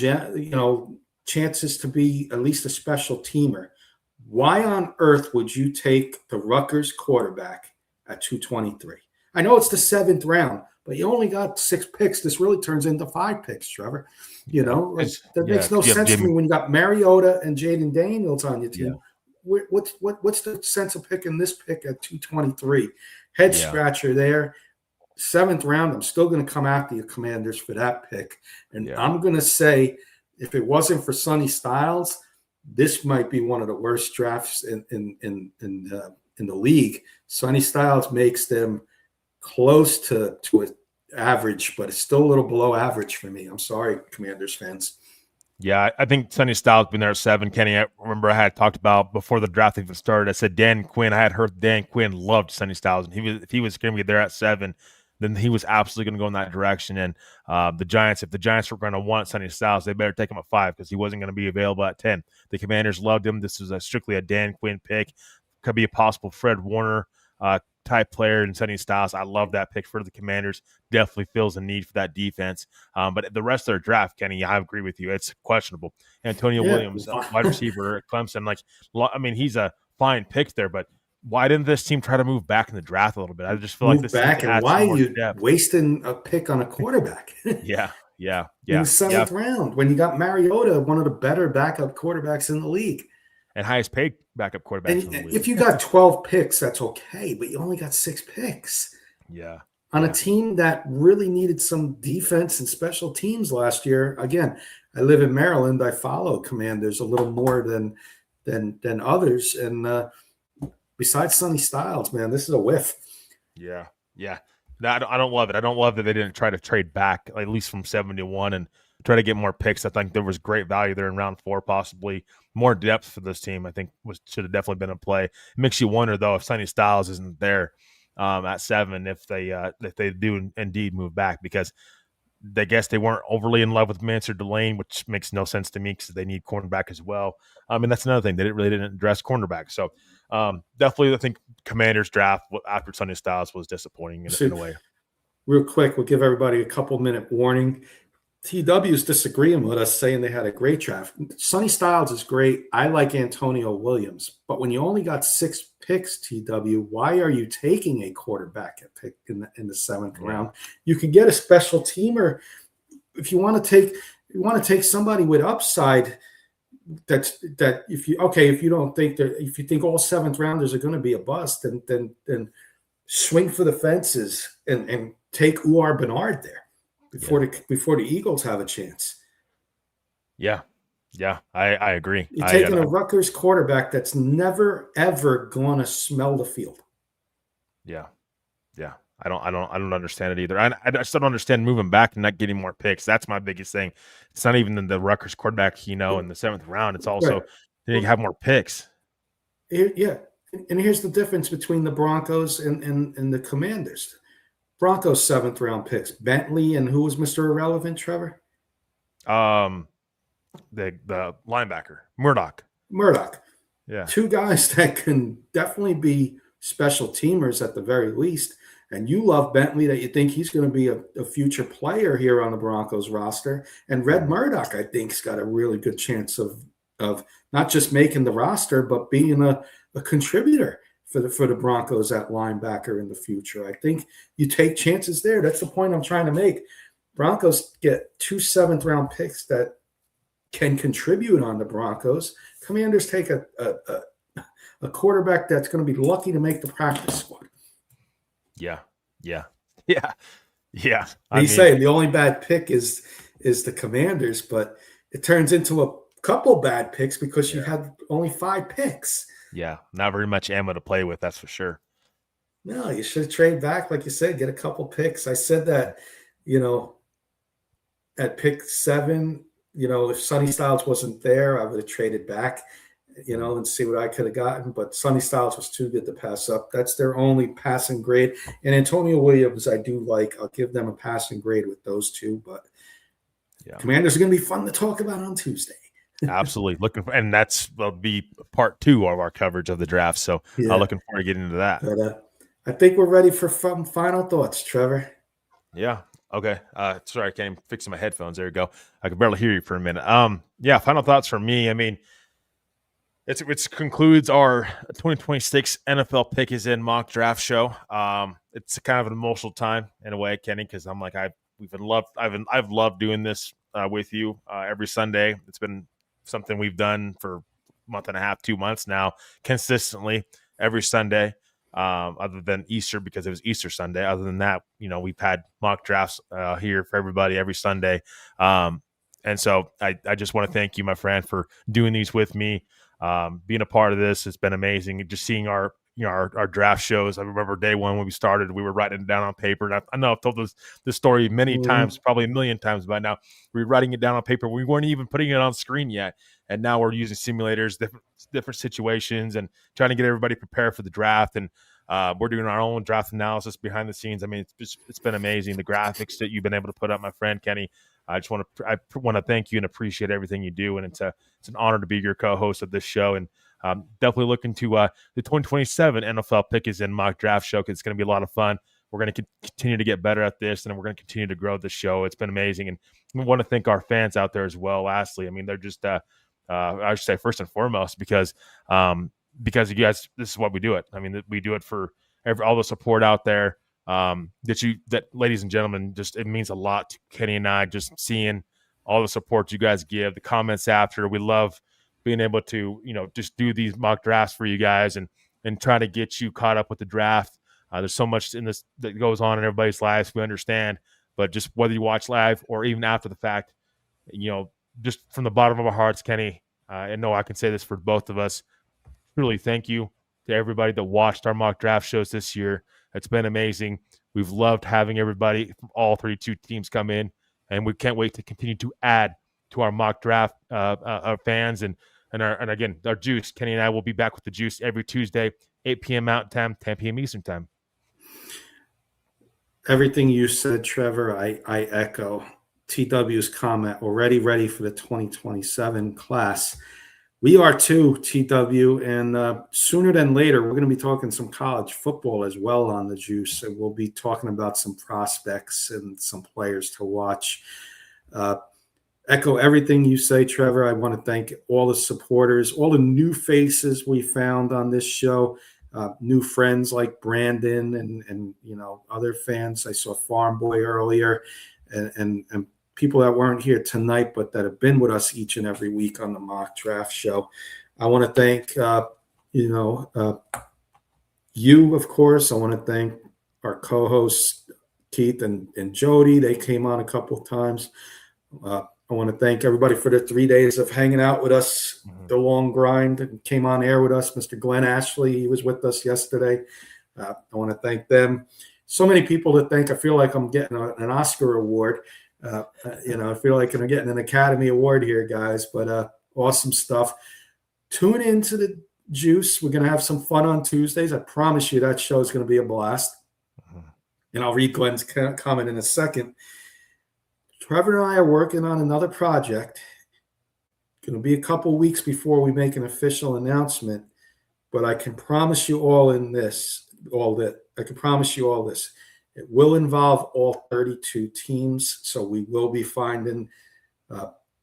chances to be at least a special teamer. Why on earth would you take the Rutgers quarterback at 223? I know it's the 7th round, but you only got 6 picks. This really turns into 5 picks, Trevor. That makes no sense to me when you got Mariota and Jaden Daniels on your team. Yeah. What's the sense of picking this pick at 223? Head scratcher there. 7th round, I'm still going to come after your Commanders for that pick. And I'm going to say, if it wasn't for Sonny Styles, this might be one of the worst drafts in the league. Sonny Styles makes them close to an average, but it's still a little below average for me. I'm sorry, Commanders fans. Yeah, I think Sonny Styles been there at 7. Kenny, I remember I had talked about before the draft even started. I said Dan Quinn. I had heard Dan Quinn loved Sonny Styles, and if he was going to be there at 7, then he was absolutely going to go in that direction. And if the Giants were going to want Sonny Styles, they better take him at 5 because he wasn't going to be available at 10. The Commanders loved him. This is strictly a Dan Quinn pick. Could be a possible Fred Warner type player in Sonny Styles. I love that pick for the Commanders. Definitely feels a need for that defense. But the rest of their draft, Kenny, I agree with you. It's questionable. Antonio Williams, wide receiver at Clemson. He's a fine pick there, but why didn't this team try to move back in the draft a little bit? I just feel like this back, and why are you wasting a pick on a quarterback? Yeah. In the 7th round, when you got Mariota, one of the better backup quarterbacks in the league. And highest paid backup quarterbacks in the league. If you got 12 picks, that's okay, but you only got 6 picks. Yeah. On a team that really needed some defense and special teams last year. Again, I live in Maryland. I follow Commanders a little more than others. And besides Sonny Styles, man, this is a whiff. Yeah. No, I don't love it. I don't love that they didn't try to trade back, at least from 71, and try to get more picks. I think there was great value there in round 4, possibly more depth for this team. I think should have definitely been in play. It makes you wonder though if Sonny Styles isn't there at 7, if they do indeed move back, because I guess they weren't overly in love with Mansour Delane, which makes no sense to me because they need cornerback as well. And that's another thing. They didn't address cornerback. So definitely I think Commanders draft after Sonny Styles was disappointing in a way. Real quick, we'll give everybody a couple-minute warning. TW's disagreeing with us, saying they had a great draft. Sonny Styles is great. I like Antonio Williams. But when you only got 6 picks, TW, why are you taking a quarterback at pick in the 7th round? You can get a special teamer if you want to take somebody with upside. If you don't think that, if you think all 7th rounders are going to be a bust, then swing for the fences and take Uar Bernard there before the Eagles have a chance. Yeah, I agree. You're taking a Rutgers quarterback that's never ever going to smell the field. Yeah, I don't understand it either. I still don't understand moving back and not getting more picks. That's my biggest thing. It's not even the Rutgers quarterback, in the 7th round. It's Right. also they have more picks. Yeah. And here's the difference between the Broncos and the Commanders. Broncos 7th round picks. Bentley and who was Mr. Irrelevant, Trevor? Um, the linebacker Murdoch. Murdoch. Yeah, 2 guys that can definitely be special teamers at the very least. And you love Bentley, that you think he's going to be a future player here on the Broncos roster. And Red Murdoch, I think, has got a really good chance of not just making the roster, but being a contributor for the Broncos at linebacker in the future. I think you take chances there. That's the point I'm trying to make. Broncos get 2 7th round picks that can contribute on the Broncos. Commanders take a quarterback that's going to be lucky to make the practice squad. yeah, yeah, yeah, yeah. He's saying the only bad pick is the Commanders, but it turns into a couple bad picks because you had only 5 picks. Yeah, not very much ammo to play with, that's for sure. No, you should trade back, like you said, get a couple picks. I said that, at pick 7, if Sonny Styles wasn't there, I would have traded back, and see what I could have gotten. But Sonny Styles was too good to pass up. That's their only passing grade. And Antonio Williams, I do like. I'll give them a passing grade with those 2. But Commanders are going to be fun to talk about on Tuesday. Absolutely. And will be part 2 of our coverage of the draft. So looking forward to getting into that. But, I think we're ready for final thoughts, Trevor. Yeah. Okay. Sorry, I can't even fix my headphones. There you go. I could barely hear you for a minute. Final thoughts for me. I mean, it concludes our 2026 NFL Pick is in mock draft show. It's kind of an emotional time in a way, Kenny, because I'm like I've loved doing this with you every Sunday. It's been something we've done for a month and a half, 2 months now, consistently every Sunday. Other than Easter, because it was Easter Sunday. Other than that, we've had mock drafts here for everybody every Sunday. And so I just want to thank you, my friend, for doing these with me. Being a part of this, it's been amazing. Just seeing our draft shows. I remember day one when we started, we were writing it down on paper. And I know I've told this story many times, probably a million times by now. We were writing it down on paper. We weren't even putting it on screen yet. And now we're using simulators, different situations, and trying to get everybody prepared for the draft. And we're doing our own draft analysis behind the scenes. I mean, it's been amazing. The graphics that you've been able to put up, my friend Kenny. I want to thank you and appreciate everything you do. And it's an honor to be your co-host of this show. And definitely looking to the 2027 NFL Pick is in mock draft show, because it's going to be a lot of fun. We're going to continue to get better at this, and we're going to continue to grow the show. It's been amazing. And we want to thank our fans out there as well. Lastly, I mean, they're just I should say first and foremost, because you guys, this is what we do it. I mean, we do it for all the support out there. That ladies and gentlemen, just it means a lot to Kenny and I, just seeing all the support you guys give, the comments after. We love being able to, just do these mock drafts for you guys and try to get you caught up with the draft. There's so much in this that goes on in everybody's lives. We understand, but just whether you watch live or even after the fact, just from the bottom of our hearts, Kenny, and no, I can say this for both of us, truly thank you to everybody that watched our mock draft shows this year. It's been amazing. We've loved having everybody from all 32 teams come in, and we can't wait to continue to add to our mock draft fans and again, our juice. Kenny and I will be back with the juice every Tuesday, 8 p.m. Mountain Time, 10 p.m. Eastern Time. Everything you said, Trevor, I echo. TW's comment, already ready for the 2027 class. We are too, TW, and sooner than later, we're going to be talking some college football as well on the juice, and we'll be talking about some prospects and some players to watch. Echo everything you say, Trevor. I want to thank all the supporters, all the new faces we found on this show, new friends like Brandon and other fans. I saw Farm Boy earlier, and people that weren't here tonight, but that have been with us each and every week on the mock draft show. I want to thank, you, of course. I want to thank our co-hosts, Keith and Jody. They came on a couple of times. I want to thank everybody for the 3 days of hanging out with us, the long grind, and came on air with us. Mr. Glenn Ashley, he was with us yesterday. I want to thank them. so many people that think I feel like I'm getting an Oscar award. I feel like I'm getting an Academy Award here, guys. But awesome stuff. Tune into the Juice. We're going to have some fun on Tuesdays. I promise you that show is going to be a blast. And I'll read Glenn's comment in a second. Trevor and I are working on another project. Going to be a couple weeks before we make an official announcement, but I can promise you all this. It will involve all 32 teams, so we will be finding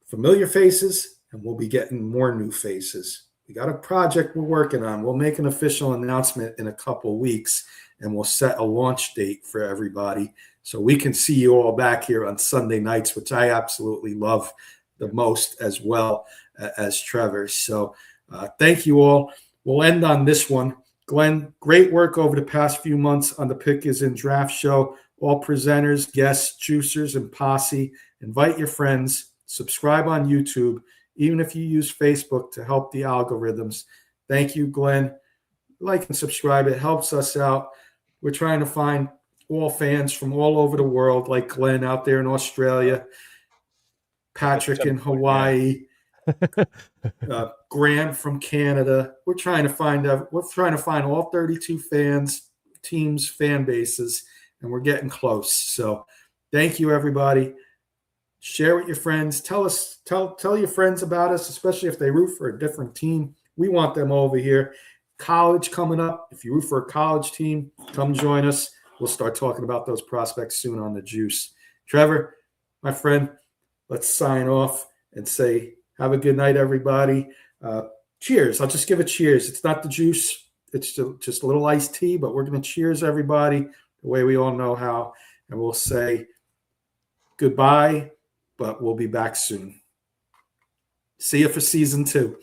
familiar faces, and we'll be getting more new faces. We got a project we're working on. We'll make an official announcement in a couple weeks, and we'll set a launch date for everybody so we can see you all back here on Sunday nights, which I absolutely love the most as well as Trevor. So thank you all. We'll end on this one. Glenn, great work over the past few months on the Pick Is In Draft show. All presenters, guests, juicers, and posse, invite your friends. Subscribe on YouTube, even if you use Facebook to help the algorithms. Thank you, Glenn. Like and subscribe. It helps us out. We're trying to find all fans from all over the world, like Glenn out there in Australia, Patrick in Hawaii, Graham from Canada. We're trying to find all 32 teams, fan bases, and we're getting close. So thank you, everybody. Share with your friends. Tell your friends about us, especially if they root for a different team. We want them over here. College coming up. If you root for a college team, come join us. We'll start talking about those prospects soon on the Juice. Trevor, my friend, let's sign off and say have a good night, everybody. Cheers. I'll just give a cheers. It's not the Juice. It's just a little iced tea, but we're going to cheers everybody the way we all know how. And we'll say goodbye, but we'll be back soon. See you for season 2.